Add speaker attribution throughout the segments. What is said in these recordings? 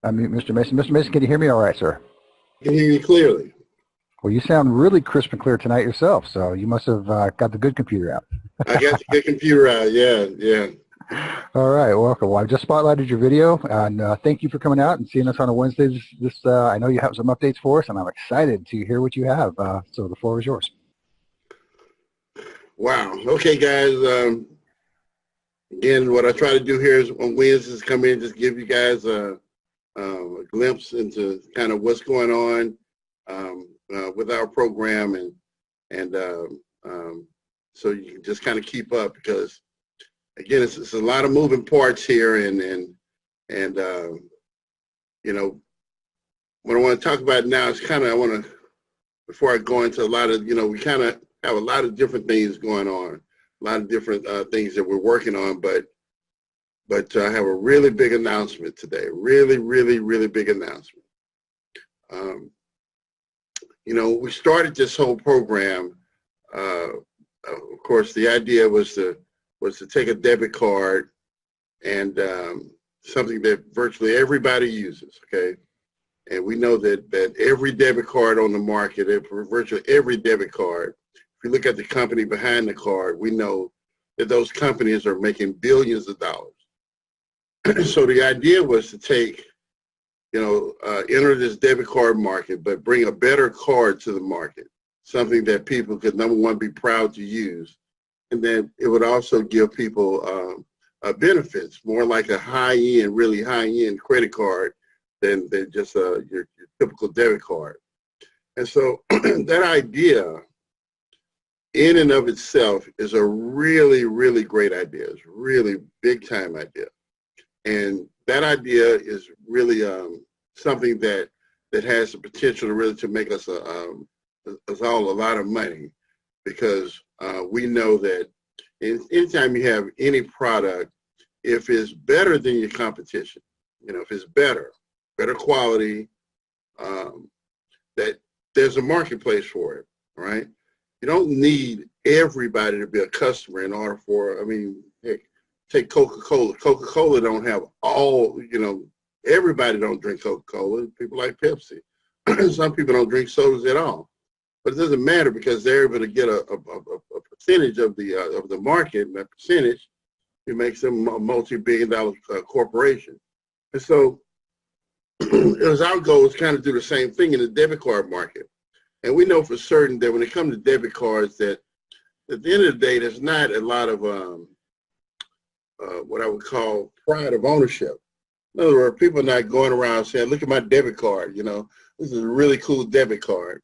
Speaker 1: Mr. Mason. Mr. Mason, can you hear me all right, sir?
Speaker 2: I can hear you clearly.
Speaker 1: Well, you sound really crisp and clear tonight yourself, so you must have got the good computer out.
Speaker 2: I got the good computer out. Yeah, yeah.
Speaker 1: All right, welcome. Well, I just spotlighted your video, and thank you for coming out and seeing us on a Wednesday. I know you have some updates for us, and I'm excited to hear what you have. So the floor is yours.
Speaker 2: Wow. Okay, guys. Again, what I try to do here is on Wednesdays come in, just give you guys a glimpse into kind of what's going on with our program, and so you can just kind of keep up, because again, it's a lot of moving parts here, and you know, what I want to talk about now is kind of, before I go into a lot of, we kind of have a lot of different things going on, a lot of different things that we're working on, but I have a really big announcement today, really, really, really big announcement. We started this whole program. Of course, the idea was to take a debit card, and something that virtually everybody uses, okay? And we know that every debit card on the market, virtually every debit card, if you look at the company behind the card, we know that those companies are making billions of dollars. So the idea was to take, enter this debit card market, but bring a better card to the market, something that people could, number one, be proud to use, and then it would also give people benefits, more like a high-end, really high-end credit card than just your typical debit card. And so that idea in and of itself is a really, really great idea. It's a really big-time idea. And that idea is really something that has the potential to really to make us all a lot of money, because we know that anytime you have any product, if it's better than your competition, if it's better quality, that there's a marketplace for it, right? You don't need everybody to be a customer in order for, heck, take Coca-Cola. Coca-Cola don't have all, everybody don't drink Coca-Cola. People like Pepsi. Some people don't drink sodas at all. But it doesn't matter, because they're able to get a percentage of the market, and that percentage, it makes them a multi-billion-dollar corporation. And so it was our goal to kind of do the same thing in the debit card market. And we know for certain that when it comes to debit cards, that at the end of the day, there's not a lot of what I would call pride of ownership. In other words, people are not going around saying, look at my debit card, this is a really cool debit card.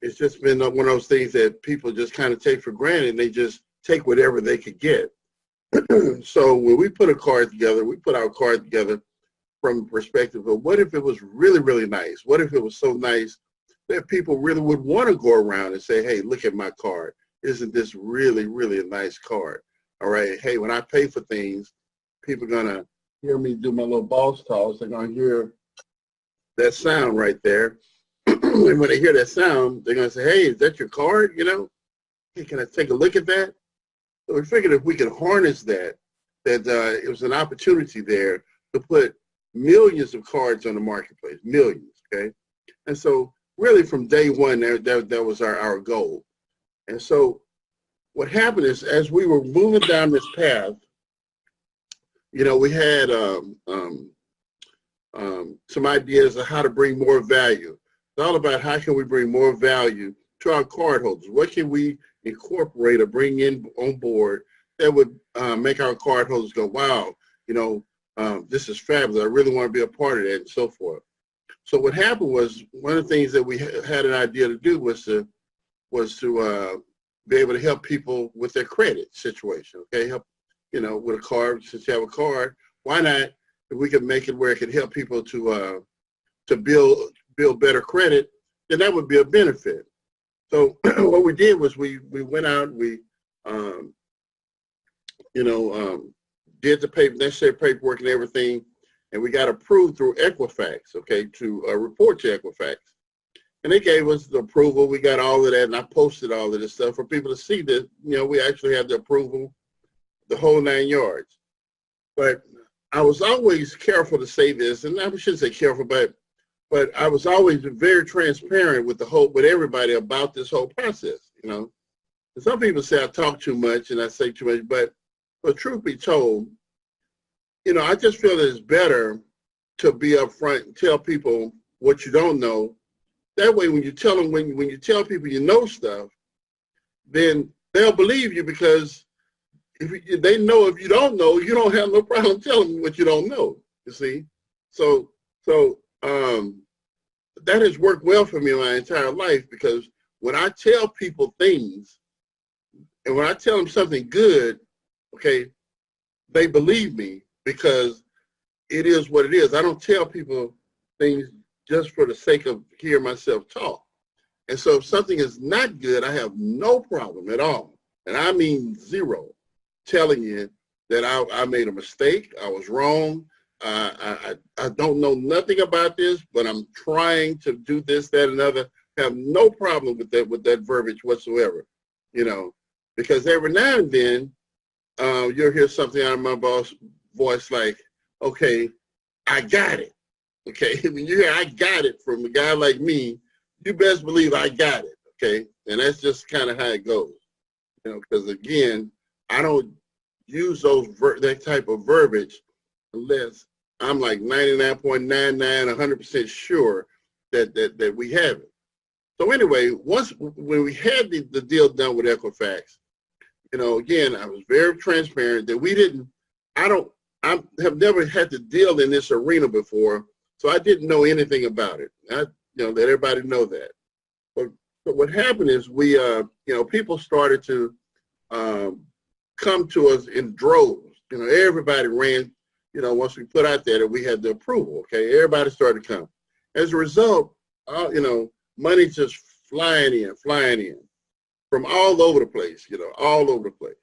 Speaker 2: It's just been one of those things that people just kind of take for granted, and they just take whatever they could get. So when we put a card together, we put our card together from the perspective of, what if it was really, really nice? What if it was so nice that people really would want to go around and say, hey, look at my card. Isn't this really, really a nice card? All right, hey, when I pay for things, people are going to hear me do my little boss toss. They're going to hear that sound right there. And when they hear that sound, they're going to say, hey, is that your card? Hey, can I take a look at that? So we figured if we could harness that it was an opportunity there to put millions of cards on the marketplace, millions, okay? And so really from day one, that was our goal. And so what happened is, as we were moving down this path, we had some ideas of how to bring more value. It's all about how can we bring more value to our cardholders. What can we incorporate or bring in on board that would make our cardholders go, wow, this is fabulous. I really want to be a part of that, and so forth. So what happened was, one of the things that we had an idea to do was to be able to help people with their credit situation. Okay, help with a card. Since you have a card, why not, if we could make it where it could help people to build better credit, then that would be a benefit. So what we did was we went out, we did the necessary paperwork and everything, and we got approved through Equifax, okay, to report to Equifax. And they gave us the approval. We got all of that, and I posted all of this stuff for people to see that, we actually have the approval, the whole 9 yards. But I was always careful to say this, and I shouldn't say careful, but I was always very transparent with with everybody about this whole process, you know. And some people say I talk too much and I say too much, but truth be told, you know, I just feel that it's better to be upfront and tell people what you don't know. That way, when you tell them, when you tell people you know stuff, then they'll believe you, because they know if you don't know, you don't have no problem telling them what you don't know. You see, so that has worked well for me my entire life, because when I tell people things, and when I tell them something good, okay, they believe me, because it is what it is. I don't tell people things just for the sake of hearing myself talk. And so if something is not good, I have no problem at all, and I mean zero, telling you that I made a mistake, I was wrong, I don't know nothing about this, but I'm trying to do this, that, and other. Have no problem with that verbiage whatsoever, you know, because every now and then you'll hear something out of my voice like, okay, I got it. Okay, when you hear I got it from a guy like me, you best believe I got it. Okay, and that's just kind of how it goes, you know, because again, I don't use that type of verbiage unless I'm like 99.99, 100% sure that we have it. So anyway, when we had the deal done with Equifax, you know, again, I was very transparent that I have never had to deal in this arena before, so I didn't know anything about it. Let everybody know that. But what happened is you know, people started to come to us in droves. You know, everybody ran, you know, once we put out there that we had the approval, okay, everybody started to come. As a result, you know, money just flying in from all over the place, you know, all over the place.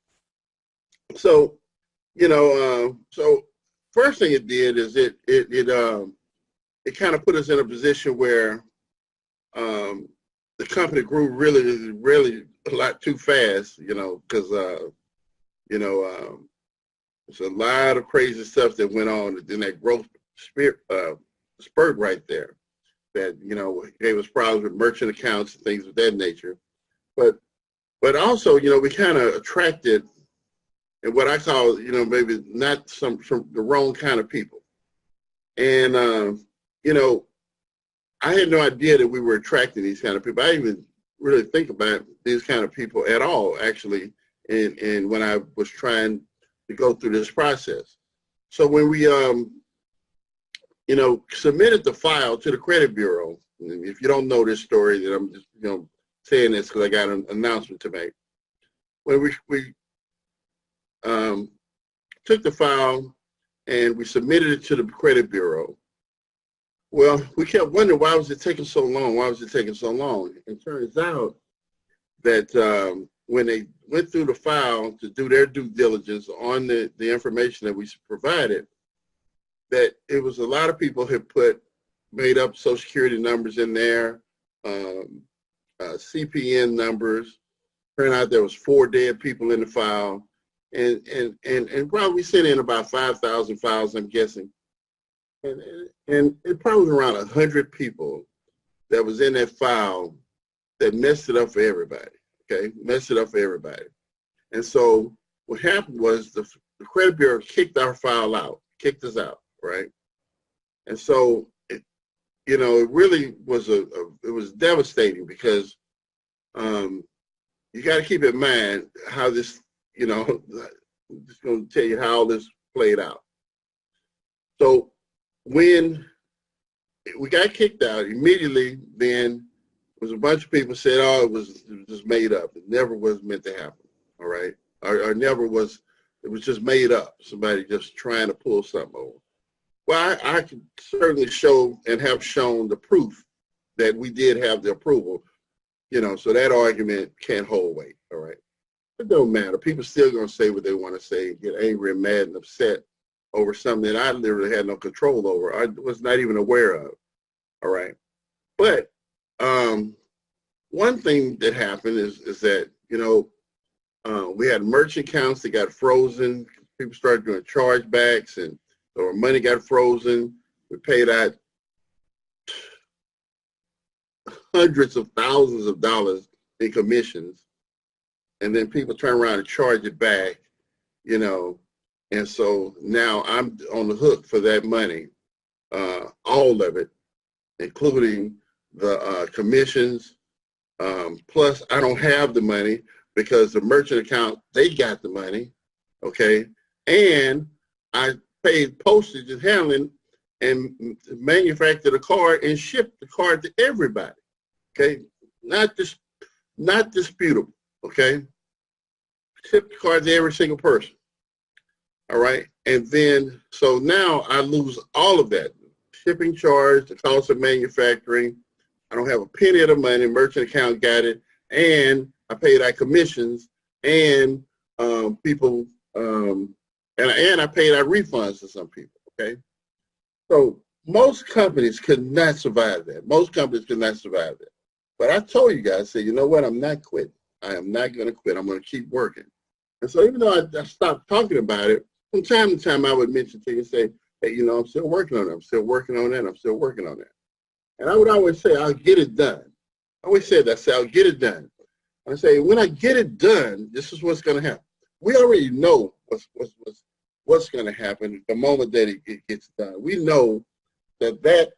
Speaker 2: So, you know, so first thing it did is it kind of put us in a position where the company grew really a lot too fast, you know, because you know, there's a lot of crazy stuff that went on in that growth spurt right there, that, you know, gave us problems with merchant accounts and things of that nature. But also, you know, we kind of attracted, and what I call, you know, maybe not the wrong kind of people. And, you know, I had no idea that we were attracting these kind of people. I didn't even really think about these kind of people at all, actually, and when I was trying to go through this process. So when we, you know, submitted the file to the credit bureau, and if you don't know this story, then I'm just, you know, saying this because I got an announcement to make. When we took the file and we submitted it to the credit bureau, well, we kept wondering, why was it taking so long? Why was it taking so long? It turns out that when they went through the file to do their due diligence on the information that we provided, that it was a lot of people had made up Social Security numbers in there, CPN numbers. Turned out there was 4 dead people in the file, and probably we sent in about 5,000 files, I'm guessing, and it probably was around 100 people that was in that file that messed it up for everybody. Okay, messed it up for everybody. And so what happened was the credit bureau kicked our file out, kicked us out, right? And so you know, it really was it was devastating, because you got to keep in mind how this, you know, I'm just going to tell you how all this played out. So when we got kicked out, immediately then was a bunch of people said, oh, it was just made up. It never was meant to happen, all right? Or never was, it was just made up. Somebody just trying to pull something over. Well, I can certainly show and have shown the proof that we did have the approval, you know, so that argument can't hold weight, all right? It don't matter. People still gonna say what they want to say, get angry and mad and upset over something that I literally had no control over. I was not even aware of, all right? But one thing that happened is that, you know, we had merchant accounts that got frozen. People started doing chargebacks, and So our money got frozen. We paid out hundreds of thousands of dollars in commissions. And then people turn around and charge it back, you know. And so now I'm on the hook for that money, all of it, including the commissions. Plus, I don't have the money because the merchant account, they got the money, okay? And I paid postage and handling and manufactured a card and shipped the card to everybody, okay? Not disputable, okay? Shipped the card to every single person, all right? And then, so now I lose all of that. Shipping charge, the cost of manufacturing. I don't have a penny of the money, merchant account got it, and I paid out commissions, and people, and I paid out refunds to some people, okay? So most companies could not survive that. Most companies could not survive that. But I told you guys, I said, you know what, I'm not quitting. I am not gonna quit, I'm gonna keep working. And so even though I stopped talking about it, from time to time I would mention to you and say, hey, you know, I'm still working on it, I'm still working on that, I'm still working on that. And I would always say, I'll get it done. I always said that, I say, I'll get it done. And I say, when I get it done, this is what's going to happen. We already know what's going to happen the moment that it gets done. We know that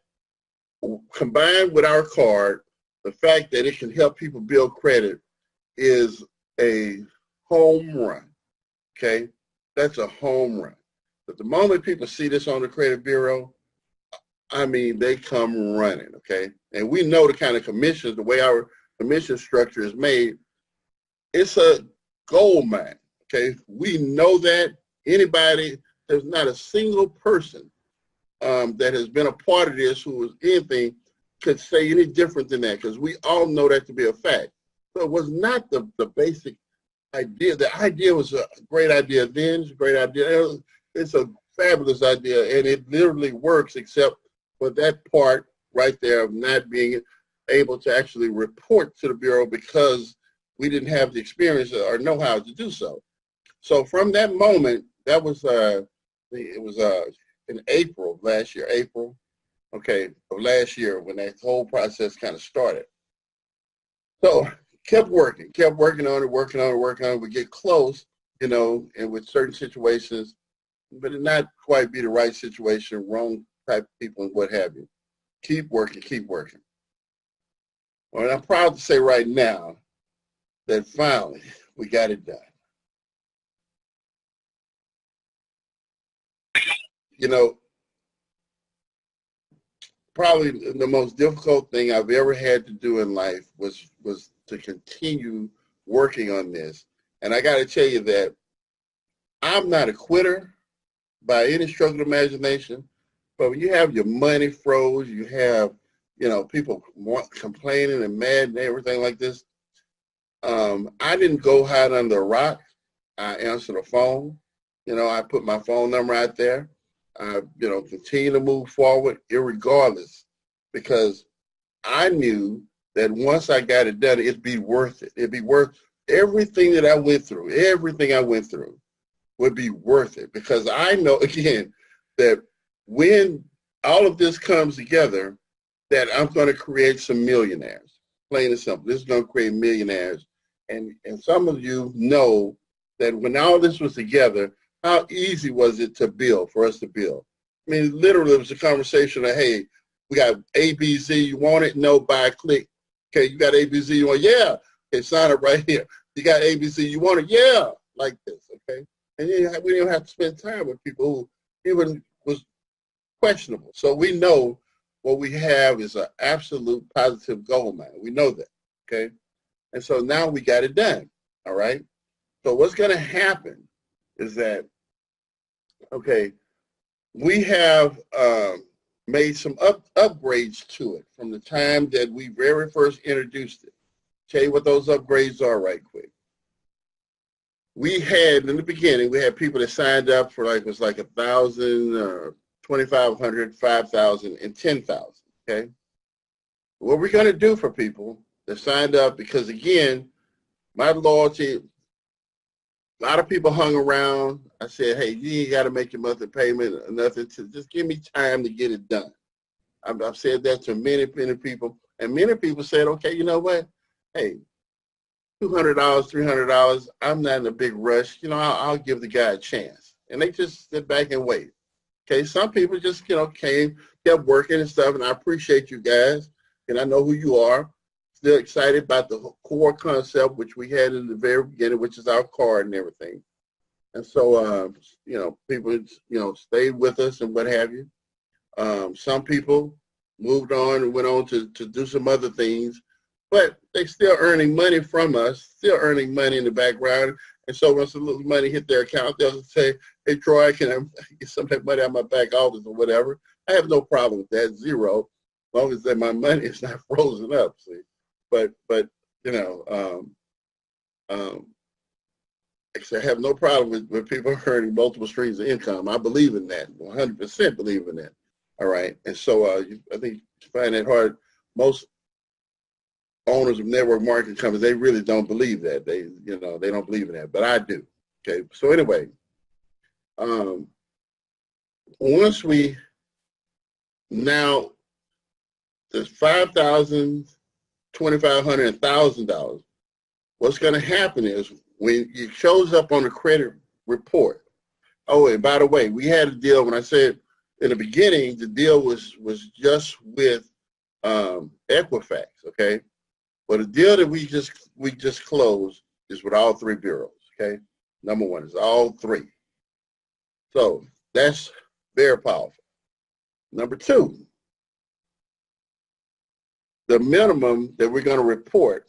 Speaker 2: combined with our card, the fact that it can help people build credit is a home run, okay? That's a home run. But the moment people see this on the credit bureau, I mean, they come running, okay? And we know the kind of commissions, the way our commission structure is made, it's a gold mine, okay? We know that. Anybody, there's not a single person that has been a part of this who was anything could say any different than that, because we all know that to be a fact. So it was not the basic idea. The idea was a great idea then, it's a great idea. It's a fabulous idea, and it literally works except for that part right there of not being able to actually report to the Bureau because we didn't have the experience or know-how to do so. So from that moment, that was, it was in April of last year, of last year when that whole process kind of started. So kept working on it. We get close, you know, and with certain situations, but it not quite be the right situation, wrong type of people and what have you. Keep working. Well, I'm proud to say right now that finally we got it done. You know, probably the most difficult thing I've ever had to do in life was to continue working on this. And I got to tell you that I'm not a quitter by any stroke of the imagination, but when you have your money froze, you have, you know, people complaining and mad and everything like this, I didn't go hide under a rock. I answered the phone. You know, I put my phone number out there. You know, continue to move forward irregardless, because I knew that once I got it done, it'd be worth it. It'd be worth everything that I went through. Everything I went through would be worth it, because I know, again, that when all of this comes together, that I'm going to create some millionaires. Plain and simple. This is going to create millionaires. And some of you know that when all this was together, how easy was it to build, for us to build? I mean, literally, it was a conversation of, hey, we got ABC, you want it? No, buy, click. Okay, you got ABC, you want it? Yeah. Okay, sign up right here. You got ABC, you want it? Yeah, like this, okay? And we didn't have to spend time with people who even was questionable. So we know what we have is an absolute positive gold mine. We know that, okay? And so now we got it done, all right? So what's going to happen is that, okay, we have made some upgrades to it from the time that we very first introduced it. Tell you what those upgrades are right quick. We had, in the beginning, we had people that signed up for like, it was like 1,000, 2,500, 5,000, and 10,000, okay? What we're going to do for people that signed up, because again, my loyalty, A lot of people hung around. I said, hey, you ain't got to make your monthly payment or nothing. Just give me time to get it done. I've said that to many, many people. And many people said, okay, you know what? Hey, $200, $300, I'm not in a big rush. You know, I'll give the guy a chance. And they just sit back and wait. Okay, some people just, kept working and stuff, and I appreciate you guys, and I know who you are. Still excited about the core concept, which we had in the very beginning, which is our card and everything. And so, people, stayed with us and what have you. Some people moved on and went on to do some other things, but they still earning money from us, still earning money in the background. And so once a little money hit their account, they'll say, hey, Troy, can I get some of that money out of my back office or whatever? I have no problem with that, zero, as long as that my money is not frozen up, see. But I have no problem with people earning multiple streams of income. I believe in that, 100% believe in that. All right, and so I think you find that hard. Most owners of network marketing companies, they really don't believe that. They don't believe in that, but I do. Okay, so anyway, once we now there's $5,000, $2,500, and $1,000. What's going to happen is when it shows up on the credit report. Oh, and by the way, we had a deal when I said in the beginning the deal was just with Equifax. Okay. But the deal that we just closed is with all three bureaus, okay? Number one is all three. So that's very powerful. Number two, the minimum that we're going to report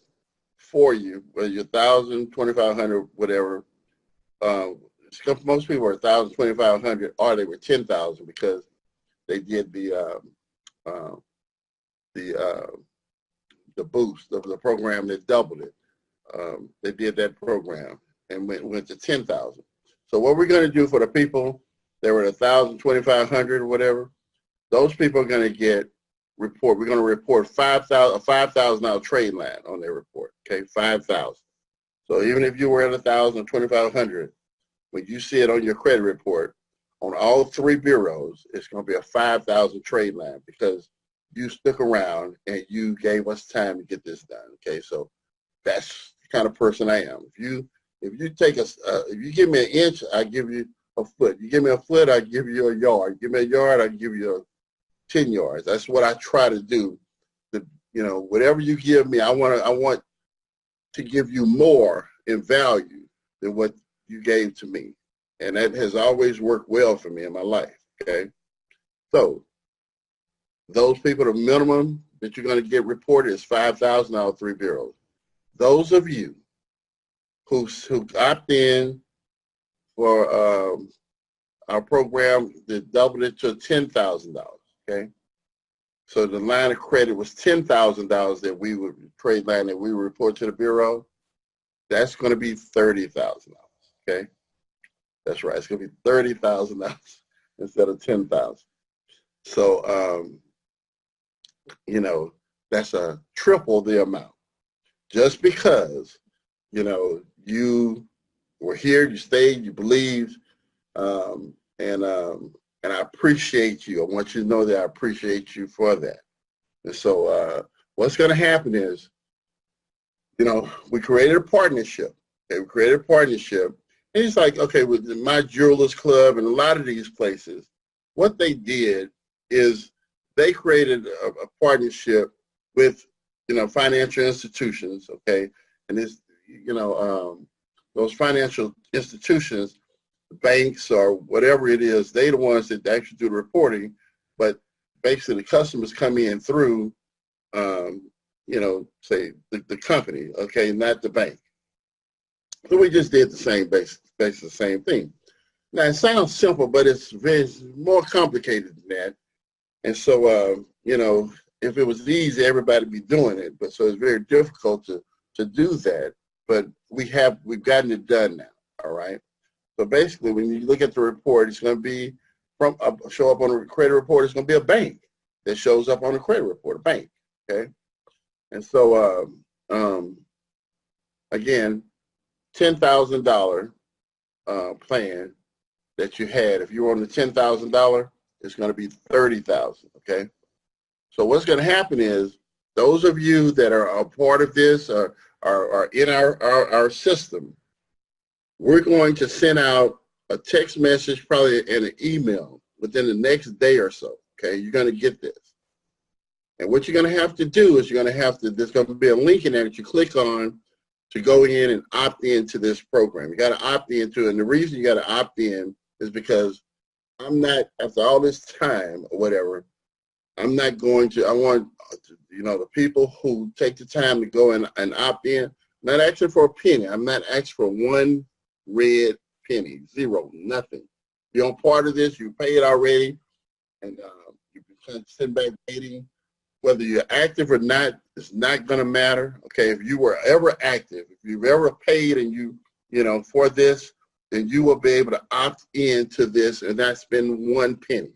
Speaker 2: for you, whether you're 1,000, 2,500, whatever, most people are 1,000, 2,500, or they were 10,000 because they did the boost of the program that doubled it. They did that program and went to 10,000. So what we're going to do for the people that were 1,000, 2,500 or whatever, those people are going to get report. We're going to report $5,000 trade line on their report. Okay, 5,000. So even if you were at 1,000 or 2,500, when you see it on your credit report on all three bureaus, it's going to be a 5,000 trade line because you stuck around and you gave us time to get this done. Okay, so that's the kind of person I am. If you take if you give me an inch, I give you a foot. You give me a foot, I give you a yard. Give me a yard, I give you 10 yards. That's what I try to do. Whatever you give me, I want to give you more in value than what you gave to me, and that has always worked well for me in my life. Okay, so those people, the minimum that you're going to get reported is $5,000 out of three bureaus. Those of you who opt in for our program that doubled it to $10,000, okay? So the line of credit was $10,000 that we would trade line that we would report to the bureau. That's going to be $30,000, okay? That's right. It's going to be $30,000 instead of $10,000. So that's a triple the amount. Just because, you were here, you stayed, you believed, and I appreciate you. I want you to know that I appreciate you for that. And so what's going to happen is, we created a partnership. Okay, we created a partnership. And it's like, okay, with my Jewelers Club and a lot of these places, what they did is they created a partnership with, financial institutions, okay? And this, those financial institutions, banks or whatever it is, they're the ones that actually do the reporting, but basically the customers come in through, say the company, okay, not the bank. So we just did the same basically the same thing. Now it sounds simple, but it's more complicated than that. And so, if it was easy, everybody would be doing it. But so it's very difficult to do that. But we've gotten it done now. All right. So basically, when you look at the report, it's going to be show up on the credit report. It's going to be a bank that shows up on the credit report, a bank. Okay. And so again, $10,000 plan that you had. If you're on the $10,000, it's going to be $30,000. Okay. So what's going to happen is those of you that are a part of this are in our system. We're going to send out a text message, probably, and an email within the next day or so. Okay, you're going to get this. And what you're going to have to do is there's going to be a link in there that you click on to go in and opt into this program. You got to opt into it. And the reason you got to opt in is because I'm not, after all this time or whatever, I want, the people who take the time to go and opt in, not asking for a penny. I'm not asking for one red penny, zero, nothing. You're on part of this, you pay it already, and you can send back dating. Whether you're active or not, it's not going to matter. Okay, if you were ever active, if you've ever paid and for this, then you will be able to opt into this and not spend one penny.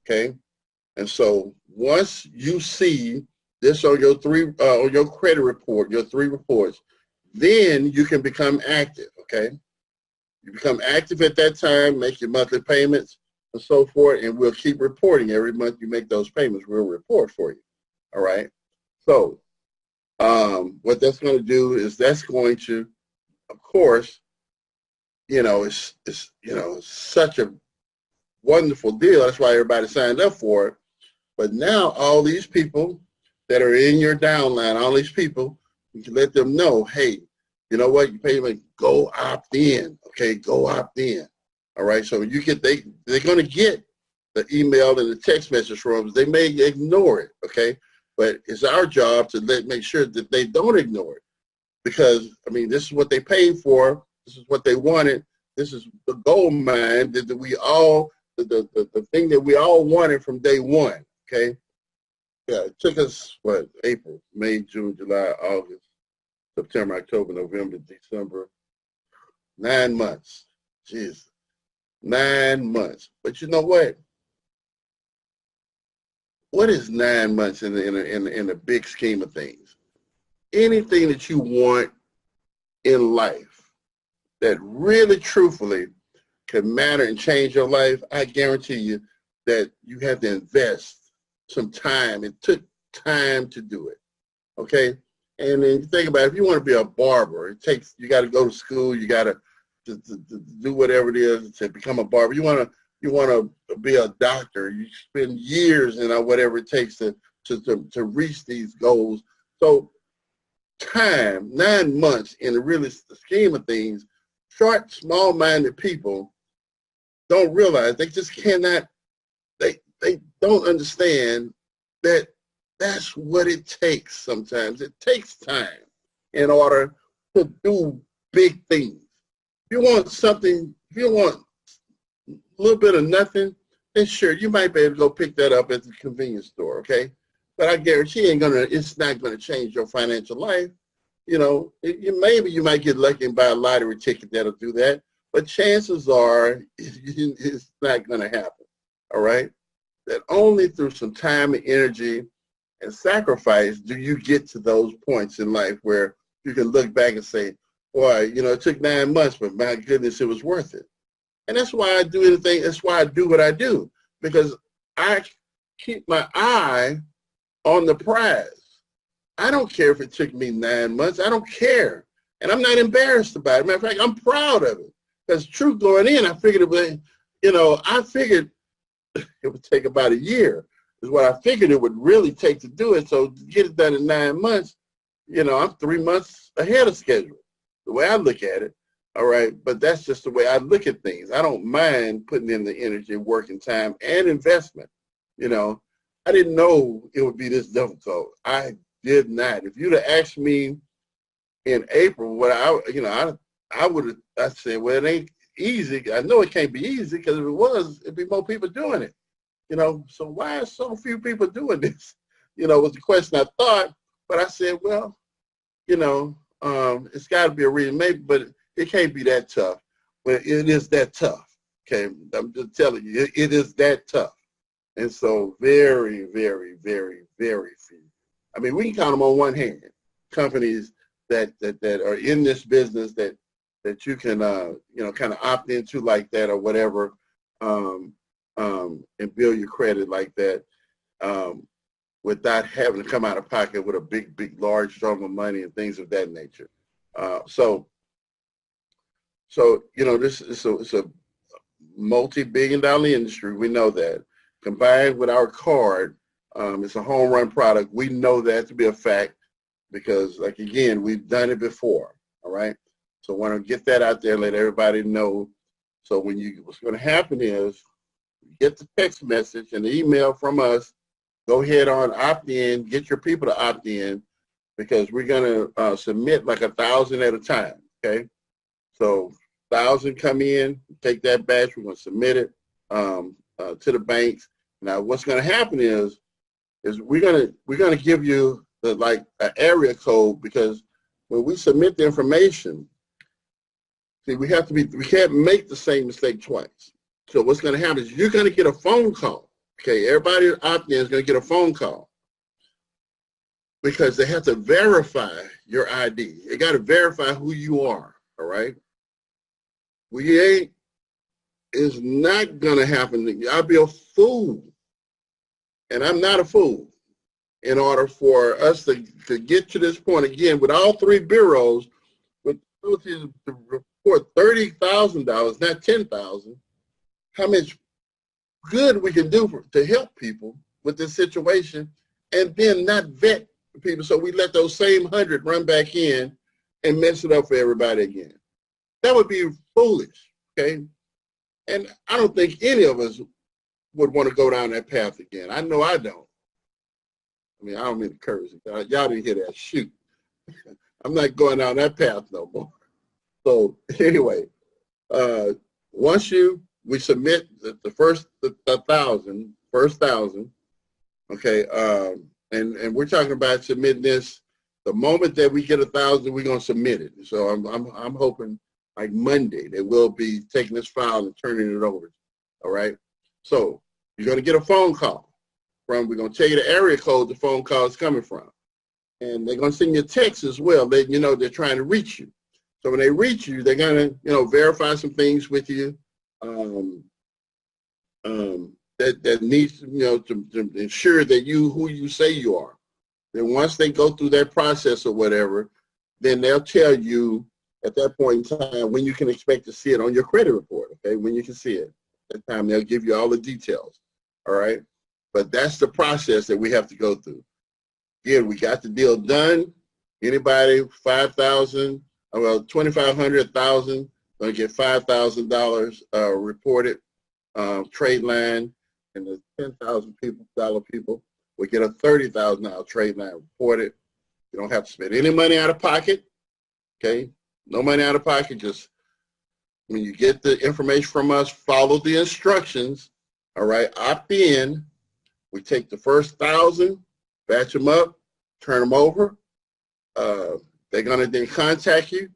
Speaker 2: Okay, and so once you see this on your on your credit report, your 3 reports, then you can become active. Okay, you become active at that time, make your monthly payments and so forth, and we'll keep reporting every month you make those payments. We'll report for you. All right. So what that's going to do is that's going to, of course, it's such a wonderful deal. That's why everybody signed up for it. But now all these people that are in your downline, all these people, you can let them know, hey, you know what? You pay them, go opt in. Okay, go opt in. All right. So you get they're going to get the email and the text message from them. They may ignore it. Okay. But it's our job to make sure that they don't ignore it, because this is what they paid for. This is what they wanted. This is the gold mine that we all, the thing that we all wanted from day one. Okay, yeah, it took us April, May, June, July, August, September, October, November, December, 9 months. Jeez, 9 months. But you know what? What is 9 months in the big scheme of things? Anything that you want in life that really, truthfully, can matter and change your life, I guarantee you that you have to invest some time. It took time to do it, okay? And then you think about it, if you want to be a barber, you got to go to school, you got to do whatever it is to become a barber. You want to be a doctor, you spend years and whatever it takes to reach these goals. So time, 9 months in the real scheme of things, short, small-minded people don't realize, they just cannot, they don't understand that that's what it takes sometimes. It takes time in order to do big things. If you want something, if you want a little bit of nothing, then sure, you might be able to go pick that up at the convenience store, okay? But I guarantee it's not gonna change your financial life. Maybe you might get lucky and buy a lottery ticket that'll do that, but chances are it's not gonna happen, all right? That only through some time and energy and sacrifice do you get to those points in life where you can look back and say, boy, it took 9 months, but my goodness, it was worth it. And that's why I do anything. That's why I do what I do, because I keep my eye on the prize. I don't care if it took me 9 months. I don't care. And I'm not embarrassed about it. Matter of fact, I'm proud of it. Because truth going in, I figured it would, I figured it would take about a year is what I figured it would really take to do it. So to get it done in 9 months, I'm 3 months ahead of schedule, the way I look at it. All right, but that's just the way I look at things. I don't mind putting in the energy, work, and time, and investment. I didn't know it would be this difficult. I did not. If you'd have asked me in April, I would have said, well, it ain't easy. I know it can't be easy, because if it was, it'd be more people doing it. So why are so few people doing this? Was the question I thought, but I said, well, it's got to be a reason, maybe, but it can't be that tough. But it is that tough. Okay, I'm just telling you, it is that tough. And so very, very, very, very few. We can count them on one hand. Companies that are in this business that that you can, you know, kind of opt into like that or whatever, and build your credit like that, without having to come out of pocket with a big, large sum of money and things of that nature. So you know, it's a multi-billion-dollar industry. We know that. Combined with our card, it's a home run product. We know that to be a fact because, like, again, we've done it before. All right. So I want to get that out there, let everybody know. So what's going to happen is you get the text message and the email from us. Go ahead on, opt in, get your people to opt in because we're going to submit like 1,000 at a time. Okay. So 1,000 come in, take that batch, we're going to submit it to the banks. Now, what's going to happen is we're going to give you an area code because when we submit the information, see, we can't make the same mistake twice. So what's going to happen is you're going to get a phone call. Okay, everybody out there is going to get a phone call because they have to verify your ID. They got to verify who you are. All right. It's not going to happen. I'll be a fool, and I'm not a fool, in order for us to get to this point again with all three bureaus, with ability to report $30,000, not $10,000, how much good we can do to help people with this situation, and then not vet people. So we let those same 100 run back in and mess it up for everybody again. That would be foolish, okay? And I don't think any of us would want to go down that path again. I know I don't. I mean, I don't mean to curse. Y'all didn't hear that. Shoot. I'm not going down that path no more. So anyway, once we submit the first 1,000, okay, and we're talking about submitting this the moment that we get 1,000, we're gonna submit it. So I'm hoping like Monday that we'll be taking this file and turning it over. All right. So you're gonna get a phone call we're gonna tell you the area code the phone call is coming from, and they're gonna send you a text as well. Letting you know they're trying to reach you. So when they reach you, they're gonna verify some things with you. That needs to ensure that who you say you are. Then once they go through that process or whatever, then they'll tell you at that point in time when you can expect to see it on your credit report. Okay, when you can see it. At that time they'll give you all the details. All right, but that's the process that we have to go through. Again, we got the deal done. Anybody 5,000, well 2,500, 1,000, gonna get $5,000 reported trade line. And the $10,000 people will get a $30,000 trade line reported. You don't have to spend any money out of pocket. Okay, no money out of pocket. Just when you get the information from us, follow the instructions. All right, opt in. We take the first 1,000, batch them up, turn them over. They're gonna then contact you.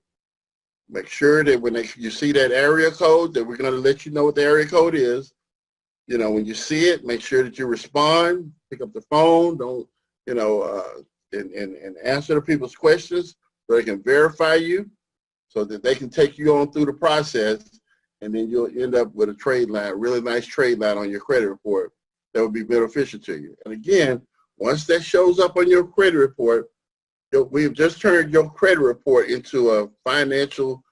Speaker 2: Make sure that when you see that area code, that we're gonna let you know what the area code is. When you see it, make sure that you respond, pick up the phone, don't, and answer the people's questions so they can verify you, so that they can take you on through the process, and then you'll end up with a trade line, really nice trade line on your credit report that will be beneficial to you. And again, once that shows up on your credit report, we've just turned your credit report into a financial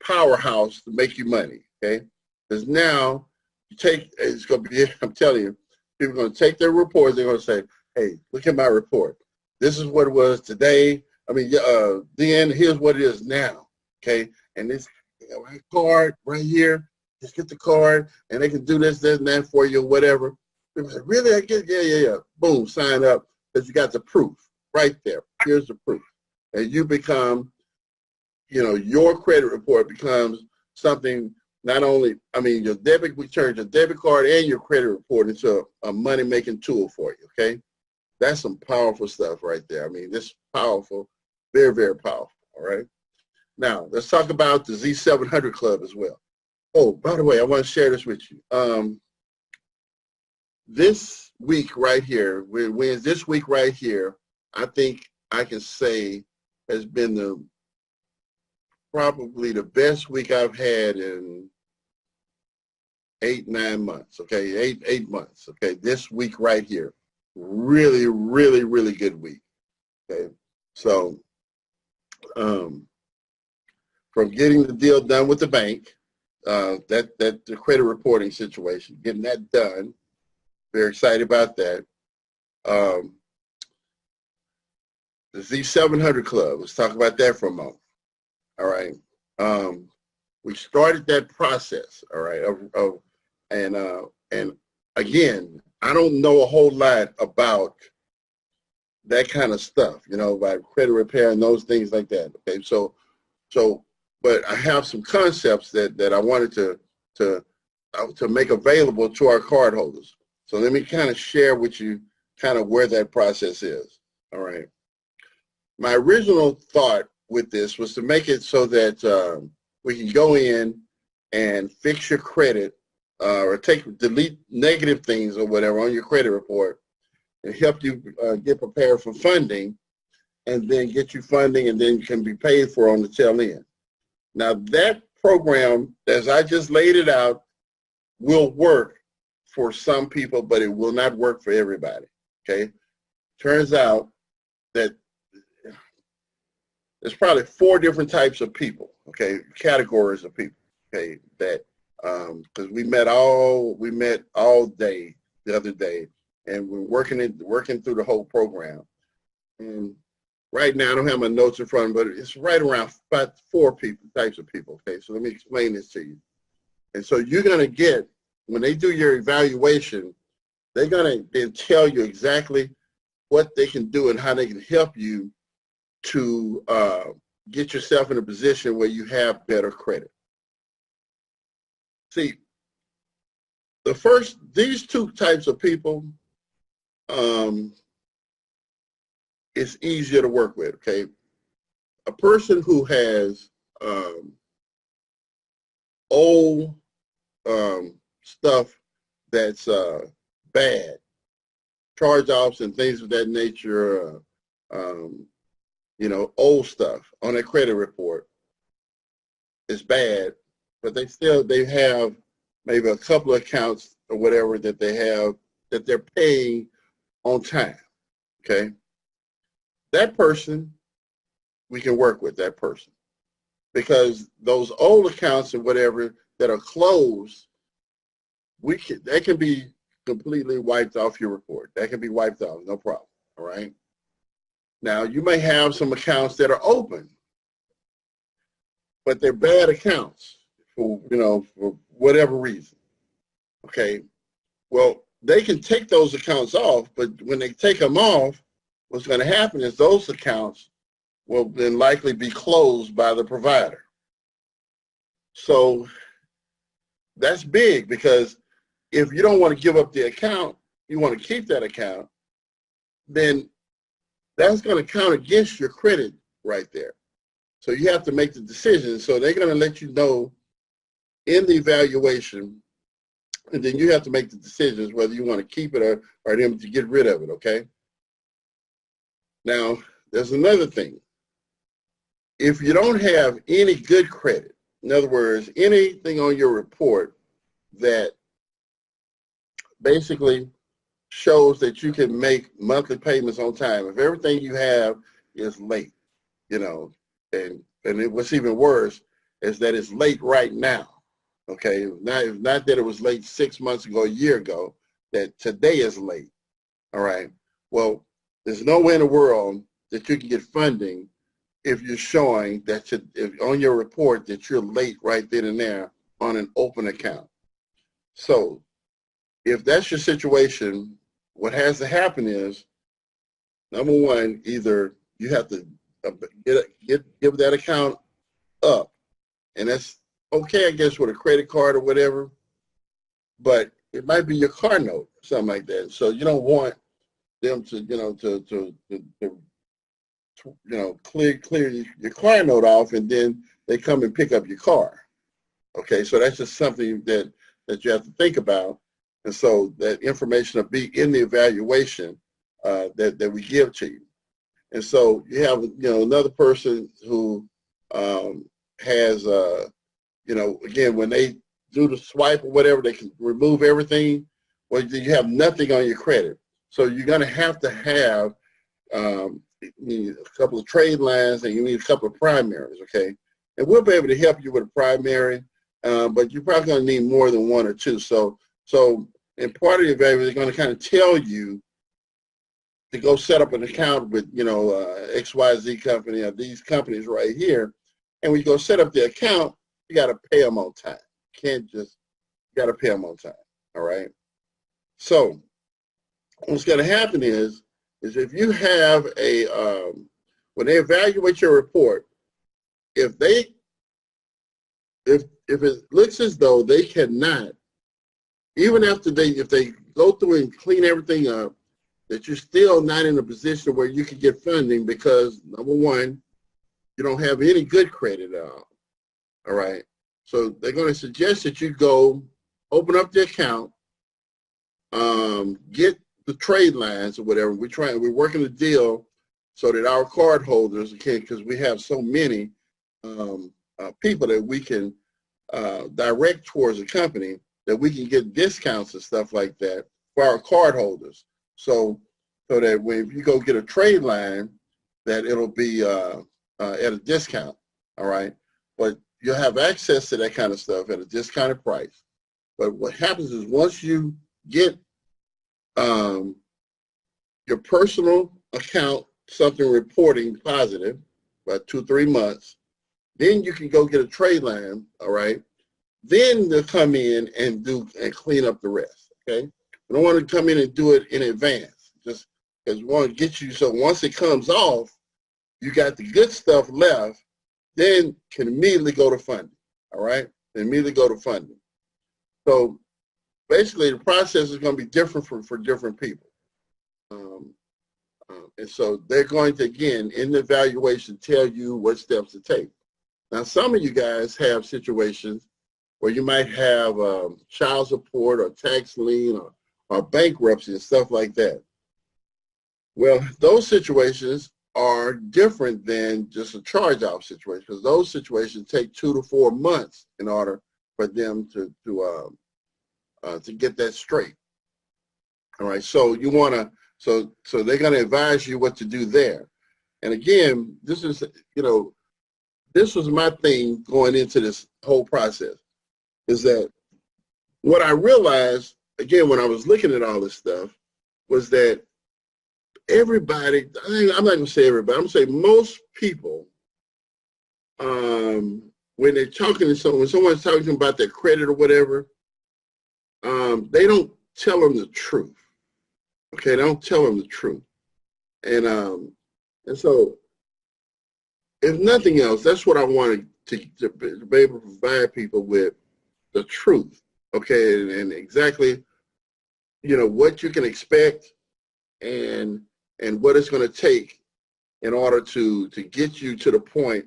Speaker 2: powerhouse to make you money, okay? Because now it's going to be, I'm telling you, people are going to take their reports, they're going to say, hey, look at my report. This is what it was today. Then here's what it is now, okay? And this card right here, just get the card, and they can do this, and that for you, or whatever. People say, really? I get, yeah. Boom, sign up, because you got the proof right there. Here's the proof. And you become, your credit report becomes something. Not only, we turn your debit card and your credit report into a money-making tool for you, okay? That's some powerful stuff right there. This is powerful, very, very powerful, all right? Now, let's talk about the Z700 Club as well. Oh, by the way, I want to share this with you. This week right here, this week right here, I think I can say has been probably the best week I've had in 8-9 months. Okay, eight months. Okay, this week right here, really, really, really good week. Okay, so from getting the deal done with the bank, that the credit reporting situation, getting that done, very excited about that. The Z700 Club, let's talk about that for a moment. All right. We started that process, all right, and again, I don't know a whole lot about that kind of stuff, you know, about credit repair and those things like that. Okay, so but I have some concepts that I wanted to make available to our cardholders. So let me kind of share with you kind of where that process is. All right. My original thought with this was to make it so that we can go in and fix your credit or delete negative things or whatever on your credit report and help you get prepared for funding, and then get you funding, and then you can be paid for on the tail end. Now that program, as I just laid it out, will work for some people, but it will not work for everybody. Okay, turns out that there's probably 4 different types of people, okay, categories of people, okay, that because we met all day the other day, and we're working through the whole program. And right now I don't have my notes in front of me, but it's right around about 4 types of people. Okay, so let me explain this to you. And so you're gonna get, when they do your evaluation, they're gonna then tell you exactly what they can do and how they can help you to get yourself in a position where you have better credit. See, these 2 types of people, it's easier to work with. Okay, a person who has old stuff that's bad, charge-offs and things of that nature, you know, old stuff on their credit report is bad, but they have maybe a couple of accounts or whatever that they have that they're paying on time. Okay, that person, we can work with that person, because those old accounts and whatever that are closed, they can be completely wiped off your report. That can be wiped off, no problem. All right. Now you may have some accounts that are open, but they're bad accounts for whatever reason. Okay. Well, they can take those accounts off, but when they take them off, what's going to happen is those accounts will then likely be closed by the provider. So that's big, because if you don't want to give up the account, you want to keep that account, then that's going to count against your credit right there. So you have to make the decision. So they're going to let you know in the evaluation, and then you have to make the decisions whether you want to keep it or them to get rid of it, okay? Now, there's another thing. If you don't have any good credit, in other words, anything on your report that basically shows that you can make monthly payments on time, if everything you have is late, you know, and what's even worse is that it's late right now, okay? Not that it was late 6 months ago, a year ago, that today is late, all right? Well, there's no way in the world that you can get funding if you're showing that on your report that you're late right then and there on an open account. So if that's your situation, what has to happen is, number one, either you have to give that account up, and that's okay, I guess, with a credit card or whatever, but it might be your car note, something like that. So you don't want them to, clear your car note off, and then they come and pick up your car. Okay, so that's just something that you have to think about, and so that information will be in the evaluation that we give to you. And so you have another person who has, you know, again, when they do the swipe or whatever, they can remove everything. Well, you have nothing on your credit. So you're going to have you need a couple of trade lines, and you need a couple of primaries, okay? And we'll be able to help you with a primary, but you're probably going to need more than one or two. So in part of the evaluation, they're going to kind of tell you to go set up an account with, you know, XYZ company or these companies right here. And when you go set up the account, you got to pay them on time. You can't just, you got to pay them on time, all right? So what's going to happen is if you have a, when they evaluate your report, if it looks as though they cannot, even after if they go through and clean everything up, that you're still not in a position where you can get funding because, number one, you don't have any good credit at all right? So they're going to suggest that you go open up the account, get the trade lines or whatever. We're working a deal so that our card holders, okay, because we have so many people that we can direct towards a company, that we can get discounts and stuff like that for our card holders. So that when you go get a trade line, that it'll be at a discount, all right? But you'll have access to that kind of stuff at a discounted price. But what happens is once you get your personal account, something reporting positive, about 2-3 months, then you can go get a trade line, all right? Then they'll come in and clean up the rest, okay? We don't want to come in and do it in advance, just because we want to get you, so once it comes off, you got the good stuff left, then can immediately go to funding, all right? Immediately go to funding. So basically the process is going to be different for different people. And so they're going to, again, in the evaluation, tell you what steps to take. Now, some of you guys have situations where you might have child support or tax lien or bankruptcy and stuff like that. Well, those situations are different than just a charge-off situation, because those situations take 2 to 4 months in order for them to get that straight. All right, so you want to, so they're going to advise you what to do there. And again, this is, you know, this was my thing going into this whole process, is that what I realized, again, when I was looking at all this stuff, was that everybody, I'm not going to say everybody, I'm going to say most people, when they're talking to someone, when someone's talking to them about their credit or whatever, they don't tell them the truth. Okay, they don't tell them the truth. And so, if nothing else, that's what I wanted to be able to provide people with, the truth, okay, and exactly, you know, what you can expect and what it's going to take in order to get you to the point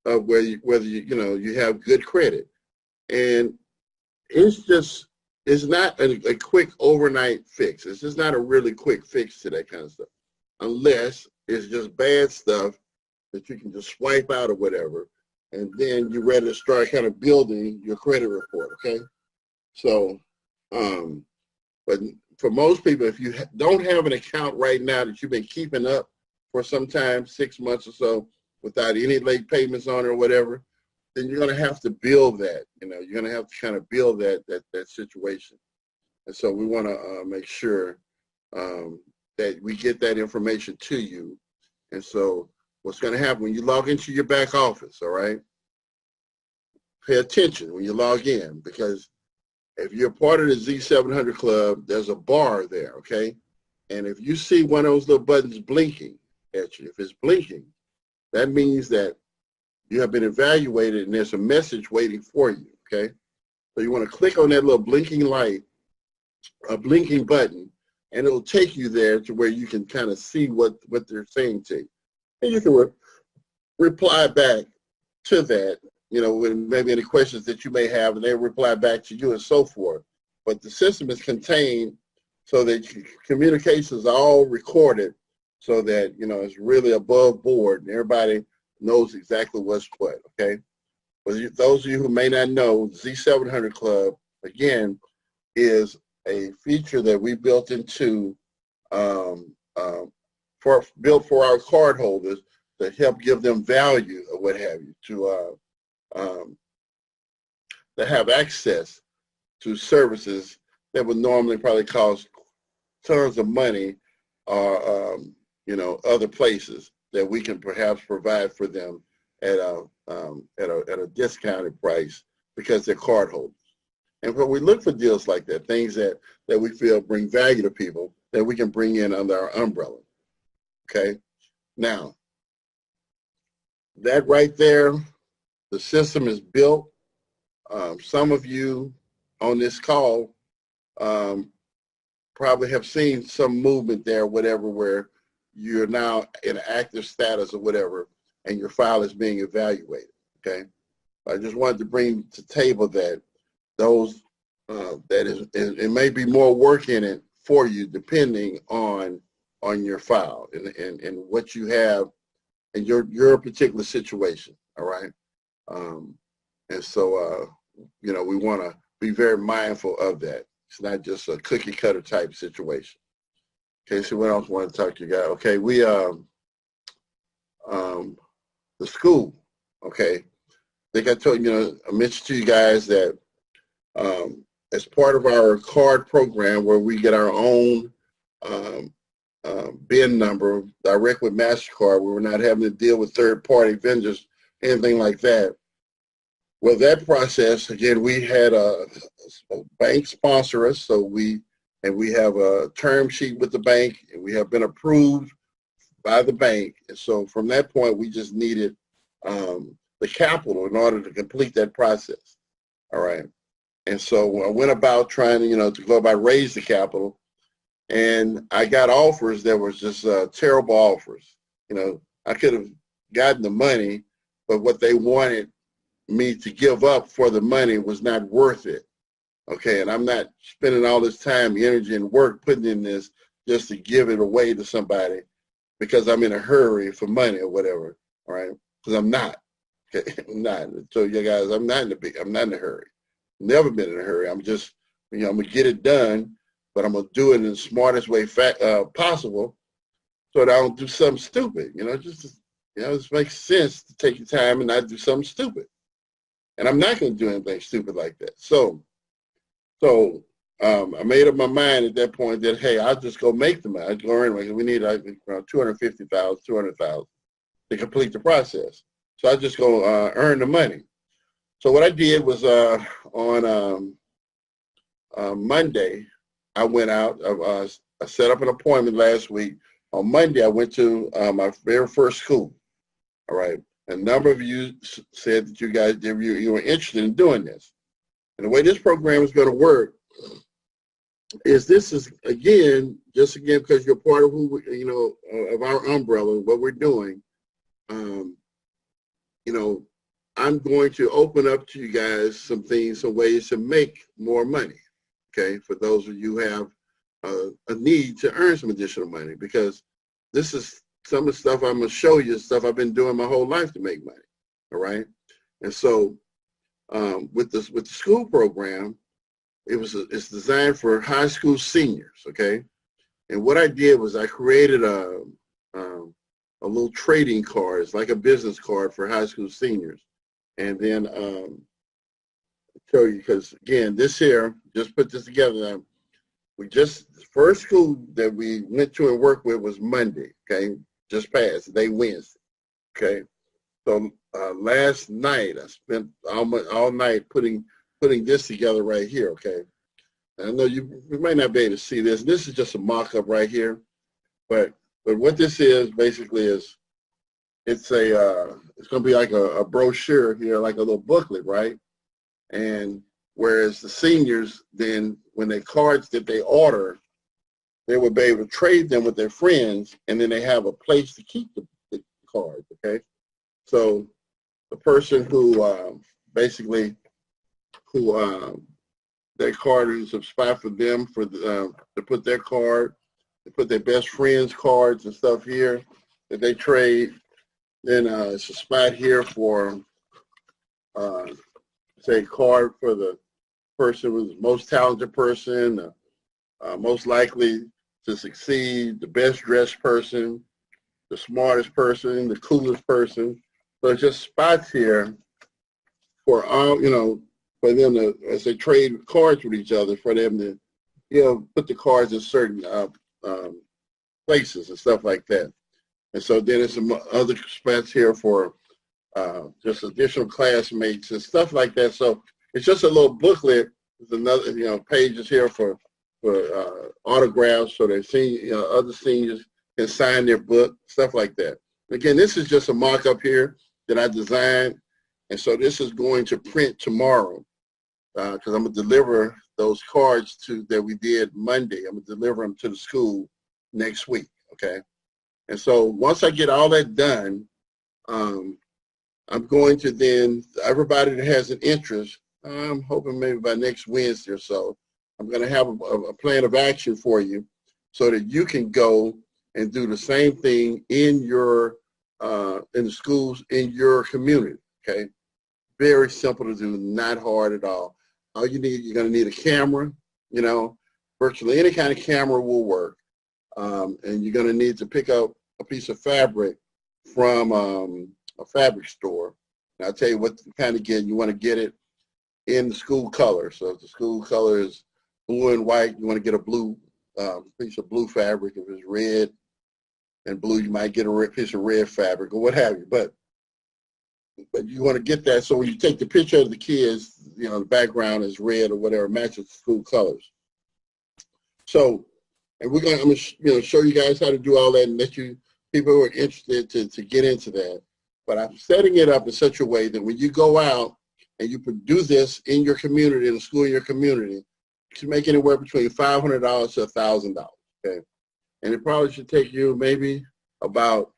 Speaker 2: of whether you have good credit. And it's not a quick overnight fix. It's just not a really quick fix to that kind of stuff, unless it's just bad stuff that you can just swipe out or whatever, and then you're ready to start kind of building your credit report, okay? So, but for most people, if you don't have an account right now that you've been keeping up for some time, 6 months or so, without any late payments on it or whatever, then you're going to have to build that. You know, you're going to have to kind of build that situation. And so we want to make sure that we get that information to you. And so what's going to happen when you log into your back office, all right? Pay attention when you log in, because if you're part of the Z700 Club, there's a bar there, okay? And if you see one of those little buttons blinking at you, if it's blinking, that means that you have been evaluated and there's a message waiting for you, okay? So you want to click on that little blinking light, a blinking button, and it'll take you there to where you can kind of see what they're saying to you. And you can reply back to that, you know, with maybe any questions that you may have, and they reply back to you and so forth. But the system is contained so that communications are all recorded, so that, you know, it's really above board and everybody knows exactly what's what, okay? those of you who may not know, Z700 Club, again, is a feature that we built into, built for our cardholders to help give them value or what have you, to have access to services that would normally probably cost tons of money or, other places that we can perhaps provide for them at a discounted price because they're cardholders. And when we look for deals like that, things that we feel bring value to people that we can bring in under our umbrella, okay? Now, that right there, the system is built. Some of you on this call probably have seen some movement there, whatever, where you're now in active status or whatever, and your file is being evaluated, okay? I just wanted to bring to the table that those, it may be more work in it for you depending on your file and what you have in your particular situation, all right? And so, we want to be very mindful of that. It's not just a cookie cutter type situation. Okay, so what else I want to talk to you guys? Okay, we, the school, okay. I think I told you, I mentioned to you guys that as part of our card program where we get our own BIN number direct with MasterCard, where we're not having to deal with third-party vendors, anything like that. Well, that process, again, we had a bank sponsor us, so we have a term sheet with the bank, and we have been approved by the bank. And so from that point, we just needed the capital in order to complete that process, all right? And so I went about trying to go about raise the capital, and I got offers that were just terrible offers. I could have gotten the money, but what they wanted me to give up for the money was not worth it. Okay, and I'm not spending all this time, energy, and work putting in this just to give it away to somebody because I'm in a hurry for money or whatever. All right, because I'm not. Okay, I'm not. So you guys, I'm not in a hurry. Never been in a hurry. I'm just, I'm gonna get it done, but I'm gonna do it in the smartest way possible, so that I don't do something stupid. It makes sense to take your time and not do something stupid. And I'm not going to do anything stupid like that. So I made up my mind at that point that, hey, I'll just go make the money. I'll go anyway, because we need around $250,000, $200,000 to complete the process. So I just go earn the money. So what I did was on Monday, I went out. I set up an appointment last week. On Monday, I went to my very first school. All right. A number of you said that you were interested in doing this. And the way this program is going to work is just again, because you're part of of our umbrella, what we're doing, I'm going to open up to you guys some ways to make more money, okay, for those of you who have a need to earn some additional money, because this is some of the stuff I'm going to show you, stuff I've been doing my whole life to make money, all right? And so with the school program, it's designed for high school seniors, okay? And what I did was I created a little trading card. It's like a business card for high school seniors. And then show you, because again, this here, just put this together. The first school that we went to and worked with was Monday, okay? Just passed, today Wednesday, okay? So last night, I spent all night putting this together right here, okay? And I know you might not be able to see this. This is just a mock-up right here, but what this is basically is it's going to be like a brochure here, like a little booklet, right? And whereas the seniors, then when they cards that they order, they will be able to trade them with their friends, and then they have a place to keep the cards, okay? So the person who their card is a spot for them to put their card, to put their best friends' cards and stuff here that they trade. Then it's a spot here for say card for the person who's the most talented person, most likely to succeed, the best dressed person, the smartest person, the coolest person. So it's just spots here for all, for them to, as they trade cards with each other, for them to, put the cards in certain places and stuff like that. And so then there's some other spots here for just additional classmates and stuff like that. So it's just a little booklet. There's another, pages here for autographs, so that other seniors can sign their book, stuff like that. Again, this is just a mock-up here that I designed, and so this is going to print tomorrow because I'm going to deliver those cards that we did Monday. I'm going to deliver them to the school next week, okay? And so once I get all that done, I'm going to then, everybody that has an interest, I'm hoping maybe by next Wednesday or so, I'm going to have a plan of action for you so that you can go and do the same thing in the schools in your community, okay? Very simple to do, not hard at all. All you're going to need a camera, virtually any kind of camera will work. And you're going to need to pick up a piece of fabric from a fabric store. And I'll tell you what to kind of get. You want to get it in the school color. So if the school color is blue and white, you want to get a blue piece of blue fabric. If it's red and blue, you might get a piece of red fabric or what have you. But you want to get that so when you take the picture of the kids, the background is red or whatever, matches the school colors. So, and I'm going to show you guys how to do all that and let you people who are interested to get into that. But I'm setting it up in such a way that when you go out and you do this in your community, in the school in your community, you can make anywhere between $500 to $1,000, okay? And it probably should take you maybe about,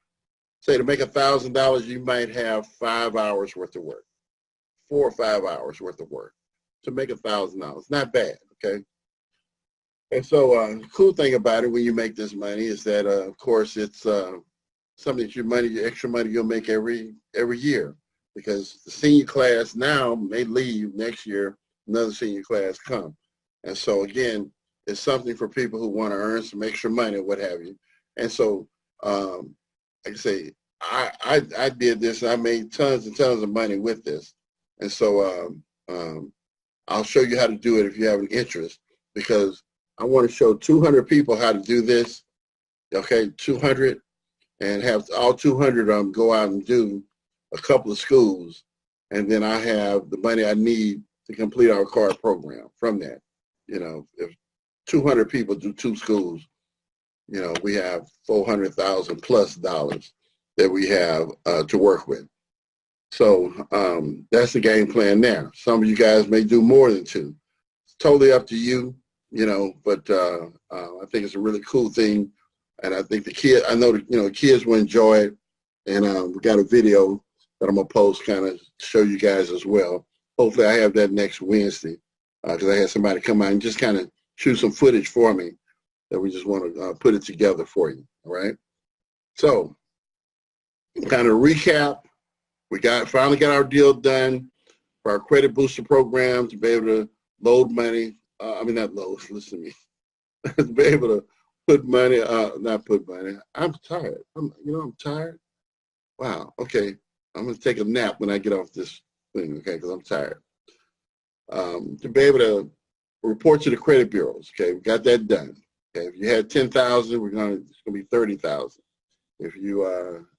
Speaker 2: say, to make $1,000, you might have 5 hours worth of work, 4 or 5 hours worth of work to make $1,000. Not bad, okay? And so the cool thing about it when you make this money is that, of course, it's something that your extra money you'll make every year, because the senior class now may leave next year, another senior class come. And so, again, it's something for people who want to earn some extra money or what have you. And so, like I say, I did this, and I made tons and tons of money with this. And so I'll show you how to do it if you have an interest, because I want to show 200 people how to do this, okay, 200, and have all 200 of them go out and do a couple of schools, and then I have the money I need to complete our card program from that. If 200 people do 2 schools, we have $400,000 plus that we have to work with. So that's the game plan there. Some of you guys may do more than 2. It's totally up to you, but I think it's a really cool thing. And I think I know the kids will enjoy it. And we got a video that I'm going to post kind of show you guys as well. Hopefully I have that next Wednesday, because I had somebody come out and just kind of shoot some footage for me that we just want to put it together for you, all right? So, kind of recap, we finally got our deal done for our credit booster program to be able to load money. Not load, listen to me. To be able to put money, not put money. I'm tired. I'm tired. Wow, okay. I'm going to take a nap when I get off this thing, okay, because I'm tired. To be able to report to the credit bureaus, okay, we got that done. Okay, if you had 10,000, it's going to be 30,000. If you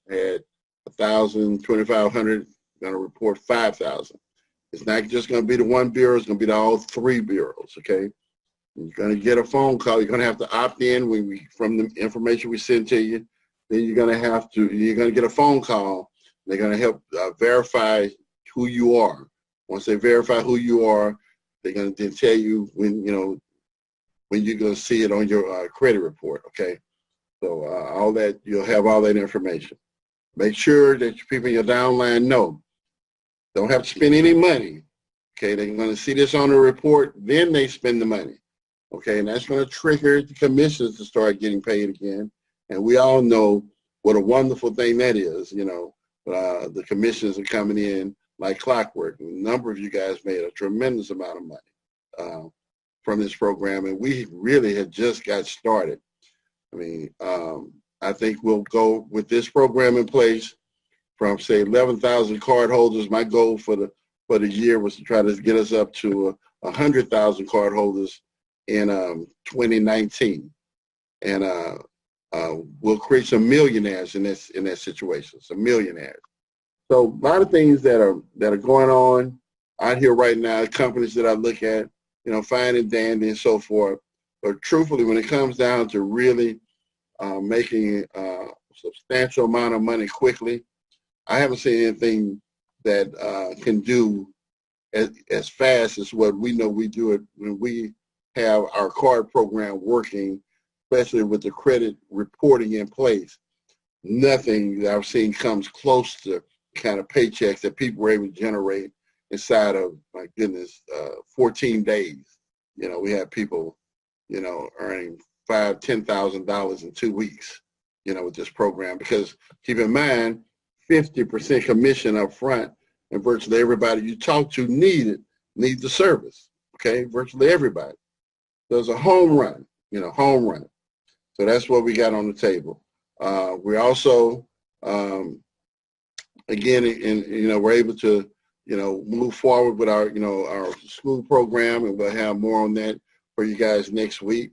Speaker 2: had 1,000, 2,500, you're going to report 5,000. It's not just going to be the one bureau, it's going to be all 3 bureaus, okay? You're going to get a phone call. You're going to have to opt in from the information we send to you. Then you're going to get a phone call. They're going to help verify who you are. Once they verify who you are, they're going to then tell you when you're going to see it on your credit report, okay? So all that, you'll have all that information. Make sure that your people in your downline know. Don't have to spend any money, okay? They're going to see this on the report, then they spend the money, okay? And that's going to trigger the commissions to start getting paid again. And we all know what a wonderful thing that is, the commissions are coming in like clockwork. A number of you guys made a tremendous amount of money from this program, and we really had just got started. I mean, I think we'll go with this program in place from, say, 11,000 cardholders. My goal for the year was to try to get us up to 100,000 cardholders in 2019, and we'll create some millionaires in that situation. Some millionaires. So a lot of things that are going on out here right now. Companies that I look at, you know, fine and dandy and so forth. But truthfully, when it comes down to really making a substantial amount of money quickly, I haven't seen anything that can do as fast as what we know we do it when we have our card program working, especially with the credit reporting in place. Nothing that I've seen comes close to kind of paychecks that people were able to generate inside of, my goodness, 14 days. You know, we have people, you know, earning $5,000, $10,000 in 2 weeks, you know, with this program. Because keep in mind, 50% commission up front, and virtually everybody you talk to needs the service. Okay, virtually everybody. So it's a home run, you know, home run. So that's what we got on the table. We also, again, you know, we're able to, you know, move forward with our, you know, our school program, and we'll have more on that for you guys next week.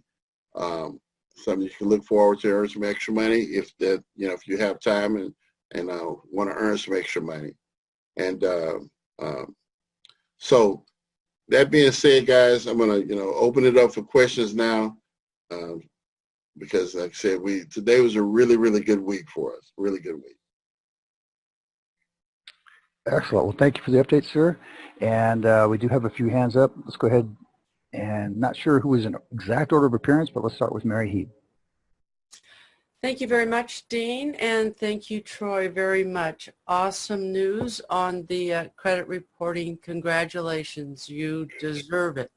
Speaker 2: Something you can look forward to, earn some extra money if that, you know, if you have time and want to earn some extra money. And so that being said, guys, I'm gonna, you know, open it up for questions now, because like I said, today was a really, really good week for us. Really good week.
Speaker 1: Excellent. Well, thank you for the update, sir. And we do have a few hands up. Let's go ahead. And not sure who is in exact order of appearance, but let's start with Mary Heed.
Speaker 3: Thank you very much, Dean, and thank you, Troy, very much. Awesome news on the credit reporting. Congratulations. You deserve it.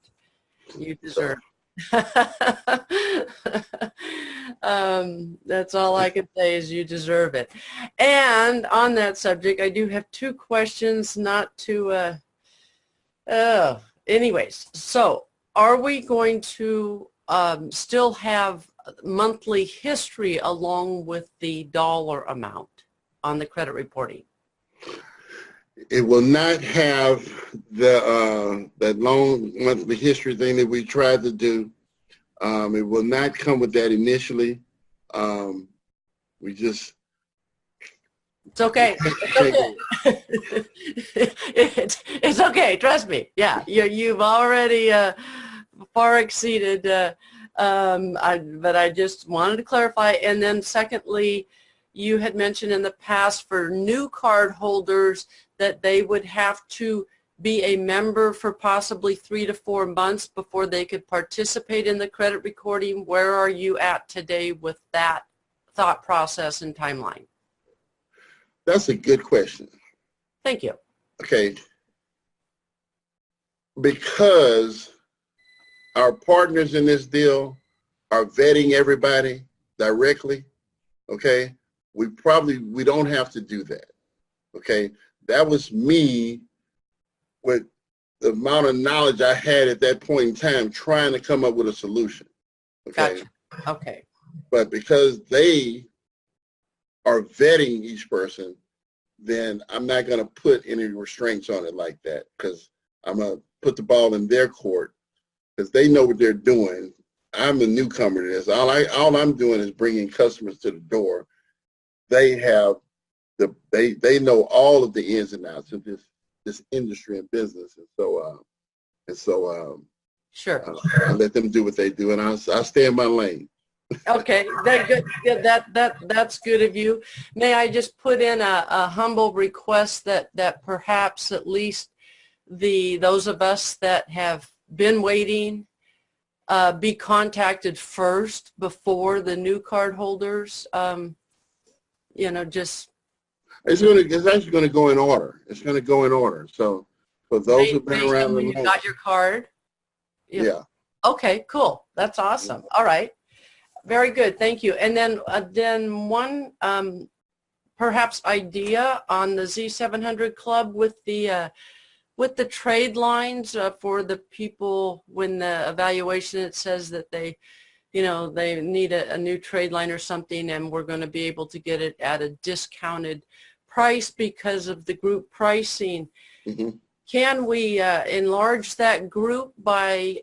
Speaker 3: You deserve it. That's all I can say is you deserve it. And on that subject, I do have two questions, not to, anyways, so are we going to still have monthly history along with the dollar amount on the credit reporting?
Speaker 2: It will not have the that long monthly history thing that we tried to do. It will not come with that initially. We just.
Speaker 3: It's okay. It's okay. It's okay. Trust me. Yeah, you've already far exceeded. But I just wanted to clarify. And then secondly, you had mentioned in the past for new card holders that they would have to be a member for possibly 3 to 4 months before they could participate in the credit recording. Where are you at today with that thought process and timeline?
Speaker 2: That's a good question.
Speaker 3: Thank you.
Speaker 2: Okay. Because our partners in this deal are vetting everybody directly, okay? We don't have to do that, okay? That was me with the amount of knowledge I had at that point in time trying to come up with a solution, okay?
Speaker 3: Gotcha. Okay.
Speaker 2: But because they are vetting each person, then I'm not going to put any restraints on it like that, because I'm going to put the ball in their court because they know what they're doing. I'm a newcomer to this. All I'm doing is bringing customers to the door. They have they know all of the ins and outs of this industry and business, and so
Speaker 3: sure.
Speaker 2: I let them do what they do, and I stay in my lane.
Speaker 3: Okay, good. Yeah, that's good of you. May I just put in a humble request that perhaps at least those of us that have been waiting be contacted first before the new card holders. You know, just
Speaker 2: it's actually going to go in order. It's going to go in order. So for those who've been around,
Speaker 3: when you got your card.
Speaker 2: Yeah.
Speaker 3: Okay, cool. That's awesome. All right. Very good. Thank you. And then one perhaps idea on the Z700 Club with the trade lines for the people when the evaluation it says that they, you know, they need a new trade line or something, and we're going to be able to get it at a discounted price because of the group pricing.
Speaker 2: Mm-hmm.
Speaker 3: Can we enlarge that group by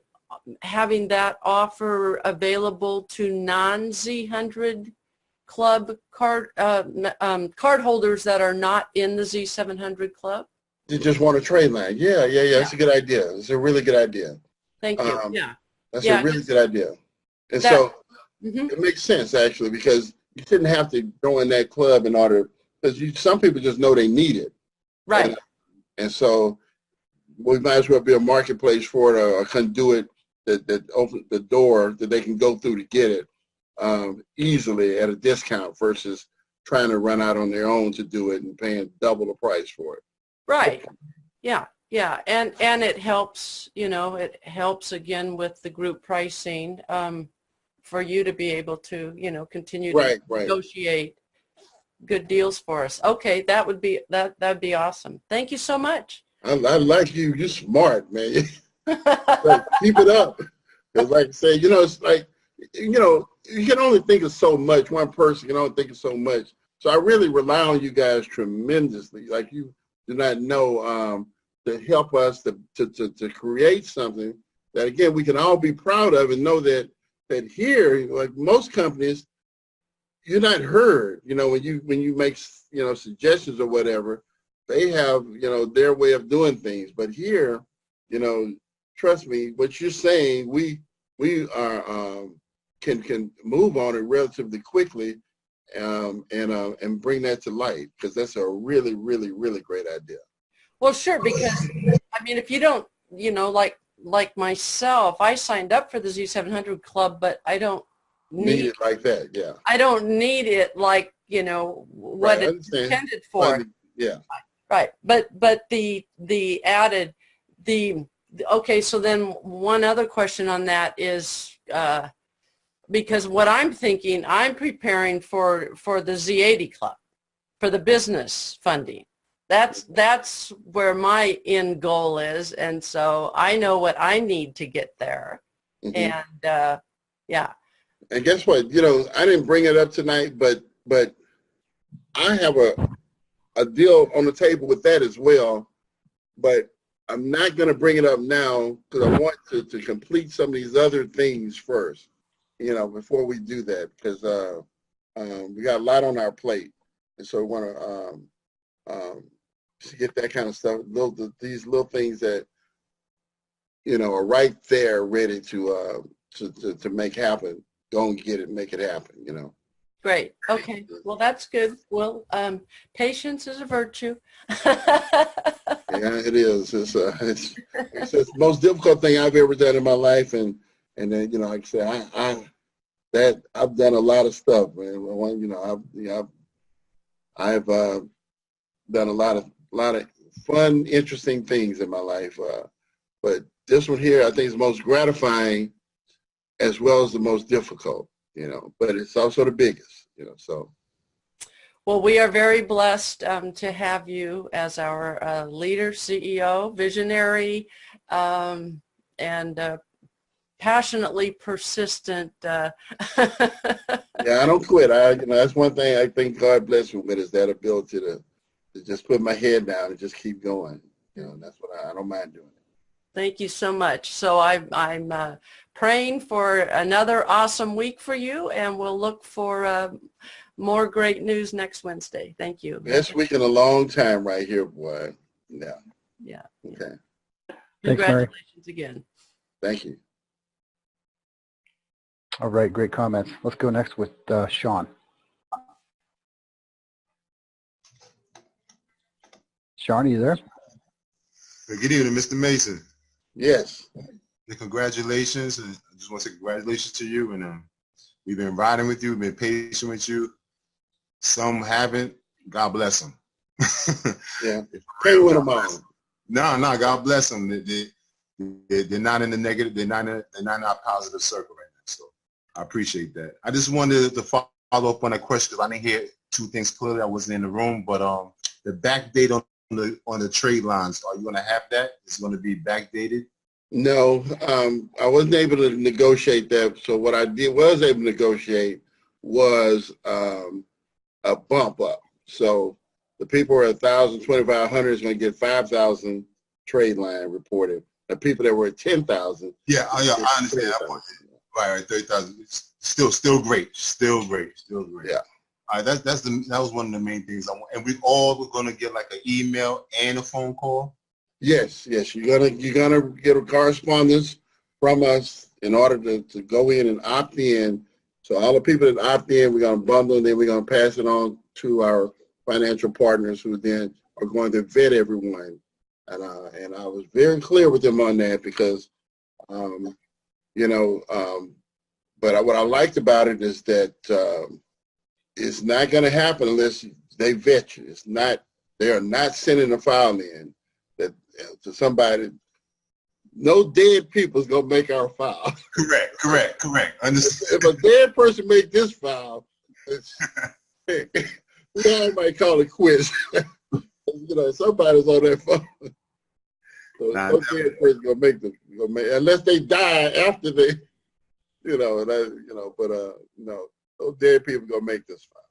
Speaker 3: having that offer available to non-Z100 Club card holders that are not in the Z700 Club?
Speaker 2: You just want a trade line. Yeah. That's a good idea. It's a really good idea.
Speaker 3: Thank you.
Speaker 2: That's a really good idea. And so it makes sense, actually, because you shouldn't have to go in that club in order, because some people just know they need it.
Speaker 3: Right.
Speaker 2: And so we might as well be a marketplace for it, or a conduit that opens the door that they can go through to get it easily at a discount versus trying to run out on their own to do it and paying double the price for it.
Speaker 3: Right. Yeah. And it helps, you know, it helps again with the group pricing for you to be able to, you know, continue to negotiate good deals for us. Okay, that'd be awesome. Thank you so much.
Speaker 2: I like you. You're smart, man. Like, keep it up. Because like I say, you know, it's like, you know, you can only think of so much. One person can only think of so much. So I really rely on you guys tremendously. Like, you do not know, to help us to create something that, again, we can all be proud of and know that here, like most companies, you're not heard. You know, when you make, you know, suggestions or whatever, they have, you know, their way of doing things. But here, you know, trust me, what you're saying, we are can move on it relatively quickly, and bring that to light, because that's a really, really, really great idea.
Speaker 3: Well, sure, because I mean, if you don't, you know, like myself, I signed up for the Z700 Club, but I don't need
Speaker 2: it like that. Yeah. I
Speaker 3: don't need it like, you know, what it's intended for.
Speaker 2: Yeah.
Speaker 3: Right. But the added, okay, so then one other question on that is, because what I'm thinking, I'm preparing for the Z80 Club, for the business funding. That's where my end goal is, and so I know what I need to get there. And yeah.
Speaker 2: And guess what? You know, I didn't bring it up tonight, but I have a deal on the table with that as well. But I'm not going to bring it up now because I want to complete some of these other things first, you know, before we do that, because we got a lot on our plate, and so we want to get that kind of stuff, these little things that, you know, are right there ready to make happen. Go and get it, make it happen, you know.
Speaker 3: Great. Okay. Well, that's good. Well, patience is a virtue.
Speaker 2: Yeah, it is. It's the most difficult thing I've ever done in my life, and then, you know, like I say, I've done a lot of stuff, man. You know, I've done a lot of fun, interesting things in my life, but this one here, I think, is the most gratifying as well as the most difficult, you know, but it's also the biggest, you know, so.
Speaker 3: Well, we are very blessed to have you as our leader, CEO, visionary, and passionately persistent. Yeah,
Speaker 2: I don't quit. You know, that's one thing I think God bless me with, is that ability to just put my head down and just keep going. You know, and that's what I don't mind doing it.
Speaker 3: Thank you so much. So I'm praying for another awesome week for you, and we'll look for more great news next Wednesday. Thank you.
Speaker 2: Best week in a long time right here, boy. Yeah.
Speaker 3: Yeah.
Speaker 2: Okay.
Speaker 3: Congratulations again.
Speaker 2: Thank you.
Speaker 1: All right, great comments. Let's go next with Sean. Sean, are you there?
Speaker 4: Good evening, Mr. Mason.
Speaker 2: Yes.
Speaker 4: Congratulations. And I just want to say congratulations to you. And we've been riding with you. We've been patient with you. Some haven't. God bless them.
Speaker 2: Yeah. Pray with them all.
Speaker 4: No, God bless them. They're not in the negative. They're not in our positive circle right now. So I appreciate that. I just wanted to follow up on that question because I didn't hear two things clearly. I wasn't in the room, but the back date on the trade lines, are you going to have that? It's going to be backdated?
Speaker 2: No, I wasn't able to negotiate that. So what I was able to negotiate was a bump up. So the people who are 1,000, 2,500 is going to get 5,000 trade line reported. The people that were at 10,000.
Speaker 4: Yeah, I understand that one. Right, 30,000. Still great. Still great.
Speaker 2: Yeah.
Speaker 4: All right, that was one of the main things I want. And we all were gonna get like an email and a phone call.
Speaker 2: Yes. You're gonna get a correspondence from us in order to go in and opt in. So all the people that opt in, we're gonna bundle, and then we're gonna pass it on to our financial partners, who then are going to vet everyone. And I was very clear with them on that because, but what I liked about it is that it's not going to happen unless they vet you. They are not sending a file in that to somebody. No dead people is going to make our file.
Speaker 4: Correct. Understood.
Speaker 2: If a dead person make this file, we all might call it quits. Somebody's on that phone. So no dead person gonna make unless they die after they, no, those dead people gonna make this file.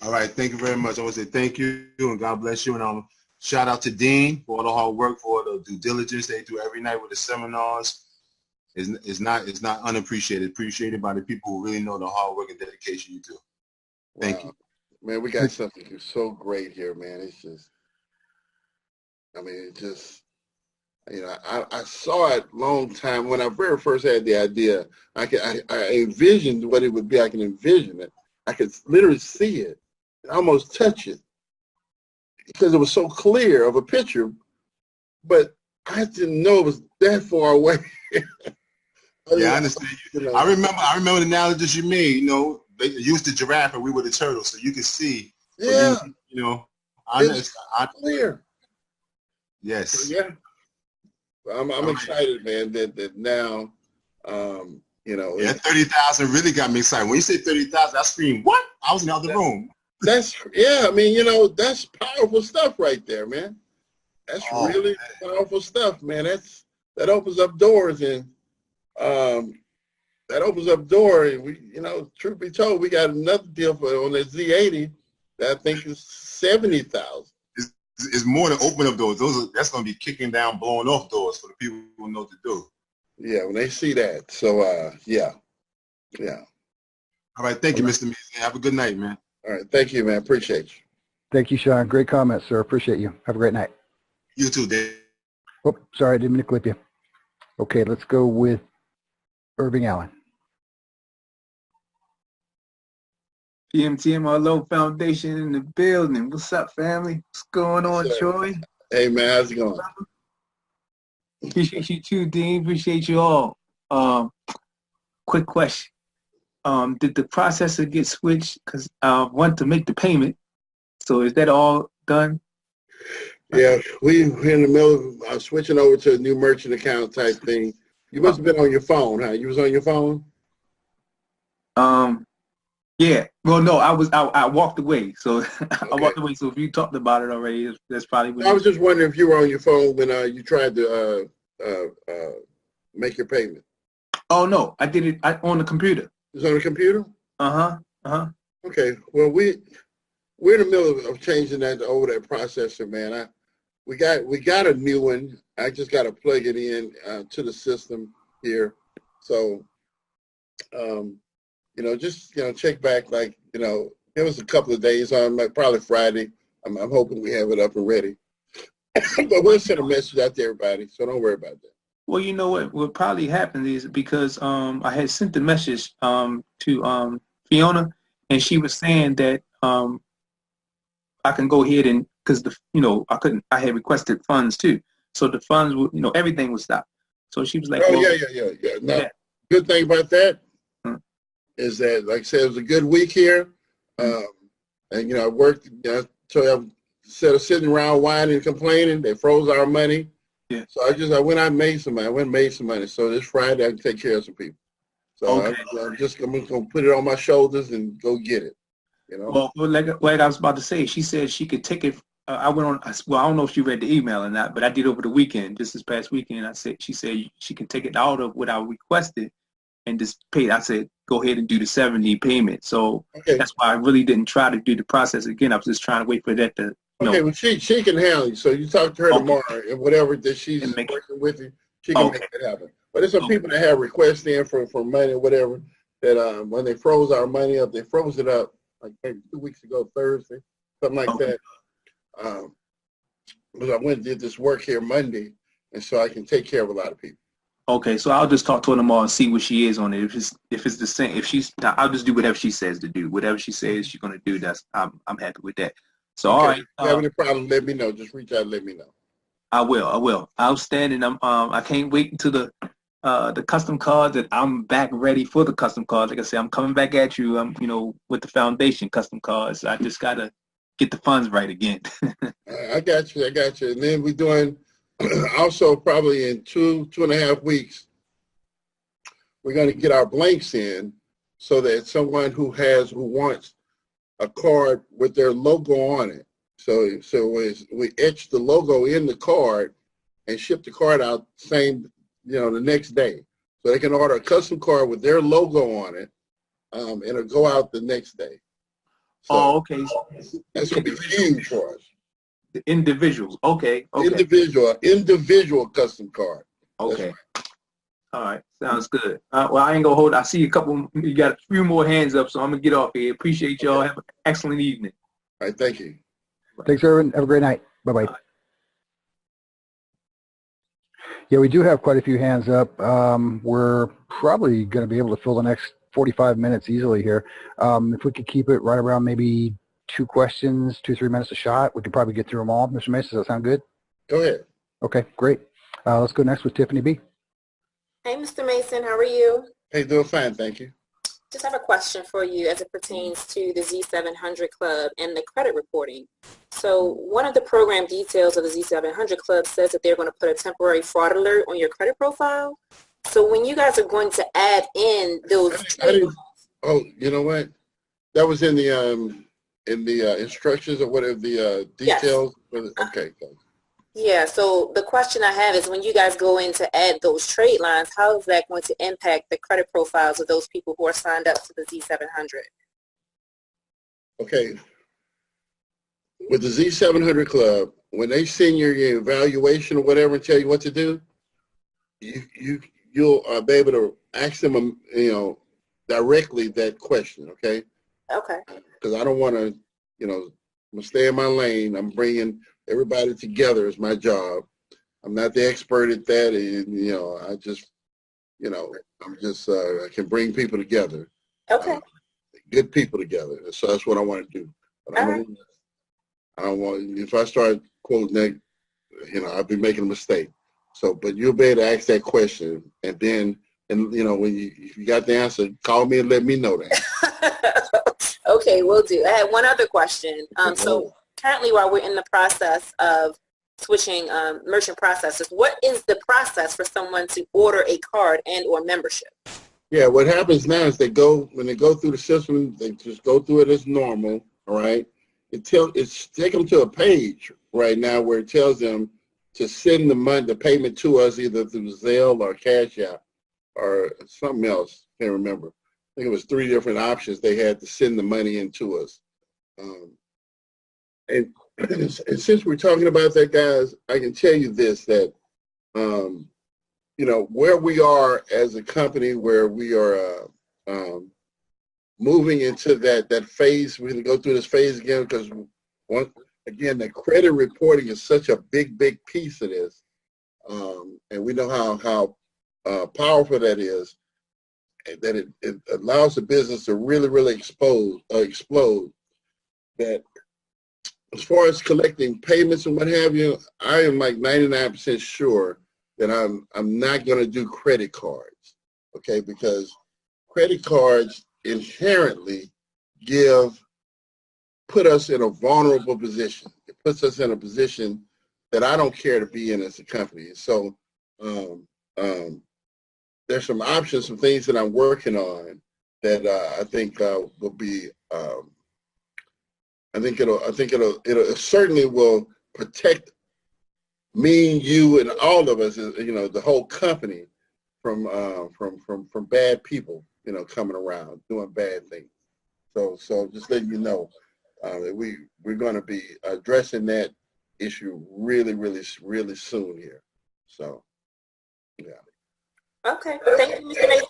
Speaker 4: All right, thank you very much. I want to say thank you and God bless you. And shout out to Dean for all the hard work, for the due diligence they do every night with the seminars. It's not unappreciated. Appreciated by the people who really know the hard work and dedication you do. Thank you.
Speaker 2: Man, we got something so great here, man. It's just, I saw it long time when I very first had the idea. I envisioned what it would be. I can envision it. I could literally see it and almost touch it because it was so clear of a picture, but I didn't know it was that far away.
Speaker 4: Yeah, I understand. I remember the analogies you made. They used the giraffe and we were the turtle, so you could see.
Speaker 2: Yeah.
Speaker 4: It's
Speaker 2: clear.
Speaker 4: Yes.
Speaker 2: So, yeah. I'm excited, man, that now,
Speaker 4: Yeah, 30,000 really got me excited. When you say 30,000, I screamed, what? I was in the other room.
Speaker 2: That's powerful stuff right there, man. That's really powerful stuff, man. That opens up doors, and truth be told, we got another deal on the Z80 that I think is 70,000.
Speaker 4: It's more than open up doors. That's going to be kicking down, blowing off doors for the people who know what to do.
Speaker 2: Yeah, when they see that. So, yeah.
Speaker 4: All right, thank you, Mr. Mason. Have a good night, man.
Speaker 2: All right, thank you, man. Appreciate you.
Speaker 1: Thank you, Sean. Great comments, sir. Appreciate you. Have a great night.
Speaker 4: You too, Dave.
Speaker 1: Oh, sorry, I didn't mean to clip you. Okay, let's go with Irving Allen.
Speaker 5: PMTMRLO Foundation in the building. What's up, family? What's going on, Troy?
Speaker 2: Hey, man, how's it going?
Speaker 5: Appreciate you too, Dean. Appreciate you all. Quick question. Did the processor get switched? Because I want to make the payment. So is that all done?
Speaker 2: Yeah, we're in the middle of switching over to a new merchant account type thing. You must have been on your phone, huh? You was on your phone?
Speaker 5: Yeah. Well, no, I walked away. So I walked away. So if you talked about it already, that's probably what
Speaker 2: I was just wondering if you were on your phone when you tried to make your payment.
Speaker 5: Oh, no. I did it on the computer.
Speaker 2: It was on the computer? Okay. Well, we're in the middle of changing that over that processor, man. We got a new one. I just got to plug it in to the system here. So, just check back, it was a couple of days on, probably Friday. I'm hoping we have it up and ready. But we'll send a message out to everybody, so don't worry about that.
Speaker 5: Well, you know what probably happened is because I had sent the message to Fiona, and she was saying that I can go ahead and because I had requested funds too, so the funds would everything would stop. So she was like,
Speaker 2: yeah. Now, good thing about that is that, like I said, it was a good week here, and I worked. Instead of sitting around whining and complaining, they froze our money.
Speaker 5: Yeah.
Speaker 2: So I went out and made some money. So this Friday I can take care of some people. So
Speaker 5: Okay.
Speaker 2: I'm just going to put it on my shoulders and go get it. You know.
Speaker 5: Well, like I was about to say, she said she could take it. I went on. Well, I don't know if she read the email or not, but I did over the weekend, just this past weekend. She said she can take it out of what I requested and just pay it. I said, go ahead and do the 70 payment. So that's why I really didn't try to do the process again. I was just trying to wait for that to.
Speaker 2: Okay, well, she can handle it. So you talk to her tomorrow, and whatever that she's working with you, she can make it happen. But there's some people that have requests in for money or whatever that when they froze our money up, they froze it up like maybe 2 weeks ago, Thursday, something like that. But I went and did this work here Monday, and so I can take care of a lot of people.
Speaker 5: Okay, so I'll just talk to her tomorrow and see what she is on it. If it's the same, I'll just do whatever she says to do. Whatever she says she's gonna do, I'm happy with that. So all right.
Speaker 2: If you have any problem, let me know. Just reach out and let me know.
Speaker 5: I will. Outstanding. I can't wait until the custom cards that I'm back ready for the custom cards. Like I said, I'm coming back at you. With the foundation custom cards. I just gotta get the funds right again.
Speaker 2: I got you. And then we're doing also probably in 2.5 weeks, we're going to get our blanks in so that someone who wants a card with their logo on it. So we etch the logo in the card and ship the card out the next day. So they can order a custom card with their logo on it, and it'll go out the next day. So
Speaker 5: okay.
Speaker 2: That's going to be huge for us.
Speaker 5: The individuals. Okay.
Speaker 2: Individual custom card.
Speaker 5: Okay. Right. All right. Sounds good. Well, I ain't gonna hold. I see you got a few more hands up, so I'm gonna get off here. Appreciate y'all. Have an excellent evening.
Speaker 2: All right. Thank you.
Speaker 1: Thanks, everyone. Have a great night. Bye-bye. Yeah, we do have quite a few hands up. We're probably going to be able to fill the next 45 minutes easily here. If we could keep it right around maybe 2 questions, 2-3 minutes a shot, we could probably get through them all. Mr. Mason, does that sound good?
Speaker 2: Go ahead.
Speaker 1: Okay, great. Let's go next with Tiffany B.
Speaker 6: Hey, Mr. Mason, how are you?
Speaker 2: Hey, doing fine, thank you.
Speaker 6: Just have a question for you as it pertains to the Z700 Club and the credit reporting. So one of the program details of the Z700 Club says that they're going to put a temporary fraud alert on your credit profile. So when you guys are going to add in those
Speaker 2: oh, you know what? That was in the instructions or whatever, the details. Yes. Okay.
Speaker 6: Yeah, so the question I have is when you guys go in to add those trade lines, how is that going to impact the credit profiles of those people who are signed up to the Z700?
Speaker 2: Okay. With the Z700 Club, when they send your evaluation or whatever and tell you what to do, you'll be able to ask them, directly that question, okay?
Speaker 6: Okay. Because
Speaker 2: I don't want to, I'm going to stay in my lane. I'm bringing everybody together is my job. I'm not the expert at that, and I just, I can bring people together.
Speaker 6: Okay.
Speaker 2: Good people together. So that's what I want to do. But I don't want. If I start quoting that, I'll be making a mistake. So, but you'll be able to ask that question, and then, when if you got the answer, call me and let me know that.
Speaker 6: Okay, will do. I had one other question. So currently, while we're in the process of switching merchant processors, what is the process for someone to order a card and or membership?
Speaker 2: Yeah, what happens now is when they go through the system, they just go through it as normal, all right? It's take them to a page right now where it tells them to send the payment to us either through Zelle or Cash App or something else. Can't remember. I think it was 3 different options they had to send the money into us. And since we're talking about that, guys, I can tell you this, that, where we are as a company, where we are moving into that phase, we're going to go through this phase again because, again, the credit reporting is such a big piece of this. And we know how powerful that is, that it allows the business to really explode. That as far as collecting payments and what have you, I am like 99% sure that I'm not going to do credit cards, okay? Because credit cards inherently put us in a vulnerable position. It puts us in a position that I don't care to be in as a company. So there's some options, some things that I'm working on that I think will be. I think it certainly will protect me, you, and all of us, you know, the whole company from bad people, you know, coming around doing bad things. So just letting you know that we're going to be addressing that issue really soon here. So yeah.
Speaker 6: Okay. Thank you, Mr. Mason.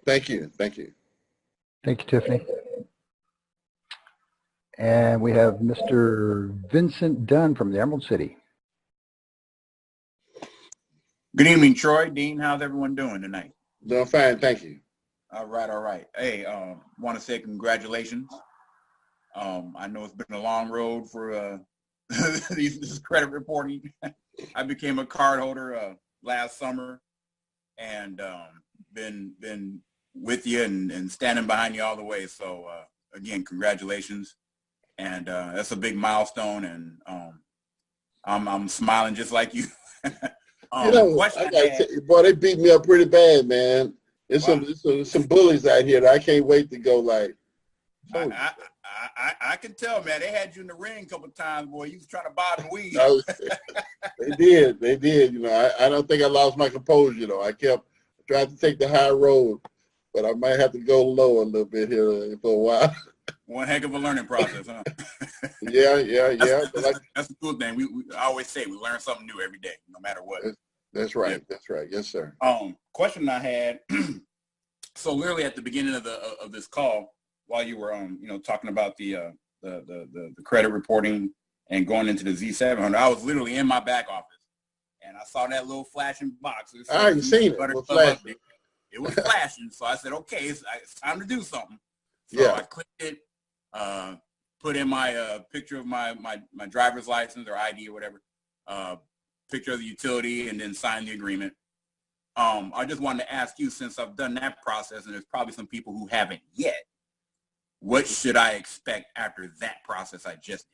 Speaker 2: Thank you.
Speaker 1: Thank you, Tiffany. And we have Mr. Vincent Dunn from the Emerald City.
Speaker 7: Good evening, Troy. Dean, how's everyone doing tonight?
Speaker 2: Doing fine, thank you.
Speaker 7: All right. Hey, want to say congratulations. I know it's been a long road for this credit reporting. I became a card holder last summer, and been with you and standing behind you all the way. So again, congratulations, and that's a big milestone, and I'm smiling just like you.
Speaker 2: You know, I gotta tell you, boy, they beat me up pretty bad, man. There's some bullies out here that I can't wait to go like.
Speaker 7: I can tell, man. They had you in the ring a couple of times, boy. You was trying to bob and weave.
Speaker 2: They did. You know, I don't think I lost my composure, though. I tried to take the high road, but I might have to go low a little bit here for a while.
Speaker 7: One heck of a learning process, huh?
Speaker 2: Yeah.
Speaker 7: That's a good thing. I always say we learn something new every day, no matter what.
Speaker 2: That's right.
Speaker 7: Yeah.
Speaker 2: That's right. Yes, sir.
Speaker 7: Question I had. So literally at the beginning of this call, while you were talking about the credit reporting and going into the Z700, I was literally in my back office and I saw that little flashing box.
Speaker 2: I hadn't seen it.
Speaker 7: It was flashing, so I said, okay, it's time to do something. So
Speaker 2: yeah.
Speaker 7: I clicked it, put in my picture of my driver's license or ID or whatever, picture of the utility, and then sign the agreement. I just wanted to ask you, since I've done that process, and there's probably some people who haven't yet, what should I expect after that process I just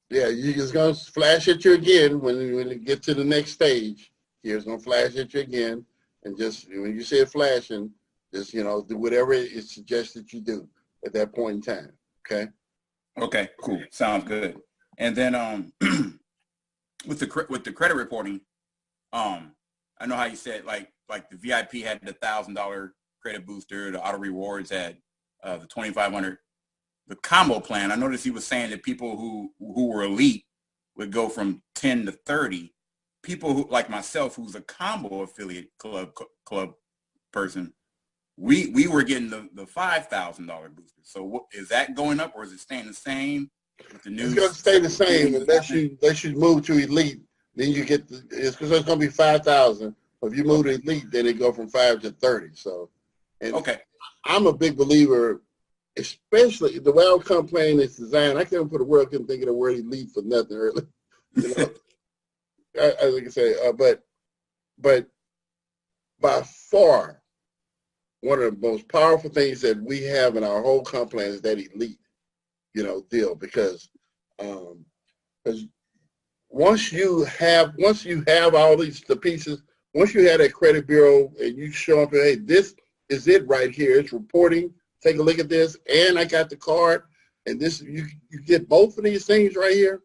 Speaker 7: did?
Speaker 2: Yeah, you're just going to flash at you again when you get to the next stage. It's going to flash at you again. And just when you see it flashing, just, do whatever it suggests that you do at that point in time. Okay?
Speaker 7: Okay, cool. Sounds good. And then with the credit reporting, I know how you said like the VIP had the $1,000 credit booster, the auto rewards had the $2,500. The combo plan, I noticed he was saying that people who were elite would go from 10 to 30. People who, like myself, who's a combo affiliate club person, we were getting the $5,000 booster. So what, is that going up or is it staying the same? With the new,
Speaker 2: it's going to stay the same unless you move to elite. Then you get it's going to be 5,000. If you move to elite, then it go from 5 to 30. So, and
Speaker 7: okay, I'm
Speaker 2: a big believer, especially the way our comp plan is designed. I can't put a word. I couldn't think of the word elite for nothing early. I like I say, but by far, one of the most powerful things that we have in our whole comp plan is that elite, deal, because once you have all the pieces, once you have that credit bureau and you show up and, hey, this is it right here. It's reporting. Take a look at this, and I got the card, and this you get both of these things right here.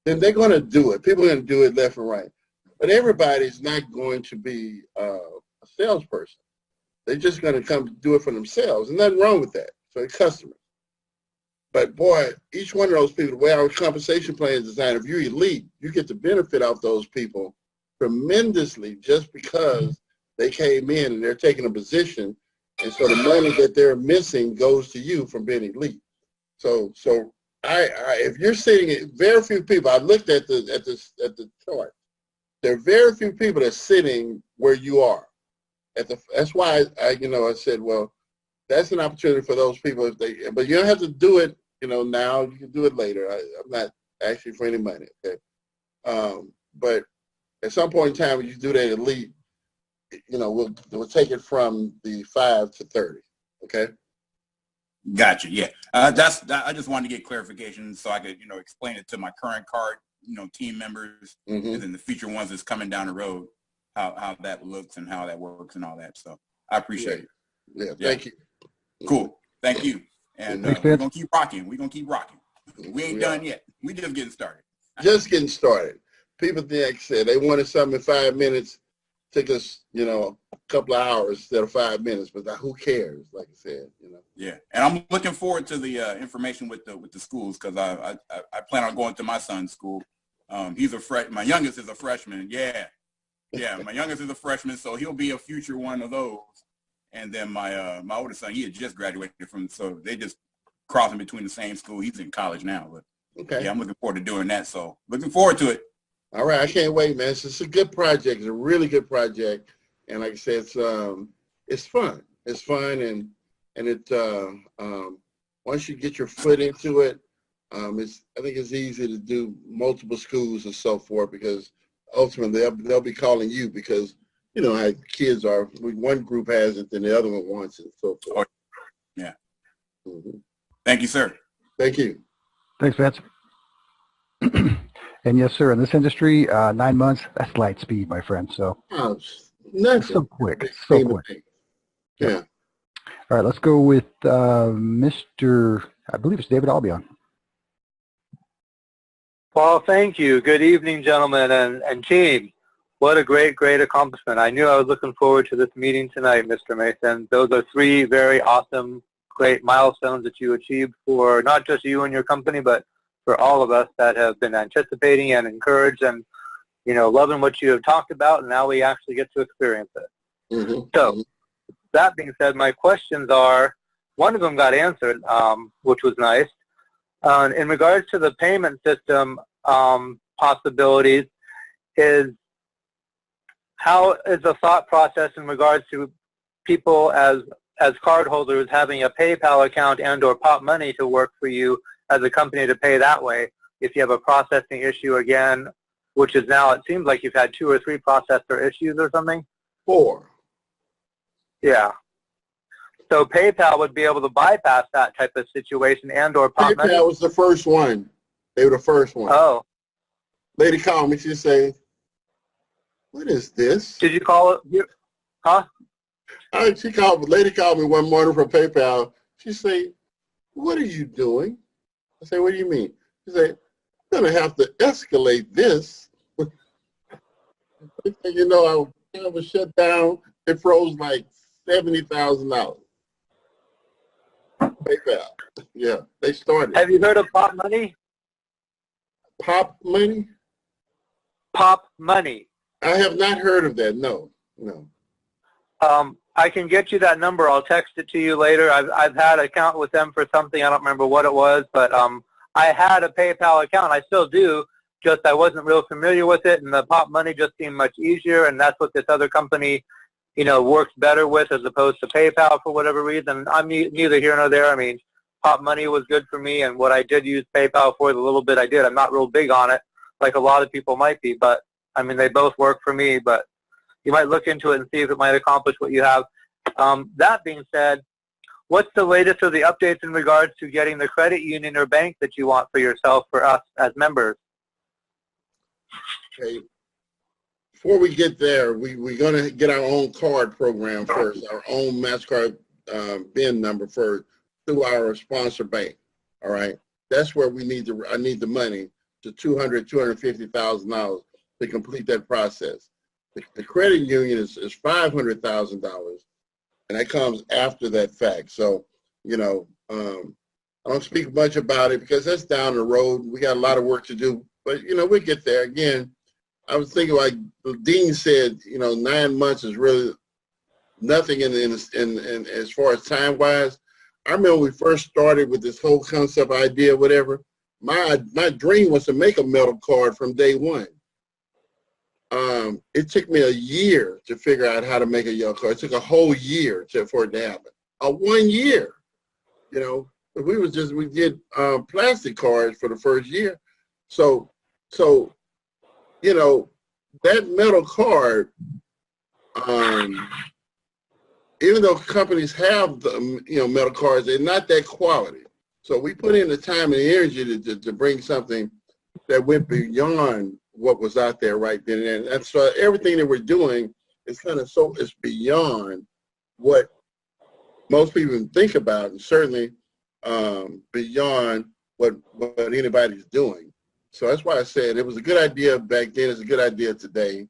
Speaker 2: Then they're going to do it. People are going to do it left and right. But everybody's not going to be a salesperson. They're just going to come do it for themselves. And nothing wrong with that. So they're customers. But boy, each one of those people, the way our compensation plan is designed, if you're elite, you get the benefit of those people tremendously just because they came in and they're taking a position. And so the money that they're missing goes to you from being elite. So if you're sitting at very few people, I looked at the chart. There are very few people that are sitting where you are. That's why I said, well, that's an opportunity for those people but you don't have to do it, now. You can do it later. I'm not asking for any money, okay? But at some point in time, when you do that elite, we'll take it from the 5 to 30, okay?
Speaker 7: Gotcha. Yeah, I just wanted to get clarification so I could, explain it to my current card, team members, and then the future ones that's coming down the road. how that looks and how that works and all that. So I appreciate it.
Speaker 2: Yeah, thank you.
Speaker 7: Cool. Thank you. And
Speaker 1: Thanks,
Speaker 7: we're
Speaker 1: Vince.
Speaker 7: going to keep rocking. We're going to keep rocking. We ain't done yet. We just getting started.
Speaker 2: Just getting started. People think, like I said, they wanted something in 5 minutes. Took us, a couple of hours instead of 5 minutes. But who cares? Like I said,
Speaker 7: Yeah, and I'm looking forward to the information with the schools, because I plan on going to my son's school. He's my youngest is a freshman. Yeah, my youngest is a freshman, so he'll be a future one of those. And then my oldest son, he had just graduated so they just crossing between the same school. He's in college now, but
Speaker 2: okay.
Speaker 7: Yeah, I'm looking forward to doing that. So looking forward to it.
Speaker 2: All right, I can't wait, man. It's a good project. It's a really good project, and like I said, it's fun. It's fun, and it once you get your foot into it, I think it's easy to do multiple schools and so forth, because ultimately they'll be calling you, because how kids are. One group has it, then the other one wants it, and so forth.
Speaker 7: Yeah.
Speaker 2: Mm-hmm.
Speaker 7: Thank you, sir.
Speaker 2: Thank you.
Speaker 1: Thanks, Vince. And yes, sir, in this industry, 9 months, that's light speed, my friend. So
Speaker 2: Nothing.
Speaker 1: so quick, so quick.
Speaker 2: Yeah.
Speaker 1: All right, let's go with Mr. I believe it's David Albion.
Speaker 8: Well, thank you. Good evening, gentlemen and team. What a great accomplishment. I knew I was looking forward to this meeting tonight, Mr. Mason. Those are 3 very awesome, great milestones that you achieved for not just you and your company, but for all of us that have been anticipating and encouraged and, loving what you have talked about, and now we actually get to experience it.
Speaker 2: Mm-hmm.
Speaker 8: So, that being said, my questions are, one of them got answered, which was nice. In regards to the payment system possibilities, how is the thought process in regards to people as cardholders having a PayPal account and or Pop Money to work for you as a company to pay that way if you have a processing issue again, which is now, it seems like you've had 2 or 3 processor issues or something?
Speaker 2: 4.
Speaker 8: Yeah. So PayPal would be able to bypass that type of situation and or Pop Money?
Speaker 2: PayPal was the first one. They were the first one.
Speaker 8: Oh.
Speaker 2: Lady called me. She said, "What is this?"
Speaker 8: Did you call it? Huh?
Speaker 2: Lady called me one morning from PayPal. She said, "What are you doing?" I said, "What do you mean?" She said, "I'm going to have to escalate this." I was shut down. It froze like $70,000. PayPal. Yeah, they started.
Speaker 8: Have you heard of Pop Money?
Speaker 2: Pop Money?
Speaker 8: Pop Money.
Speaker 2: I have not heard of that. No.
Speaker 8: I can get you that number. I'll text it to you later. I've had an account with them for something. I don't remember what it was, but I had a PayPal account. I still do, just I wasn't real familiar with it, and the Pop Money just seemed much easier, and that's what this other company, works better with as opposed to PayPal for whatever reason. I'm neither here nor there. I mean, Pop Money was good for me, and what I did use PayPal for, the little bit I did, I'm not real big on it like a lot of people might be, but, I mean, they both work for me, but you might look into it and see if it might accomplish what you have. That being said, what's the latest of the updates in regards to getting the credit union or bank that you want for yourself, for us as members?
Speaker 2: Okay. Before we get there, we're going to get our own card program first, our own MasterCard BIN number first through our sponsor bank. All right. That's where I need the money to $250,000 to complete that process. The credit union is $500,000, and that comes after that fact. So, I don't speak much about it because that's down the road. We got a lot of work to do, but we'll get there. Again, I was thinking, like Dean said, 9 months is really nothing in as far as time wise. I remember when we first started with this whole concept idea, whatever. My dream was to make a metal card from day one. It took me a year to figure out how to make a yellow card. It took a whole year for it to happen. 1 year, we did plastic cards for the first year. So that metal card, even though companies have the metal cards, they're not that quality. So we put in the time and the energy to bring something that went beyond what was out there right then and there. And so everything that we're doing is kind of it's beyond what most people even think about, and certainly beyond what anybody's doing. So that's why I said it was a good idea back then, it's a good idea today,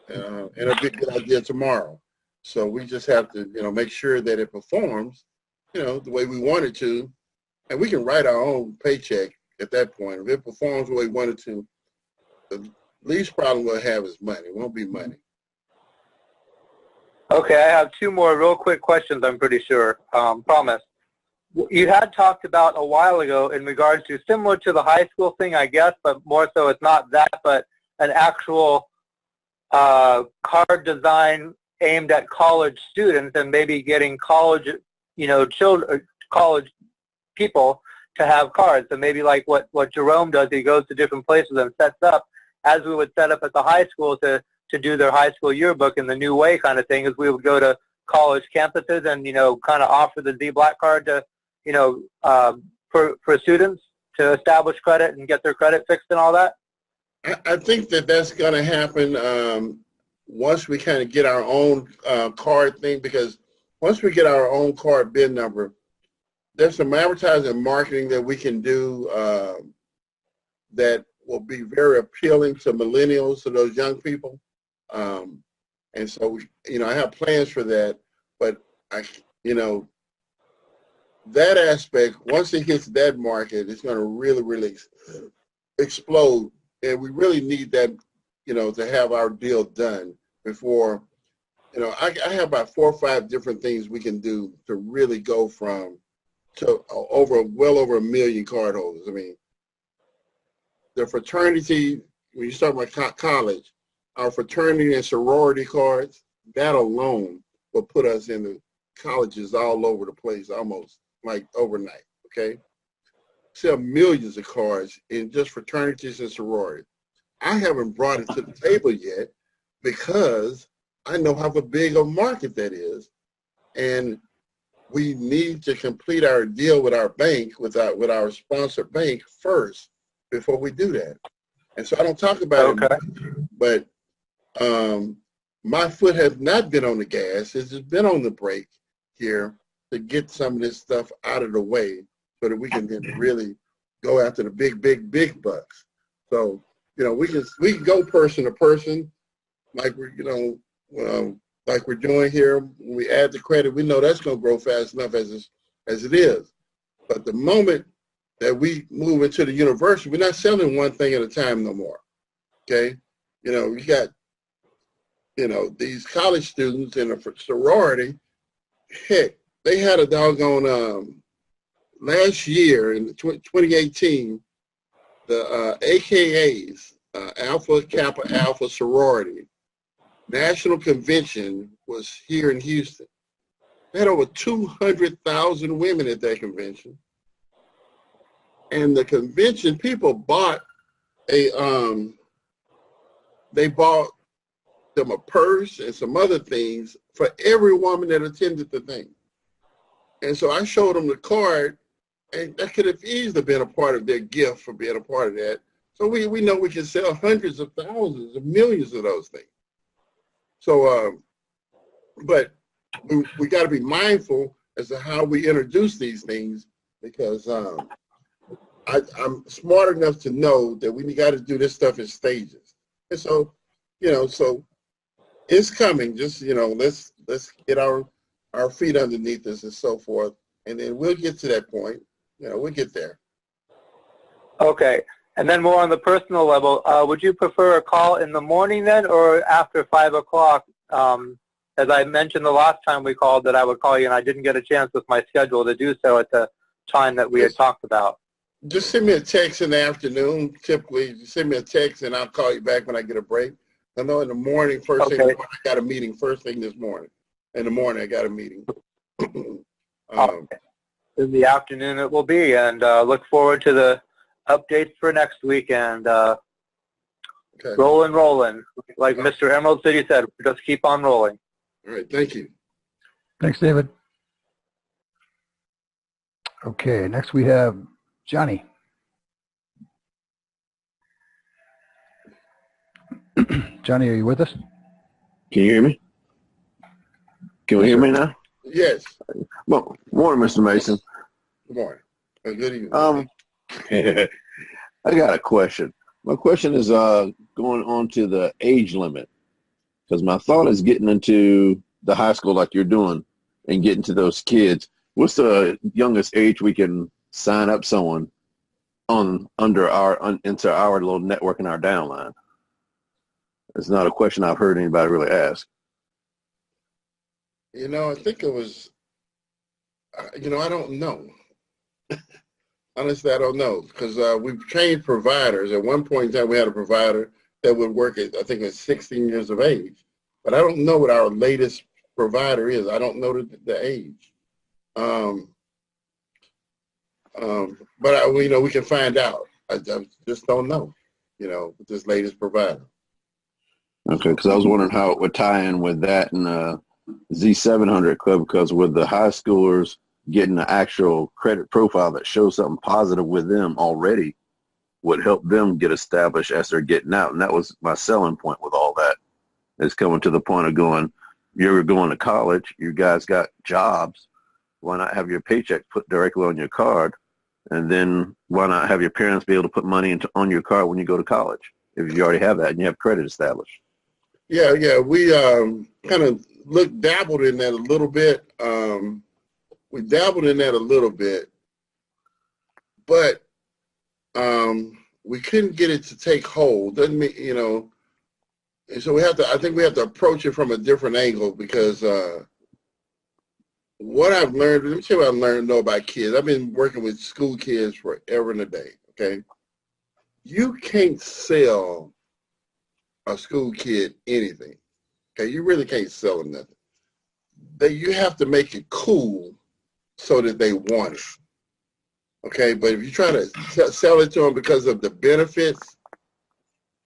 Speaker 2: and it'll be a good idea tomorrow. So we just have to, make sure that it performs, the way we want it to, and we can write our own paycheck at that point. If it performs the way we want it to, the least problem we'll have is money. It won't be money.
Speaker 8: Okay, I have two more real quick questions, I'm pretty sure. Promise. You had talked about a while ago in regards to, similar to the high school thing, I guess, but more so it's not that, but an actual card design aimed at college students and maybe getting college, college people to have cards. So maybe like what Jerome does, he goes to different places and sets up, as we would set up at the high school to do their high school yearbook in the new way kind of thing, is we would go to college campuses and, kind of offer the ZblackCard to, for students to establish credit and get their credit fixed and all that?
Speaker 2: I think that's going to happen once we kind of get our own card thing, because once we get our own card BIN number, there's some advertising and marketing that we can do that will be very appealing to millennials, to those young people. And so, I have plans for that, but that aspect, once it hits that market, it's going to really, really explode. And we really need that, to have our deal done before, I have about 4 or 5 different things we can do to really go to well over 1 million cardholders. I mean, the fraternity, when you start with college, our fraternity and sorority cards, that alone will put us in the colleges all over the place, almost like overnight, okay? Sell millions of cards in just fraternities and sororities. I haven't brought it to the table yet because I know how big a market that is. And we need to complete our deal with our bank, with our sponsored bank first before we do that. And so I don't talk about it, but my foot has not been on the gas. It's just been on the brake here to get some of this stuff out of the way so that we can then really go after the big bucks. So, we can go person to person like like we're doing here. When we add the credit, we know that's going to grow fast enough as it is. But the moment that we move into the university, we're not selling one thing at a time no more. Okay? We got, these college students in a sorority. Heck, they had a doggone, last year in 2018, the AKAs, Alpha Kappa Alpha sorority, national convention was here in Houston. They had over 200,000 women at that convention. And the convention people bought they bought them a purse and some other things for every woman that attended the thing. And so I showed them the card, and that could have easily been a part of their gift for being a part of that. So we know we can sell hundreds of thousands of millions of those things. So, but we got to be mindful as to how we introduce these things, because I'm smart enough to know that we got to do this stuff in stages. And so, so it's coming. Just, let's get our feet underneath us and so forth, and then we'll get to that point. We'll get there.
Speaker 8: Okay. And then more on the personal level, would you prefer a call in the morning then, or after 5 o'clock? As I mentioned the last time we called that I would call you, and I didn't get a chance with my schedule to do so at the time that we had talked about.
Speaker 2: Just send me a text in the afternoon. Typically, send me a text, and I'll call you back when I get a break. I know in the morning, first thing in the morning, I got a meeting. First thing this morning. In the morning, I got a meeting.
Speaker 8: In the afternoon it will be, and look forward to the updates for next week, and rolling. Like Mr. Emerald City said, just keep on rolling.
Speaker 2: All right, thank you.
Speaker 1: Thanks, David. Okay, next we have Johnny. Johnny, are you with us?
Speaker 9: Can you hear me? Can we hear me now?
Speaker 2: Yes.
Speaker 9: Well, morning, Mr. Mason.
Speaker 2: Good morning. Good evening.
Speaker 9: I got a question. My question is going on to the age limit, because my thought is getting into the high school like you're doing and getting to those kids. What's the youngest age we can sign up someone into our little network in our downline? It's not a question I've heard anybody really ask.
Speaker 2: You know, I think it was, you know, I don't know. Honestly, I don't know, because we've trained providers. At one point in time, we had a provider that would work at, I think, at 16 years of age. But I don't know what our latest provider is. I don't know the age. But you know, we can find out. I just don't know, you know, with this latest provider.
Speaker 9: Okay, because I was wondering how it would tie in with that and Z700 Club, because with the high schoolers getting the actual credit profile that shows something positive with them already would help them get established as they're getting out. And that was my selling point with all that, is coming to the point of going, you're going to college, you guys got jobs, why not have your paycheck put directly on your card? And then why not have your parents be able to put money on your card when you go to college, if you already have that and you have credit established?
Speaker 2: Yeah, we kind of dabbled in that a little bit. We dabbled in that a little bit, but we couldn't get it to take hold. Doesn't mean, you know, and so I think we have to approach it from a different angle, because what I've learned, let me tell you what I've learned to know about kids. I've been working with school kids forever and a day, okay? You can't sell a school kid anything, okay? You really can't sell them nothing. You have to make it cool so that they want it, okay? But if you try to sell it to them because of the benefits,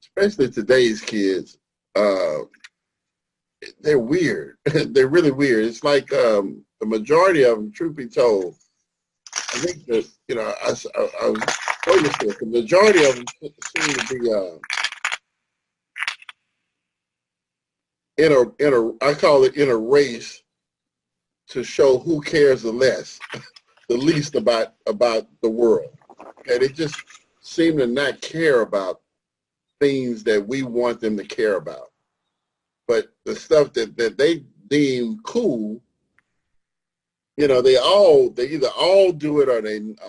Speaker 2: especially today's kids, they're weird. They're really weird. It's like the majority of them, truth be told, I think that, you know, the majority of them seem to be I call it in a race to show who cares the least about the world. Okay, they just seem to not care about things that we want them to care about. But the stuff that they deem cool, you know, they either all do it or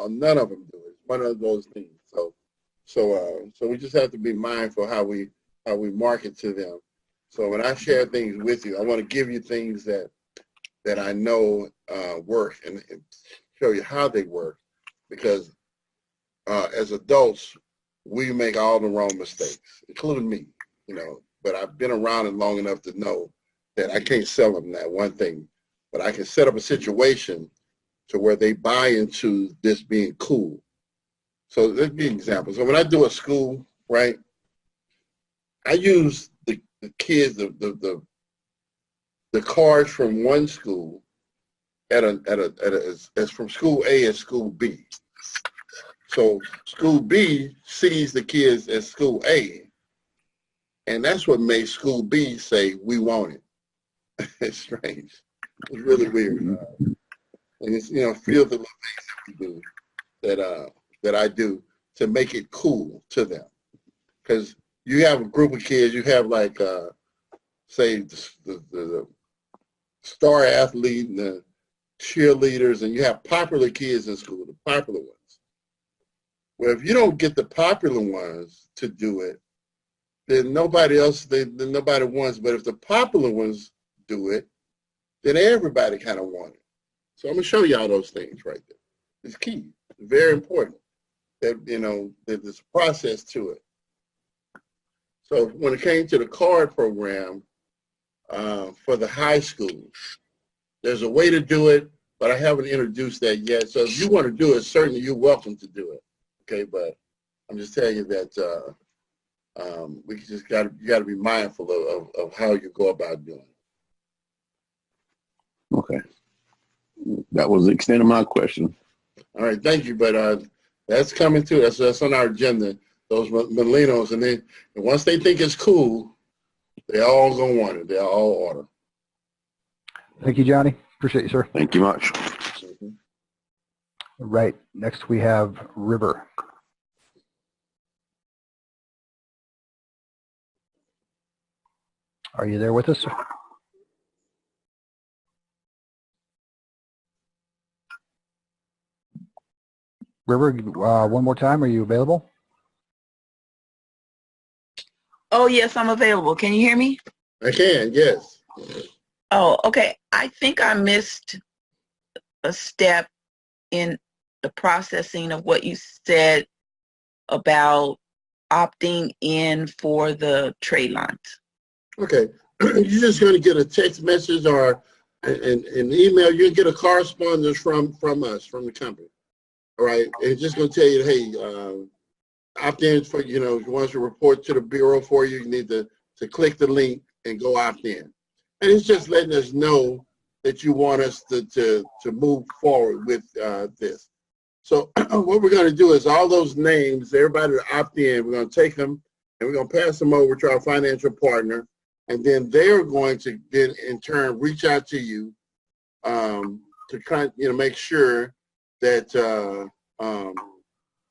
Speaker 2: none of them do it. It's one of those things. So we just have to be mindful how we market to them. So when I share things with you, I want to give you things that I know work and show you how they work, because as adults, we make all the wrong mistakes, including me, you know. But I've been around it long enough to know that I can't sell them that one thing, but I can set up a situation to where they buy into this being cool. So let's be an example. So when I do a school, right, I use the kids, the cards from one school as from school A and school B. So school B sees the kids at school A, and that's what made school B say, we want it. It's strange. It's really weird. And it's, you know, few of the little things that we do that I do to make it cool to them. Because you have a group of kids, you have like, say, the star athlete and the cheerleaders, and you have popular kids in school, the popular ones. Well, if you don't get the popular ones to do it, then nobody else, then nobody wants. But if the popular ones do it, then everybody kind of want it. So I'm going to show you all those things right there. It's key. It's very important that, you know, that there's a process to it. So when it came to the card program for the high school, there's a way to do it, but I haven't introduced that yet. So if you want to do it, certainly you're welcome to do it. Okay, but I'm just telling you that we just you got to be mindful of how you go about doing it.
Speaker 9: Okay, that was the extent of my question.
Speaker 2: All right, thank you. But that's coming too. That's on our agenda. Those millennials, and once they think it's cool, They're all gonna want it. They're all order.
Speaker 1: Thank you, Johnny. Appreciate you, sir.
Speaker 9: Thank you much.
Speaker 1: Right. Next we have River. Are you there with us? River, one more time. Are you available?
Speaker 10: Oh, yes, I'm available. Can you hear me?
Speaker 2: I can, yes.
Speaker 10: Oh, okay. I think I missed a step in the processing of what you said about opting in for the trade lines.
Speaker 2: Okay. You're just going to get a text message or an email. You'll get a correspondence from us, from the company. All right. And it's just going to tell you, hey, opt in for, you know, if you want us to report to the Bureau for you, you need to click the link and go opt in. And it's just letting us know that you want us to move forward with this. So what we're going to do is all those names, everybody to opt in, we're going to take them and we're going to pass them over to our financial partner. And then they're going to then in turn reach out to you to kind of, you know, make sure that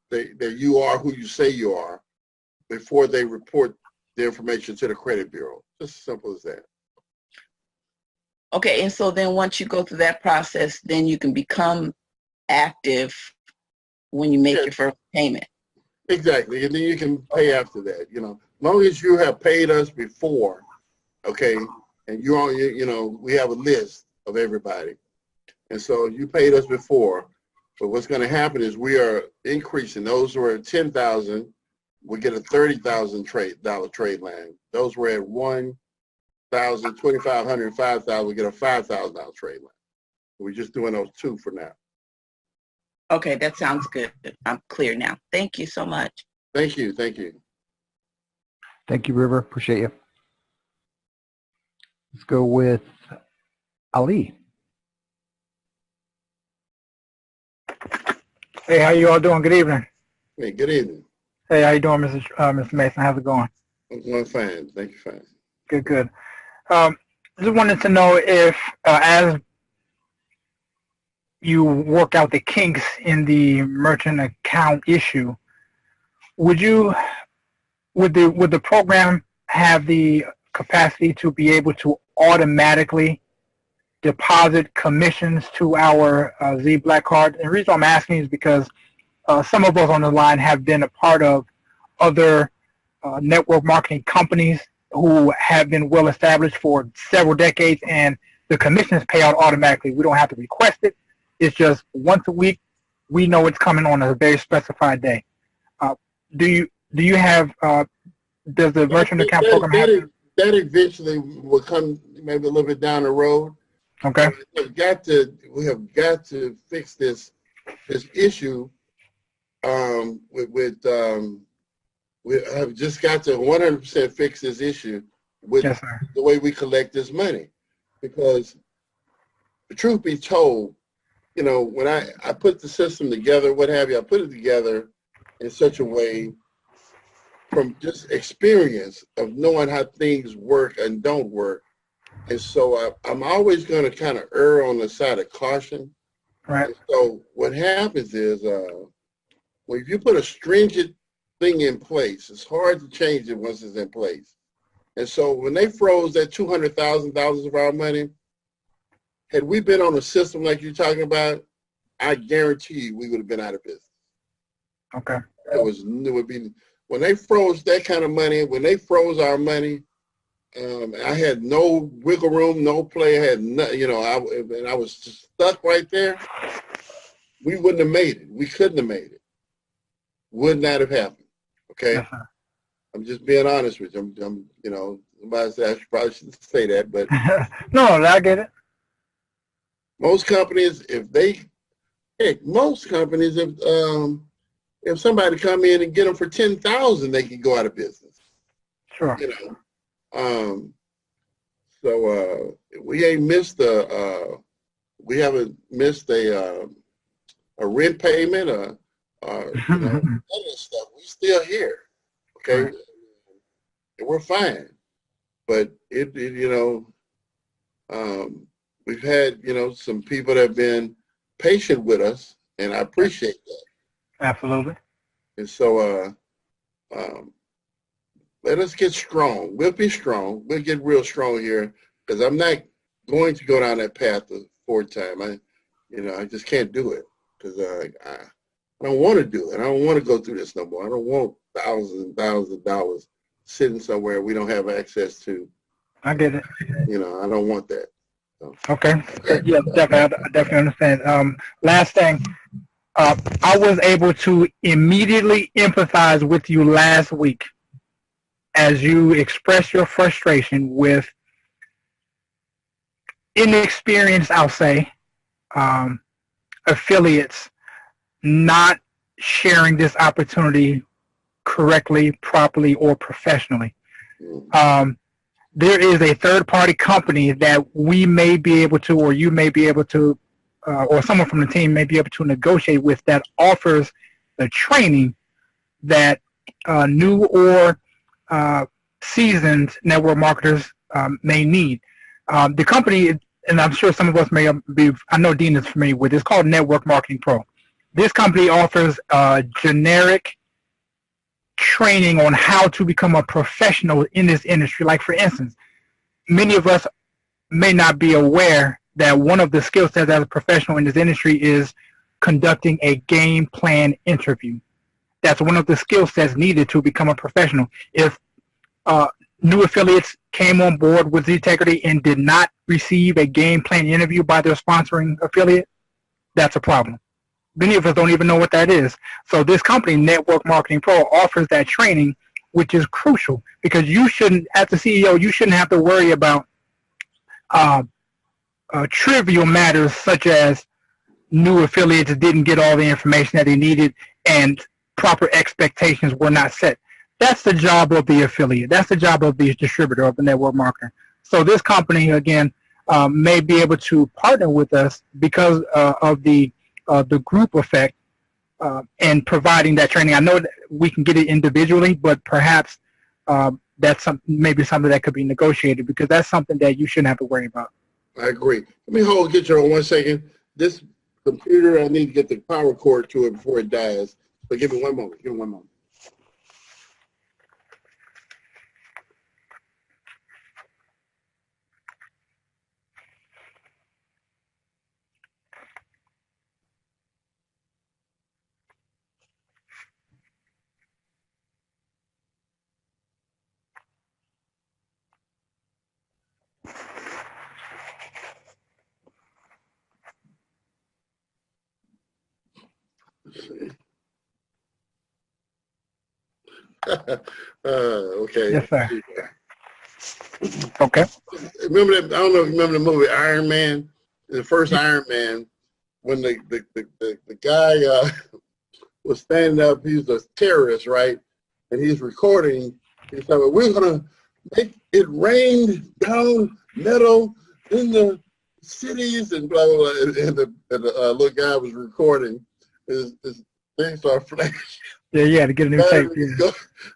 Speaker 2: that you are who you say you are before they report the information to the credit bureau. Just as simple as that.
Speaker 10: Okay, and so then once you go through that process, then you can become active when you make your first payment.
Speaker 2: Exactly, and then you can pay after that. You know, as long as you have paid us before, okay, and you're on, you know, we have a list of everybody, and so you paid us before. But what's going to happen is we are increasing. Those who are at $10,000, we get a $30,000 trade line. Those were at $1,000, $2,500, $5,000, we get a $5,000 trade line. We're just doing those two for now.
Speaker 10: Okay, that sounds good. I'm clear now. Thank you so much.
Speaker 2: Thank you. Thank you.
Speaker 1: Thank you, River. Appreciate you. Let's go with Ali.
Speaker 11: Hey, how you all doing? Good evening.
Speaker 2: Hey, good evening.
Speaker 11: Hey, how you doing, Mr. Mason? How's it going?
Speaker 2: I'm going fine. Thank you, fine.
Speaker 11: Good, good. Just wanted to know if, as you work out the kinks in the merchant account issue, would the program have the capacity to be able to automatically deposit commissions to our ZblackCard? And the reason I'm asking is because some of us on the line have been a part of other network marketing companies who have been well established for several decades, and the commissions pay out automatically. We don't have to request it. It's just once a week. We know it's coming on a very specified day. Do you have? Does the merchant account program have?
Speaker 2: That eventually will come, maybe a little bit down the road.
Speaker 11: Okay.
Speaker 2: We have got to fix this issue. We have just got to 100% fix this issue with the way we collect this money, because the truth be told, you know, when I put the system together, what have you, I put it together in such a way from just experience of knowing how things work and don't work. And so I'm always going to kind of err on the side of caution.
Speaker 11: Right.
Speaker 2: And so what happens is when you put a stringent thing in place, it's hard to change it once it's in place. And so when they froze that $200,000 of our money, had we been on a system like you're talking about, I guarantee you we would have been out of business.
Speaker 11: Okay.
Speaker 2: It would be when they froze that kind of money. When they froze our money, I had no wiggle room, no play. I had no, you know, I was just stuck right there. We wouldn't have made it. We couldn't have made it. Would not have happened. Okay. I'm just being honest with you. I'm you know, somebody said I probably shouldn't say that, but
Speaker 11: no, I get it.
Speaker 2: Most companies, if somebody come in and get them for $10,000, they can go out of business.
Speaker 11: Sure.
Speaker 2: You know, so we ain't missed we haven't missed a rent payment or you know, other stuff. We still here, okay, and we're fine. but we've had, some people that have been patient with us, and I appreciate that.
Speaker 11: Absolutely.
Speaker 2: And so let us get strong. We'll be strong. We'll get real strong here, because I'm not going to go down that path of 4-time. I just can't do it, because I don't want to do it. I don't want to go through this no more. I don't want thousands and thousands of dollars sitting somewhere we don't have access to.
Speaker 11: I get it.
Speaker 2: I don't want that. So.
Speaker 11: Okay. Yeah, definitely. I definitely understand. Last thing, I was able to immediately empathize with you last week as you expressed your frustration with inexperienced, I'll say, affiliates not sharing this opportunity correctly, properly, or professionally. There is a third-party company that we may be able to, or you may be able to, or someone from the team may be able to negotiate with, that offers the training that new or seasoned network marketers may need. The company, and I'm sure some of us may be, I know Dean is familiar with, it's called Network Marketing Pro. This company offers generic training on how to become a professional in this industry. Like, for instance, many of us may not be aware that one of the skill sets as a professional in this industry is conducting a game plan interview. That's one of the skill sets needed to become a professional. If new affiliates came on board with Ztegrity and did not receive a game plan interview by their sponsoring affiliate, that's a problem. Many of us don't even know what that is. So this company, Network Marketing Pro, offers that training, which is crucial, because you shouldn't, as the CEO, you shouldn't have to worry about trivial matters such as new affiliates didn't get all the information that they needed and proper expectations were not set. That's the job of the affiliate. That's the job of the distributor, of the network marketer. So this company, again, may be able to partner with us because of the group effect and providing that training. I know that we can get it individually, but perhaps that's maybe something that could be negotiated, because that's something that you shouldn't have to worry about.
Speaker 2: I agree. Let me get you on 1 second. This computer, I need to get the power cord to it before it dies. So give me one moment. Give me 1 moment. Okay.
Speaker 11: Yes, sir. Okay.
Speaker 2: Remember that? I don't know if you remember the movie Iron Man, the first Iron Man, when the guy was standing up. He's a terrorist, right? And he's recording. He said, well, "We're gonna make it rain down metal in the cities," and blah blah blah. And the little guy was recording. His thing started flashing.
Speaker 11: Yeah, yeah, to get a new tape. Yeah.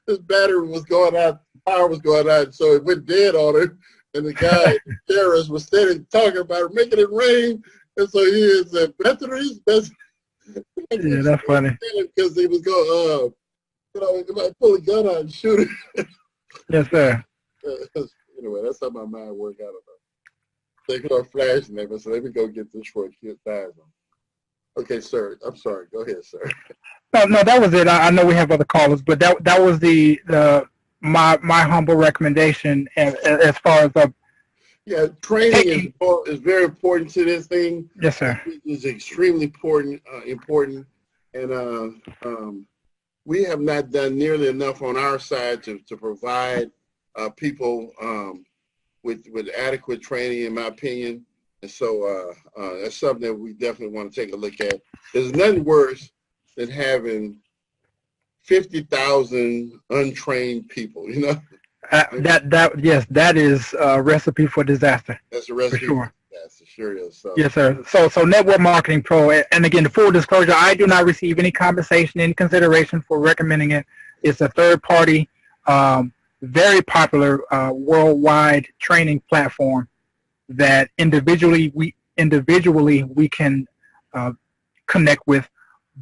Speaker 2: His battery was going out, power was going out, so it went dead on him. And the guy, the terrorist, was standing talking about making it rain. And so he is batteries.
Speaker 11: Yeah, that's funny.
Speaker 2: Because he was going, he might pull a gun out and shoot it.
Speaker 11: Yes, sir.
Speaker 2: Anyway, that's how my mind worked out. They start flashing there, so let me go get this for a kid dies on. Okay, sir. I'm sorry. Go ahead, sir.
Speaker 11: No, that was it. I know we have other callers, but that was my humble recommendation as far as
Speaker 2: yeah, training is very important to this thing.
Speaker 11: Yes, sir.
Speaker 2: It's extremely important, and we have not done nearly enough on our side to provide people with adequate training, in my opinion. And so that's something that we definitely want to take a look at. There's nothing worse than having 50,000 untrained people, you know?
Speaker 11: Yes, that is a recipe for disaster.
Speaker 2: That's a recipe
Speaker 11: for sure.
Speaker 2: Yes, it sure is. So.
Speaker 11: Yes, sir. So Network Marketing Pro, and again, the full disclosure, I do not receive any compensation, any consideration for recommending it. It's a third party very popular worldwide training platform that individually we can connect with,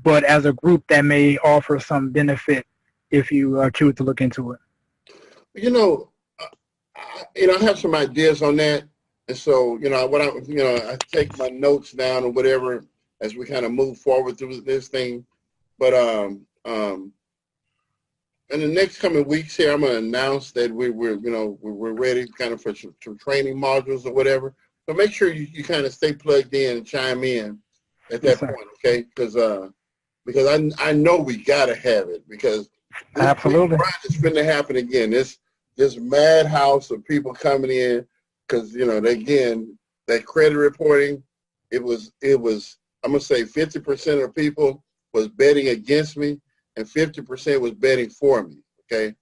Speaker 11: but as a group that may offer some benefit if you choose to look into it.
Speaker 2: I have some ideas on that, and so I take my notes down or whatever as we kind of move forward through this thing. But in the next coming weeks here, I'm going to announce that we're ready kind of for some training modules or whatever. So make sure you kind of stay plugged in and chime in at that point, okay? Because I know we got to have it, because this
Speaker 11: absolutely
Speaker 2: is going to happen again. This madhouse of people coming in, because again, that credit reporting, it was I'm going to say 50% of people was betting against me and 50% was betting for me, okay?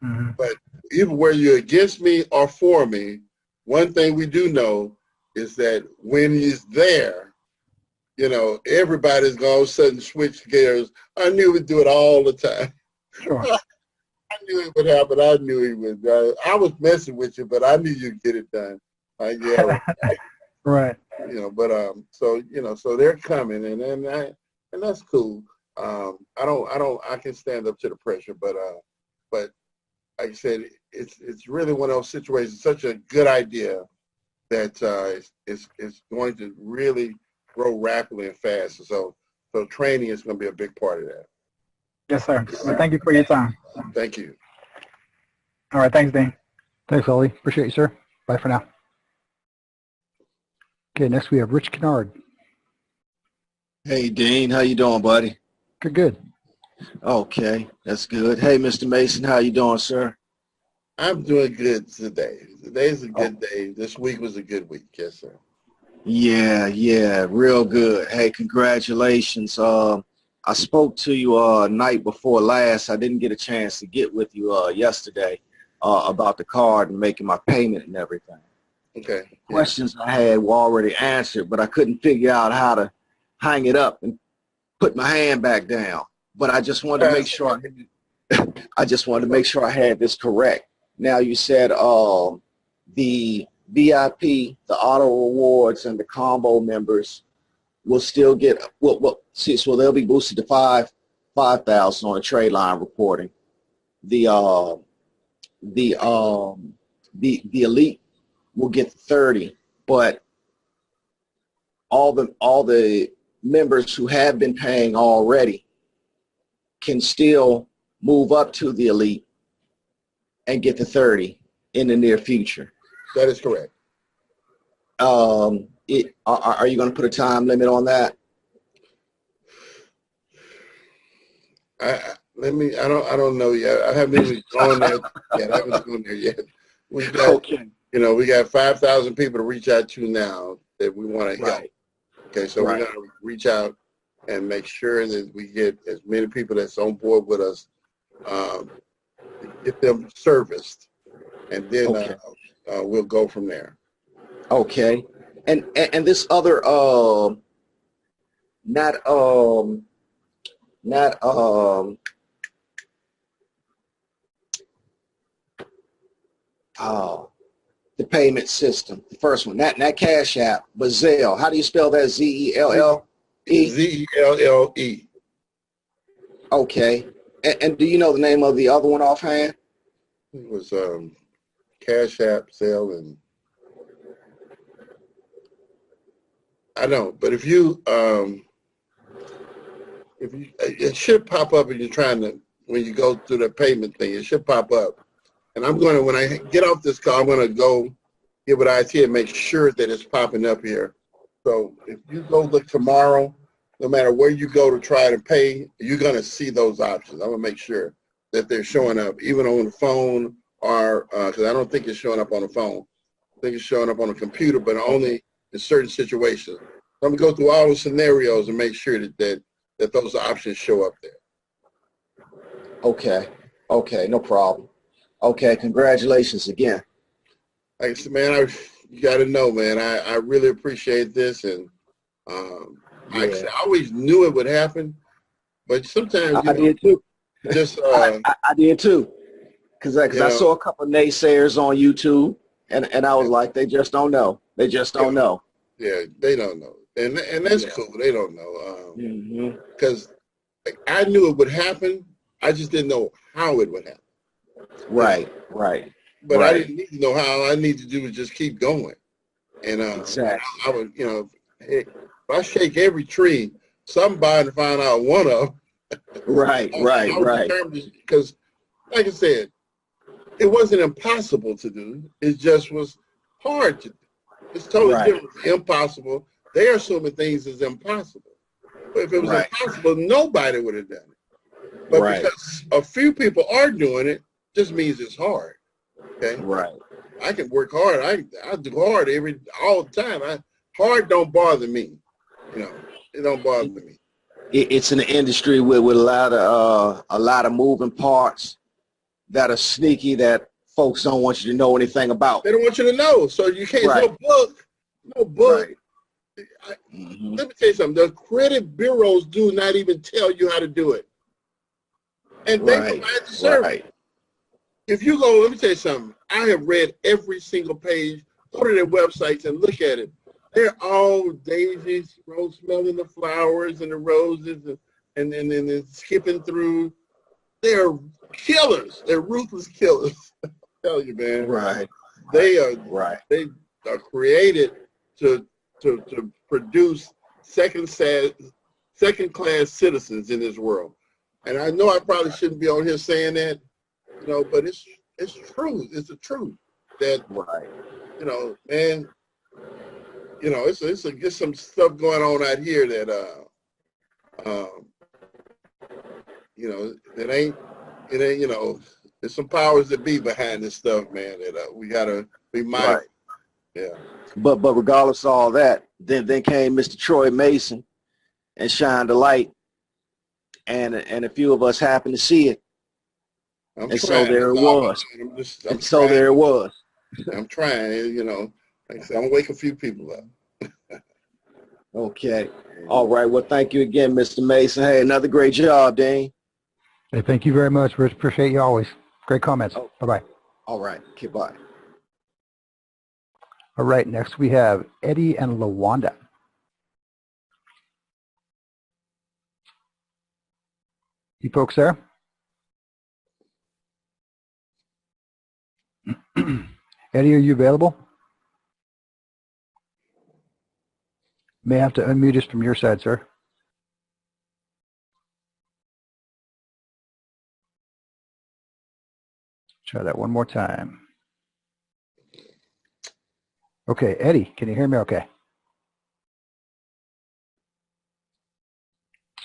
Speaker 11: Mm-hmm.
Speaker 2: But even where you're against me or for me, one thing we do know is that when he's there, everybody's going to all of a sudden switch gears. I knew we'd do it all the time.
Speaker 11: Sure.
Speaker 2: I knew it would happen. I knew he would. I was messing with you, but I knew you'd get it done. Yeah,
Speaker 11: right.
Speaker 2: So they're coming, and that's cool. I can stand up to the pressure, but like I said, it's really one of those situations, such a good idea that it's going to really grow rapidly and fast. So training is going to be a big part of that.
Speaker 11: Yes, sir. Well, thank you for your time.
Speaker 2: Thank you.
Speaker 11: All right. Thanks, Dean.
Speaker 1: Thanks, Ollie. Appreciate you, sir. Bye for now. Okay, next we have Rich Kennard.
Speaker 12: Hey, Dean. How you doing, buddy?
Speaker 1: Good.
Speaker 12: Okay, that's good. Hey, Mr. Mason, how you doing, sir?
Speaker 2: I'm doing good today. Today's a good day. This week was a good week. Yes, sir.
Speaker 12: Yeah, real good. Hey, congratulations. I spoke to you night before last. I didn't get a chance to get with you yesterday about the card and making my payment and everything.
Speaker 2: Okay.
Speaker 12: Questions I had were already answered, but I couldn't figure out how to hang it up and put my hand back down. But I just wanted to make sure I had this correct. Now you said the VIP, the auto rewards, and the combo members will still get so they'll be boosted to 5,000 on the trade line reporting. The elite will get 30, but all the members who have been paying already can still move up to the elite and get the 30 in the near future.
Speaker 2: That is correct.
Speaker 12: Are you going to put a time limit on that?
Speaker 2: I don't know yet. I haven't even gone there yet. I haven't gone there yet. We got 5,000 people to reach out to now that we want to help.
Speaker 12: Right.
Speaker 2: Okay, so we're going to reach out and make sure that we get as many people that's on board with us, get them serviced, and then we'll go from there.
Speaker 12: Okay, and this other the payment system, the first one, that Cash App, but Zelle. How do you spell that? Zelle?
Speaker 2: Zelle.
Speaker 12: Okay, and do you know the name of the other one offhand?
Speaker 2: It was Cash App, Zelle, and I don't. But if you it should pop up when you're when you go through the payment thing, it should pop up. And when I get off this call, I'm going to go get with IT and make sure that it's popping up here. So if you go look tomorrow, no matter where you go to try to pay, you're going to see those options. I'm going to make sure that they're showing up, even on the phone, or because I don't think it's showing up on the phone. I think it's showing up on the computer, but only in certain situations. So I'm going to go through all the scenarios and make sure that those options show up there.
Speaker 12: Okay, no problem. Okay, congratulations again.
Speaker 2: Thanks, man. You got to know, man, I really appreciate this, and I always knew it would happen, but sometimes
Speaker 12: I did too.
Speaker 2: Just
Speaker 12: I did too. Because I saw a couple of naysayers on YouTube, and I was like, they just don't know. They just don't know.
Speaker 2: Yeah, they don't know, and that's cool. They don't know because I knew it would happen. I just didn't know how it would happen.
Speaker 12: Right.
Speaker 2: But I didn't need to know how. All I need to do is just keep going. And
Speaker 12: exactly.
Speaker 2: I would, if I shake every tree, somebody to find out one of them.
Speaker 12: Right.
Speaker 2: Because, like I said, it wasn't impossible to do. It just was hard to do. It's totally different. Impossible. They're assuming things is impossible. But if it was impossible, nobody would have done it. But because a few people are doing it, just means it's hard. Okay.
Speaker 12: Right.
Speaker 2: I can work hard. I do hard all the time. Hard don't bother me. It don't bother me.
Speaker 12: It's an industry with a lot of moving parts that are sneaky that folks don't want you to know anything about.
Speaker 2: They don't want you to know. So you can't no book. Let me tell you something. The credit bureaus do not even tell you how to do it. And they provide the service. If you go, let me tell you something. I have read every single page. Go to their websites and look at it. They're all daisies, smelling the flowers and the roses, and then skipping through. They're killers. They're ruthless killers. I tell you, man.
Speaker 12: Right.
Speaker 2: They are created to produce second-class citizens in this world. And I know I probably shouldn't be on here saying that, but it's true. It's the truth that man. It's some stuff going on out here that there's some powers that be behind this stuff, man. That we gotta be mindful. Yeah.
Speaker 12: But regardless of all that, then came Mr. Troy Mason and shined a light, and a few of us happened to see it. So there it was.
Speaker 2: I'm trying, like I said, I'm gonna wake a few people up.
Speaker 12: Okay. All right. Well, thank you again, Mr. Mason. Hey, another great job, Dean.
Speaker 1: Hey, thank you very much. We appreciate you always. Great comments. Bye-bye.
Speaker 12: All right. Okay, bye.
Speaker 1: All right. Next we have Eddie and LaWanda. You folks there? Eddie, are you available? May have to unmute us from your side, sir. Try that one more time. Okay, Eddie, can you hear me okay?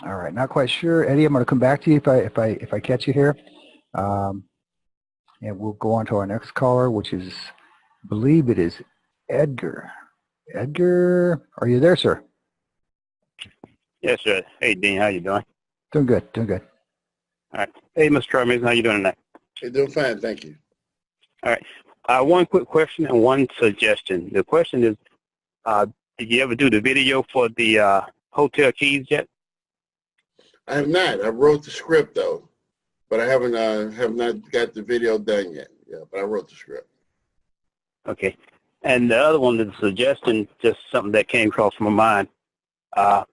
Speaker 1: All right, not quite sure. Eddie, I'm going to come back to you if I catch you here. And we'll go on to our next caller, which is, I believe it is Edgar. Edgar, are you there, sir?
Speaker 13: Yes, sir. Hey, Dean, how you doing?
Speaker 1: Doing good, doing good.
Speaker 13: All right. Hey, Mr. Troy Mason, how you doing tonight?
Speaker 2: Hey, doing fine, thank you.
Speaker 13: All right. One quick question and one suggestion. The question is, did you ever do the video for the hotel keys yet?
Speaker 2: I have not. I wrote the script though, but I have not got the video done yet. Yeah, but I wrote the script.
Speaker 13: Okay. And the other one is a suggestion, just something that came across my mind. The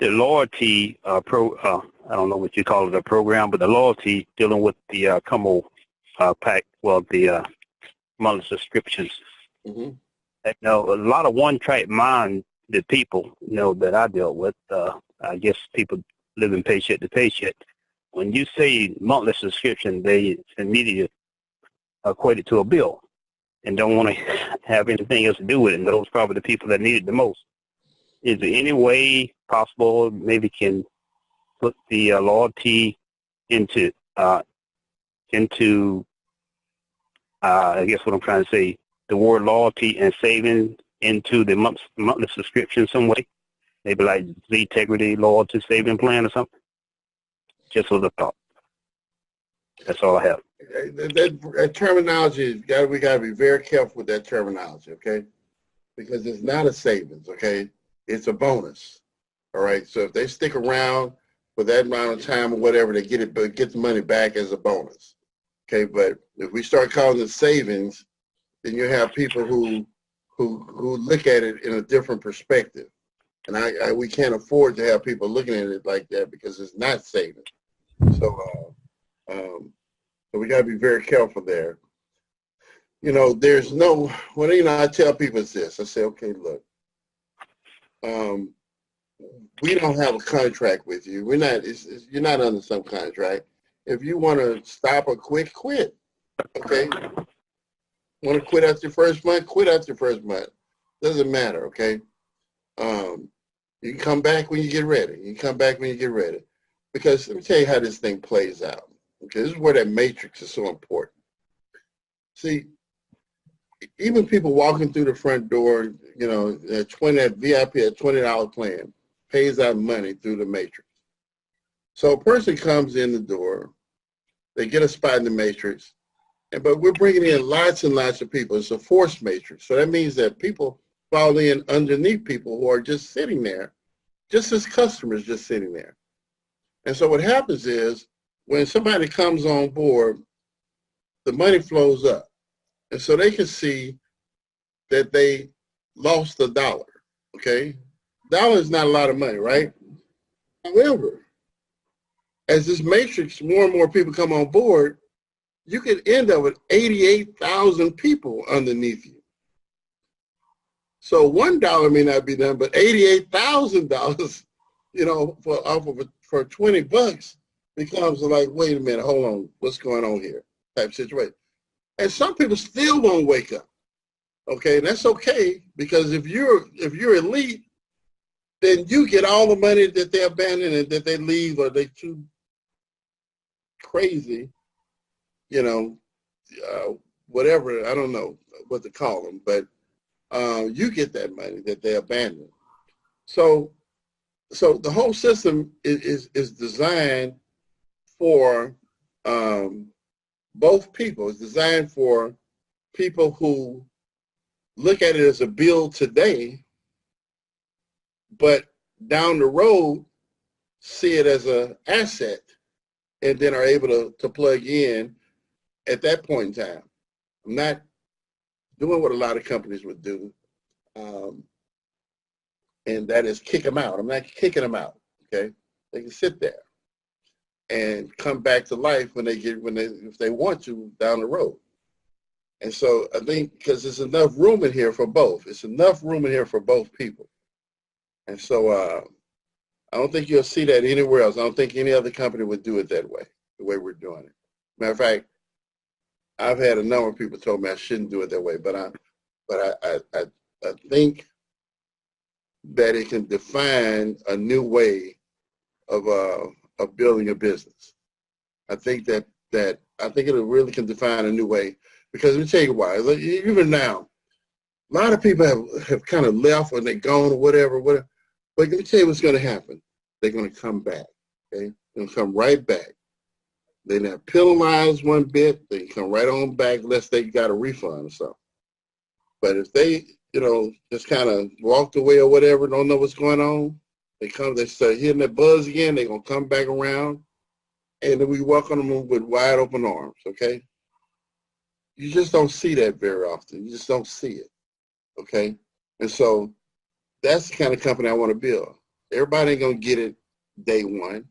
Speaker 13: loyalty I don't know what you call it, a program, but the loyalty dealing with the Como pack, well, the monthly subscriptions.
Speaker 2: Mm-hmm.
Speaker 13: A lot of one-track mind, the people, that I dealt with, I guess people living paycheck to paycheck. When you say monthly subscription, they immediately equate it to a bill and don't want to have anything else to do with it. And those are probably the people that need it the most. Is there any way possible maybe can put the loyalty into I guess what I'm trying to say, the word loyalty and saving into the monthly subscription some way? Maybe like Z-Tegrity loyalty saving plan or something? Just as a thought. That's all I have.
Speaker 2: That terminology, we got to be very careful with that terminology, okay? Because it's not a savings, okay? It's a bonus, all right? So if they stick around for that amount of time or whatever, they get the money back as a bonus, Okay, but if we start calling it savings, then you have people who look at it in a different perspective. And we can't afford to have people looking at it like that because it's not saving. So we got to be very careful there. You know, there's no, well, you know, I tell people it's this. I say, okay, look, we don't have a contract with you. We're not, you're not under some contract. If you want to stop or quit, quit. Okay? Want to quit after your first month? Quit after your first month. Doesn't matter, okay? You can come back when you get ready. You can come back when you get ready. Because let me tell you how this thing plays out. Okay, this is where that matrix is so important. See, even people walking through the front door, you know, that VIP at $20 plan pays out money through the matrix. So a person comes in the door, they get a spot in the matrix, but we're bringing in lots and lots of people. It's a forced matrix. So that means that people fall in underneath people who are just sitting there, just as customers just sitting there. And so what happens is when somebody comes on board, the money flows up. And so they can see that they lost $1, okay? $1 is not a lot of money, right? However, as this matrix, more and more people come on board, you could end up with 88,000 people underneath you. So $1 may not be done, but $88,000, you know, for 20 bucks becomes like, wait a minute, hold on, what's going on here? Type situation. And some people still won't wake up. Okay, and that's okay, because if you're elite, then you get all the money that they abandon and that they leave or they too crazy, you know, whatever, I don't know what to call them, but you get that money that they abandon. So the whole system is designed for both people. It's designed for people who look at it as a bill today, but down the road see it as an asset and then are able to plug in at that point in time. I'm not doing what a lot of companies would do, and that is kick them out. I'm not kicking them out, okay? They can sit there and come back to life if they want to down the road. And so I think because there's enough room in here for both. It's enough room in here for both people. And so I don't think you'll see that anywhere else. I don't think any other company would do it that way, the way we're doing it. Matter of fact, I've had a number of people told me I shouldn't do it that way, but I think that it can define a new way of building a business. I think that I think it really can define a new way, because let me tell you why. Even now, a lot of people have kind of left or they're gone or whatever. But let me tell you what's going to happen. They're going to come back. Okay, they're going to come right back. They're not penalized one bit. They can come right on back unless they got a refund or something. But if they, you know, just kind of walked away or whatever, don't know what's going on, they start hitting that buzz again, they're going to come back around, and then we welcome them with wide open arms, okay? You just don't see that very often. You just don't see it, okay? And so that's the kind of company I want to build. Everybody ain't going to get it day one.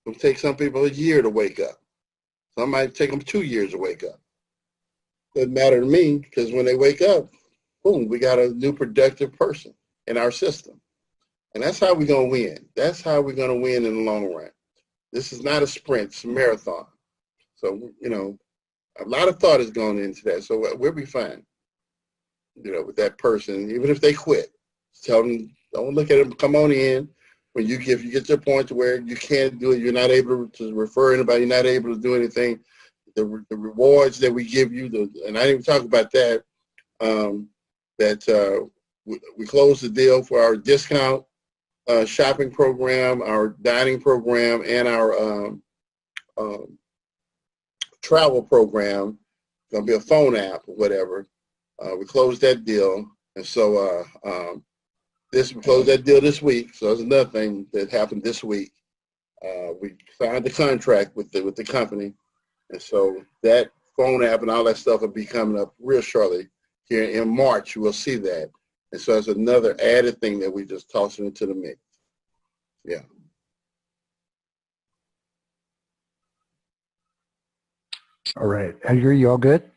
Speaker 2: It'll take some people a year to wake up. Some might take them 2 years to wake up. Doesn't matter to me, because when they wake up, boom, we got a new productive person in our system. And that's how we're going to win. That's how we're going to win in the long run. This is not a sprint, it's a marathon. So, you know, a lot of thought is going into that. So we'll be fine, you know, with that person, even if they quit. Tell them, don't look at them, come on in. When you get to a point to where you can't do it, you're not able to refer anybody, you're not able to do anything, the rewards that we give you, and I didn't even talk about that, we closed the deal for our discount shopping program, our dining program, and our travel program. It's going to be a phone app or whatever. We closed that deal, and so we closed that deal this week. So that's another thing that happened this week. We signed the contract with the company, And so that phone app and all that stuff will be coming up real shortly. Here in March, we'll see that. And so it's another added thing that we just tossing into the mix. Yeah.
Speaker 1: All right. Edgar, you all good?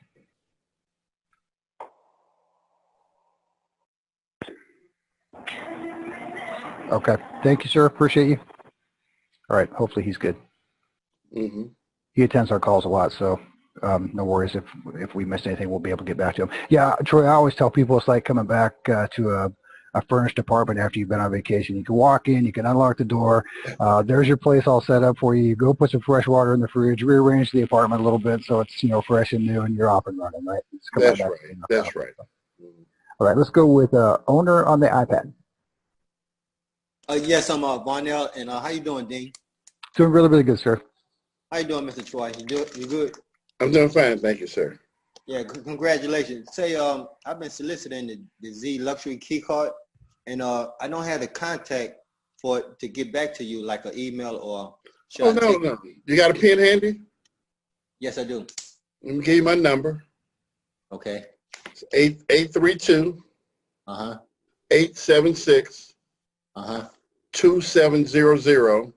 Speaker 1: Okay. Thank you, sir. Appreciate you. All right. Hopefully he's good.
Speaker 2: Mm-hmm.
Speaker 1: He attends our calls a lot, so no worries. If we missed anything, we'll be able to get back to him. Yeah, Troy, I always tell people it's like coming back to a furnished apartment after you've been on vacation. You can walk in, you can unlock the door. There's your place all set up for you. You go put some fresh water in the fridge, rearrange the apartment a little bit so it's, you know, fresh and new, and you're off and running, right?
Speaker 2: That's right. That's right.
Speaker 1: All right, let's go with owner on the iPad.
Speaker 14: Yes, I'm Varnell, and how you doing, Dean?
Speaker 1: Doing really, really good, sir.
Speaker 14: How you doing, Mr. Troy? You good?
Speaker 2: I'm doing fine, thank you, sir.
Speaker 14: Yeah, congratulations. Say, I've been soliciting the Z luxury key card, and I don't have the contact for it to get back to you, like an email or.
Speaker 2: Oh, no. You got a pen handy?
Speaker 14: Yes, I do.
Speaker 2: Let me give you my number.
Speaker 14: Okay.
Speaker 2: It's 832. 876. 2700.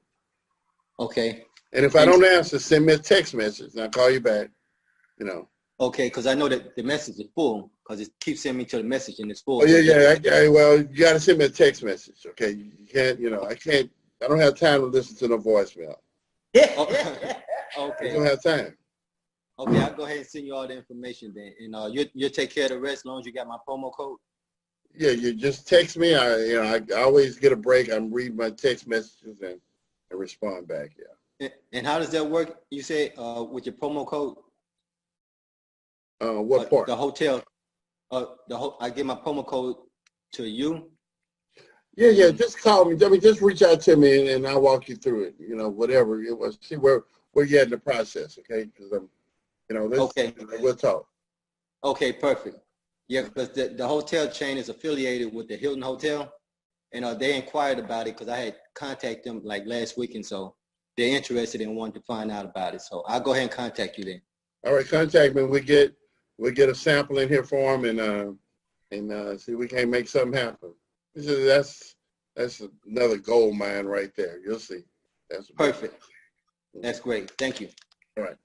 Speaker 14: Okay.
Speaker 2: And if I don't answer, send me a text message and I'll call you back, you know.
Speaker 14: Okay, because I know that the message is full, because it keeps sending me to the message and it's full.
Speaker 2: Oh, yeah. Well, you got to send me a text message, okay? You can't, you know, I don't have time to listen to no voicemail.
Speaker 14: Okay.
Speaker 2: I don't have time.
Speaker 14: Okay, I'll go ahead and send you all the information then. And you'll take care of the rest as long as you got my promo code?
Speaker 2: Yeah, you just text me. I always get a break. I'm reading my text messages and respond back, yeah.
Speaker 14: And how does that work? You say with your promo code?
Speaker 2: What part?
Speaker 14: The hotel. I give my promo code to you.
Speaker 2: Yeah. Just call me. I mean, just reach out to me and I'll walk you through it. You know, whatever it was. See where you're at in the process, okay? Because
Speaker 14: okay.
Speaker 2: We'll talk.
Speaker 14: Okay, perfect. Yeah, because the hotel chain is affiliated with the Hilton Hotel, and they inquired about it because I had contacted them like last week, and so they're interested and wanted to find out about it. So I'll go ahead and contact you then.
Speaker 2: All right, contact me. We get a sample in here for them and see if we can make something happen. That's another gold mine right there. You'll see. That's
Speaker 14: perfect. That's great. Thank you.
Speaker 2: All right.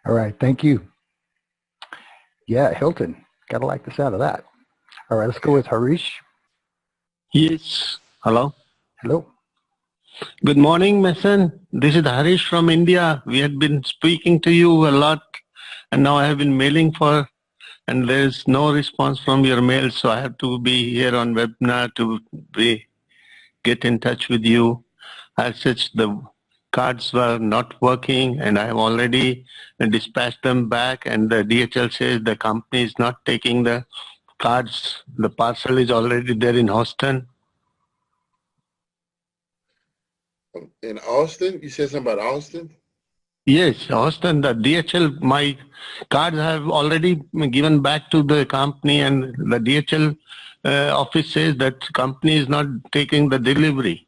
Speaker 1: All right. Thank you. Yeah, Hilton. Gotta like the sound of that. All right, let's go with Harish.
Speaker 13: Yes. Hello.
Speaker 1: Hello.
Speaker 13: Good morning, my son. This is Harish from India. We had been speaking to you a lot, and now I have been mailing and there's no response from your mail, so I have to be here on webinar to get in touch with you. As such, the cards were not working, and I have already dispatched them back, and the DHL says the company is not taking the cards. The parcel is already there in Houston.
Speaker 2: In Austin? You said something about Austin?
Speaker 13: Yes, Austin, the DHL, my cards have already given back to the company, and the DHL office says that company is not taking the delivery.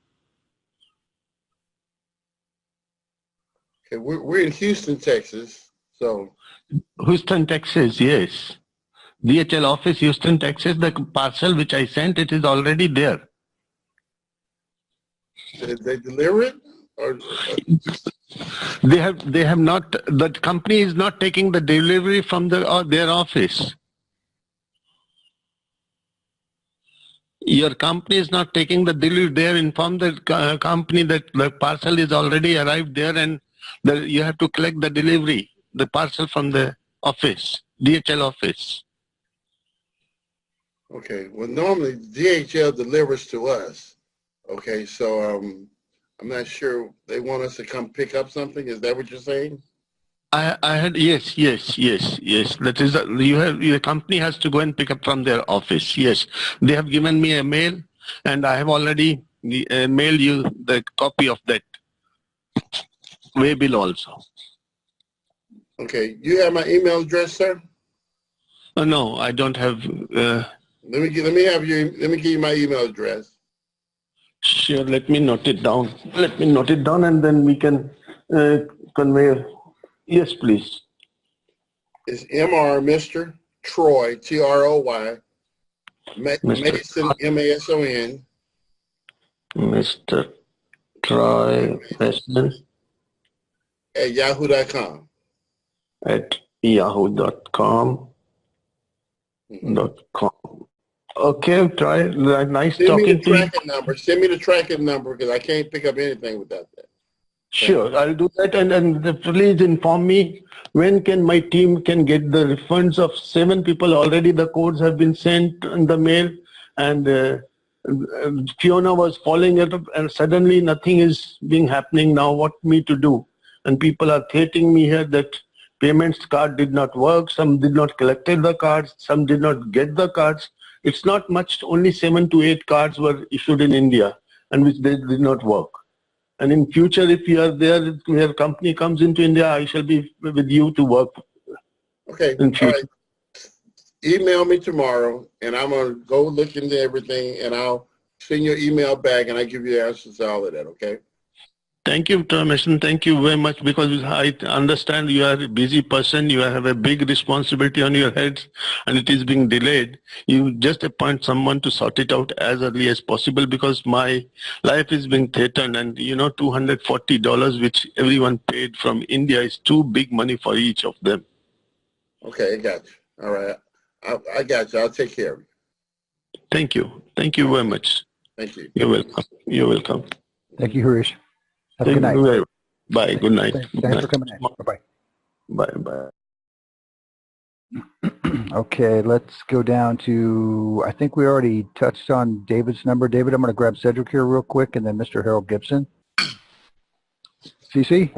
Speaker 2: Okay, we're in Houston, Texas, so.
Speaker 13: Houston, Texas, yes. DHL office, Houston, Texas, the parcel which I sent, it is already there.
Speaker 2: Did they deliver it? Or
Speaker 13: They have not, the company is not taking the delivery from their office. Your company is not taking the delivery. They have informed the company that the parcel is already arrived there, and you have to collect the delivery, the parcel from the office, DHL office.
Speaker 2: Okay, well, normally DHL delivers to us. Okay, so I'm not sure they want us to come pick up something. Is that what you're saying?
Speaker 13: I had yes. That is your company has to go and pick up from their office. Yes, they have given me a mail, and I have already mailed you the copy of that way bill also.
Speaker 2: Okay, you have my email address, sir?
Speaker 13: No, I don't have.
Speaker 2: Let me give you my email address.
Speaker 13: Sure, let me note it down. And then we can convey.
Speaker 15: Yes, please.
Speaker 2: It's Mr. Mr. Troy, Troy, Mason, Mason,
Speaker 15: Mr. Troy Mason
Speaker 2: at yahoo.com.
Speaker 15: at yahoo.com. Okay, Troy. Nice
Speaker 2: Send me the
Speaker 15: talking to you.
Speaker 2: tracking number. Send me the tracking number because I can't pick up anything without that.
Speaker 15: Sure, I'll do that, and please inform me when can my team can get the refunds of 7 people. Already the codes have been sent in the mail, and Fiona was following it up, and suddenly nothing is being happening now. What me to do? And people are threatening me here that payments card did not work. Some did not collected the cards. Some did not get the cards. It's not much. Only 7 to 8 cards were issued in India, and which they did not work. And in future, if you are there, if your company comes into India, I shall be with you to work.
Speaker 2: Okay.
Speaker 15: In future.
Speaker 2: All right. Email me tomorrow, and I'm going to go look into everything, and I'll send your email back, and I give you answers to all of that, okay?
Speaker 15: Thank you, Mr. Mason. Thank you very much, because I understand you are a busy person. You have a big responsibility on your head, and it is being delayed. You just appoint someone to sort it out as early as possible, because my life is being threatened, and $240 which everyone paid from India is too big money for each of them.
Speaker 2: Okay, I got you. All right. I got you. I'll take care of you.
Speaker 15: Thank you. Thank you very much.
Speaker 2: Thank you.
Speaker 15: You're welcome. You're welcome.
Speaker 1: Thank you, Harish. Have a
Speaker 15: Thank
Speaker 1: good night.
Speaker 15: you. Bye. Good night.
Speaker 1: Thanks for coming in. Bye-bye.
Speaker 15: Bye-bye.
Speaker 1: Okay, let's go down to, I think we already touched on David's number. David, I'm going to grab Cedric here real quick, and then Mr. Harold Gibson. CC?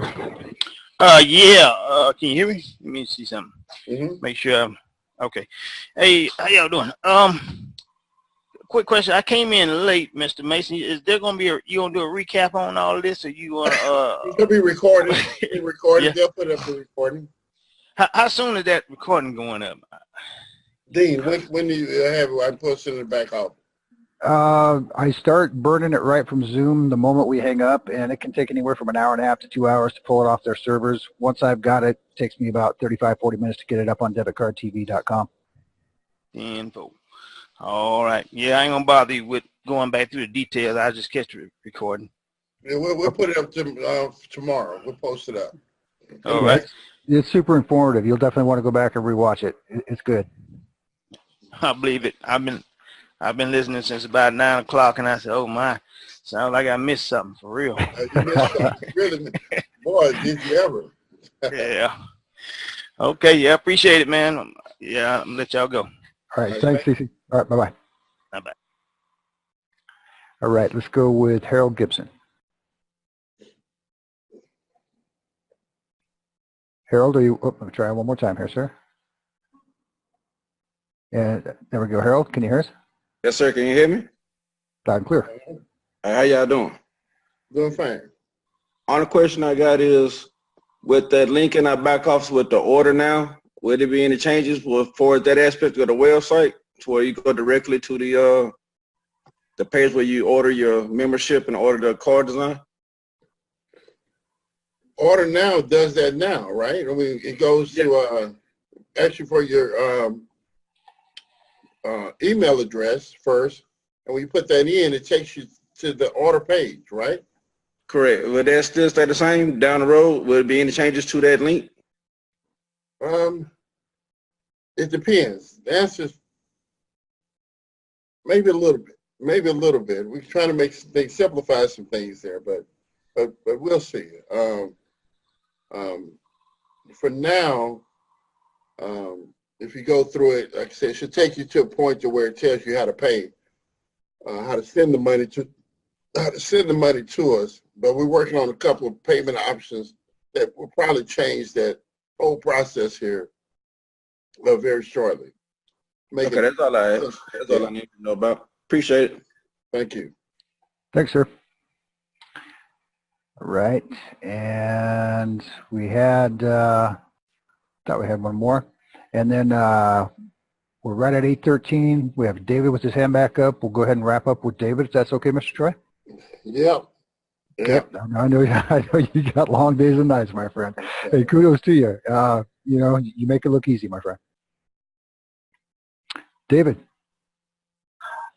Speaker 13: Yeah. Can you hear me? Let me see something. Make sure. Okay. Hey, how y'all doing? Quick question. I came in late, Mr. Mason. Is there gonna be you gonna do a recap on all of this, or you gonna
Speaker 2: It's gonna be recorded.
Speaker 13: Yeah.
Speaker 2: They'll put up the recording.
Speaker 13: How soon is that recording going up?
Speaker 2: Dean, when do you have it? I'm posting it back off.
Speaker 1: I start burning it right from Zoom the moment we hang up, and it can take anywhere from an hour and a half to 2 hours to pull it off their servers. Once I've got it, it takes me about 35-40 minutes to get it up on debitcardtv.com.
Speaker 13: Info. All right. Yeah, I ain't gonna bother you with going back through the details. I just catch the recording.
Speaker 2: Yeah, we'll put it up tomorrow. We'll post it up.
Speaker 13: All right.
Speaker 1: It's super informative. You'll definitely want to go back and rewatch it. It's good.
Speaker 13: I believe it. I've been listening since about 9 o'clock, and I said, "Oh my, sounds like I missed something for real."
Speaker 2: You missed something. Really, boy, did you ever?
Speaker 13: Yeah. Okay. Yeah, appreciate it, man. Yeah, I'm gonna let y'all go.
Speaker 1: All right. Thanks, Cece. All right. Bye-bye.
Speaker 13: Bye-bye.
Speaker 1: All right. Let's go with Harold Gibson. Harold, are you? Oh, let me try one more time here, sir. And there we go. Harold, can you hear us?
Speaker 16: Yes, sir. Can you hear me?
Speaker 1: Loud and clear.
Speaker 16: How y'all doing?
Speaker 2: Doing fine.
Speaker 16: Only question I got is, with that link in our back office with the order now, will there be any changes for that aspect of the website to where you go directly to the page where you order your membership and order the card design?
Speaker 2: Order Now does that now, right? I mean, it goes to actually for your email address first, and when you put that in, it takes you to the order page, right?
Speaker 16: Correct. Will that still stay the same down the road? Will there be any changes to that link?
Speaker 2: It depends. The answer is maybe a little bit. Maybe a little bit. We're trying to simplify some things there, but we'll see. For now, if you go through it, like I said, it should take you to a point to where it tells you how to pay, how to send the money to us. But we're working on a couple of payment options that will probably change that whole process here very shortly.
Speaker 16: Okay, that's all I asked. That's all I need to know about. Appreciate it.
Speaker 2: Thank you.
Speaker 1: Thanks, sir. All right, and we had, thought we had one more. And then we're right at 8:13. We have David with his hand back up. We'll go ahead and wrap up with David, if that's okay, Mr. Troy?
Speaker 2: Yep. Yeah.
Speaker 1: I know you got long days and nights, my friend. Hey, kudos to you. You know, you make it look easy, my friend. David.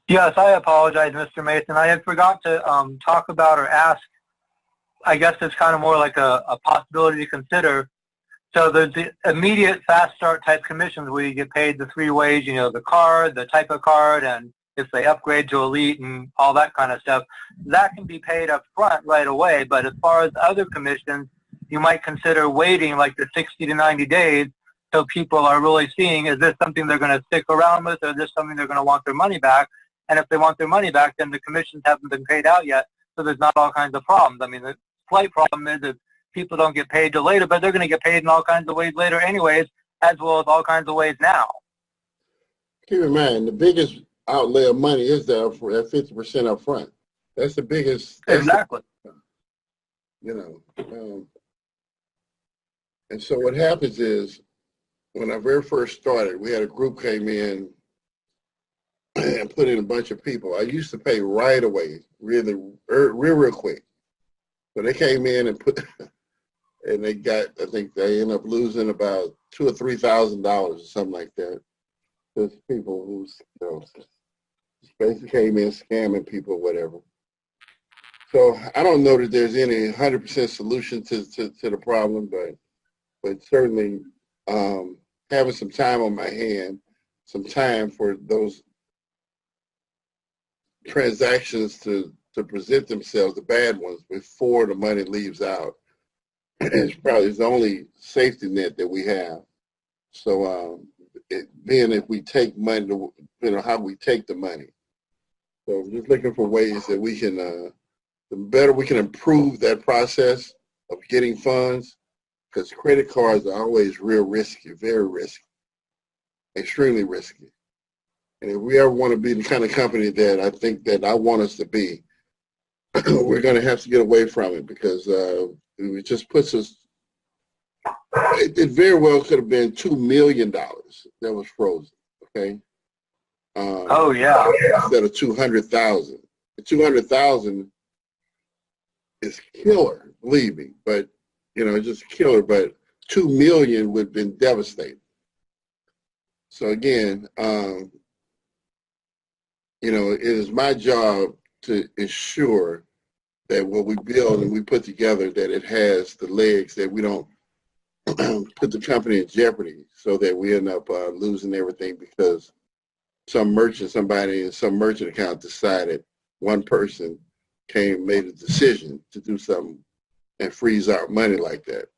Speaker 8: Yes, I apologize, Mr. Mason. I had forgot to talk about or ask. I guess it's kind of more like a possibility to consider. So there's the immediate fast start type commissions where you get paid the 3 ways, you know, the card, the type of card, and if they upgrade to Elite and all that kind of stuff. That can be paid up front right away, but as far as other commissions, you might consider waiting like the 60 to 90 days so people are really seeing, is this something they're going to stick around with, or is this something they're going to want their money back? And if they want their money back, then the commissions haven't been paid out yet, so there's not all kinds of problems. I mean, the slight problem is that people don't get paid till later, but they're going to get paid in all kinds of ways later anyways, as well as all kinds of ways now.
Speaker 2: Keep in mind, the biggest outlay of money is that 50% up front. That's the biggest.
Speaker 8: Exactly.
Speaker 2: You know, and so what happens is, when I very first started, we had a group came in and put in a bunch of people. I used to pay right away, real quick. So they came in and put, and they got, I think they ended up losing about $2,000 or $3,000 or something like that. There's people who, you know, basically came in scamming people, whatever. So I don't know that there's any 100% solution to the problem, but certainly having some time on my hand, some time for those transactions to present themselves, the bad ones, before the money leaves out, it's probably the only safety net that we have. So being if we take money, you know, how we take the money. So just looking for ways that we can, the better we can improve that process of getting funds, because credit cards are always real risky, very risky, extremely risky. And if we ever want to be the kind of company that I think that I want us to be, we're going to have to get away from it, because it just puts us, it very well could have been $2 million that was frozen, okay?
Speaker 8: Oh, yeah.
Speaker 2: Instead of 200,000. 200,000 is killer, believe me, but, you know, just killer, but 2 million would have been devastating. So again, you know, it is my job to ensure that what we build and we put together, that it has the legs, that we don't put the company in jeopardy, so that we end up losing everything because somebody in some merchant account decided, one person made a decision to do something and freeze our money like that.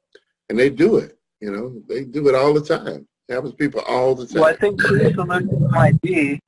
Speaker 2: And they do it, you know, they do it all the time. It happens to people all the time.
Speaker 8: Well, I think the solution might be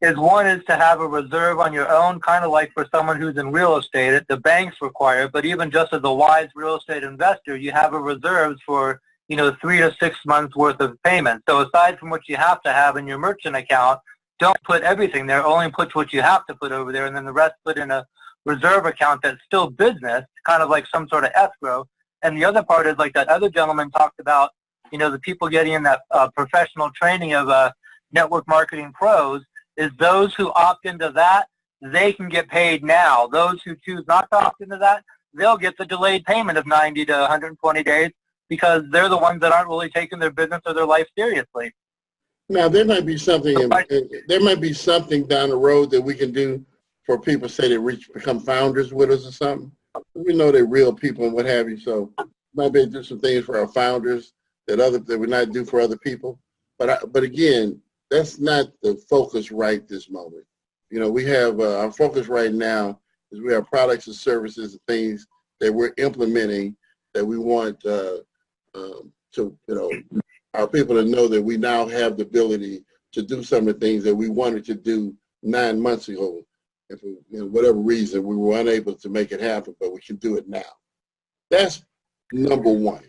Speaker 8: one is to have a reserve on your own, kind of like for someone who's in real estate, the banks require, but even just as a wise real estate investor, you have a reserve for, you know, 3 to 6 months worth of payments. So aside from what you have to have in your merchant account, don't put everything there, only put what you have to put over there, and then the rest put in a reserve account that's still business, kind of like some sort of escrow. And the other part is, like that other gentleman talked about, you know, the people getting in that professional training of network marketing pros, is those who opt into that, they can get paid now. Those who choose not to opt into that, they'll get the delayed payment of 90 to 120 days, because they're the ones that aren't really taking their business or their life seriously.
Speaker 2: Now, there might be something down the road that we can do for people, say they become founders with us or something. We know they're real people and what have you, so might be able to do some things for our founders that we not do for other people. But again, that's not the focus right this moment. You know, we have our focus right now is we have products and services and things that we're implementing that we want to, you know, our people to know that we now have the ability to do some of the things that we wanted to do 9 months ago. And for, you know, whatever reason, we were unable to make it happen, but we can do it now. That's number one.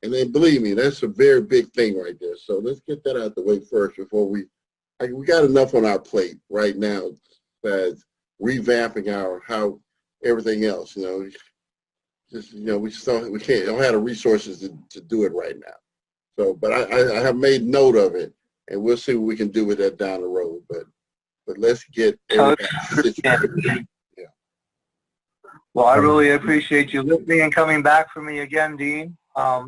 Speaker 2: And then believe me, that's a very big thing right there. So let's get that out the way first before we got enough on our plate right now besides revamping how everything else, you know. Just, you know, we don't have the resources to do it right now. So, but I have made note of it, and we'll see what we can do with that down the road. But let's get everybody situated. Yeah.
Speaker 8: Well, I really appreciate you listening and coming back for me again, Dean.
Speaker 1: My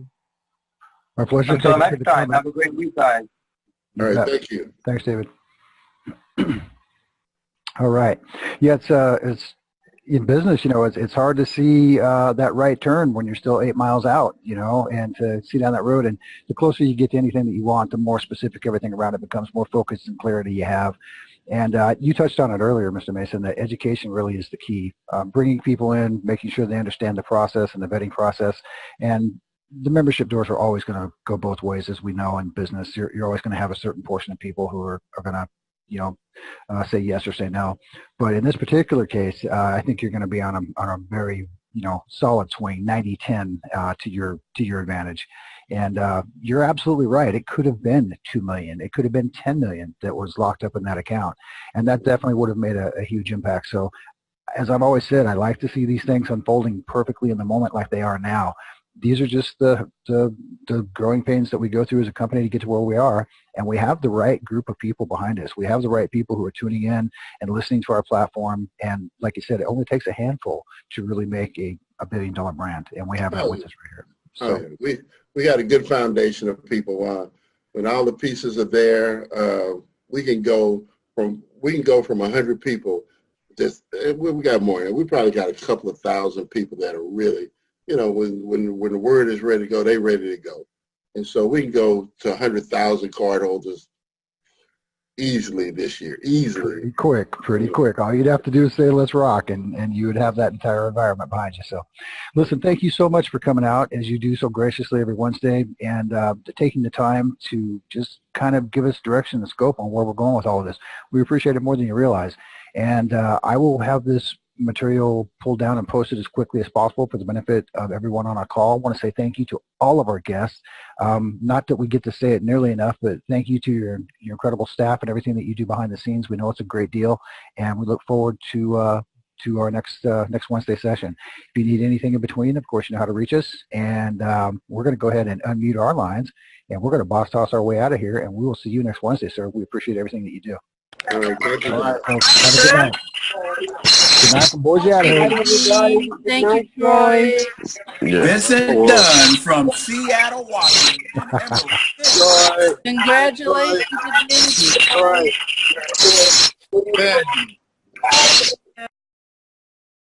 Speaker 1: pleasure.
Speaker 8: Until next time, have a great week, guys.
Speaker 2: All right, thank you.
Speaker 1: Thanks, David. All right. Yeah, it's in business, it's hard to see that right turn when you're still 8 miles out, and to see down that road. And the closer you get to anything that you want, the more specific everything around it becomes, more focus and clarity you have. And you touched on it earlier, Mr. Mason, that education really is the key. Bringing people in, making sure they understand the process and the vetting process. And the membership doors are always going to go both ways, as we know in business. You're always going to have a certain portion of people who are going to say yes or say no. But in this particular case, I think you're going to be on a very, solid swing, 90-10 to your advantage. And you're absolutely right. It could have been $2 million. It could have been $10 million that was locked up in that account. And that definitely would have made a huge impact. So as I've always said, I like to see these things unfolding perfectly in the moment like they are now. These are just the growing pains that we go through as a company to get to where we are, and we have the right group of people behind us. We have the right people who are tuning in and listening to our platform, and like you said, it only takes a handful to really make a $1 billion brand, and we have that with us right here. So
Speaker 2: we got a good foundation of people. When all the pieces are there, we can go from 100 people. We got more. We probably got a couple of thousand people that are really, when the word is ready to go, they're ready to go. And so we can go to 100,000 cardholders easily this year, easily.
Speaker 1: Pretty quick. All you'd have to do is say, let's rock, and you would have that entire environment behind you. So listen, thank you so much for coming out, as you do so graciously every Wednesday, and taking the time to just kind of give us direction and scope on where we're going with all of this. We appreciate it more than you realize. And I will have this material pulled down and posted as quickly as possible for the benefit of everyone on our call. I want to say thank you to all of our guests. Not that we get to say it nearly enough, but thank you to your incredible staff and everything that you do behind the scenes. We know it's a great deal, and we look forward to our next Wednesday session. If you need anything in between, of course, you know how to reach us. And we're going to go ahead and unmute our lines, and we're going to boss toss our way out of here, and we will see you next Wednesday, sir. We appreciate everything that you do.
Speaker 2: All right, thank you.
Speaker 1: All right, folks. Have a good night. Good night from Boise, Idaho.
Speaker 3: Thank you, Troy.
Speaker 7: Vincent Dunn from Seattle, Washington.
Speaker 3: Congratulations again.
Speaker 2: All right.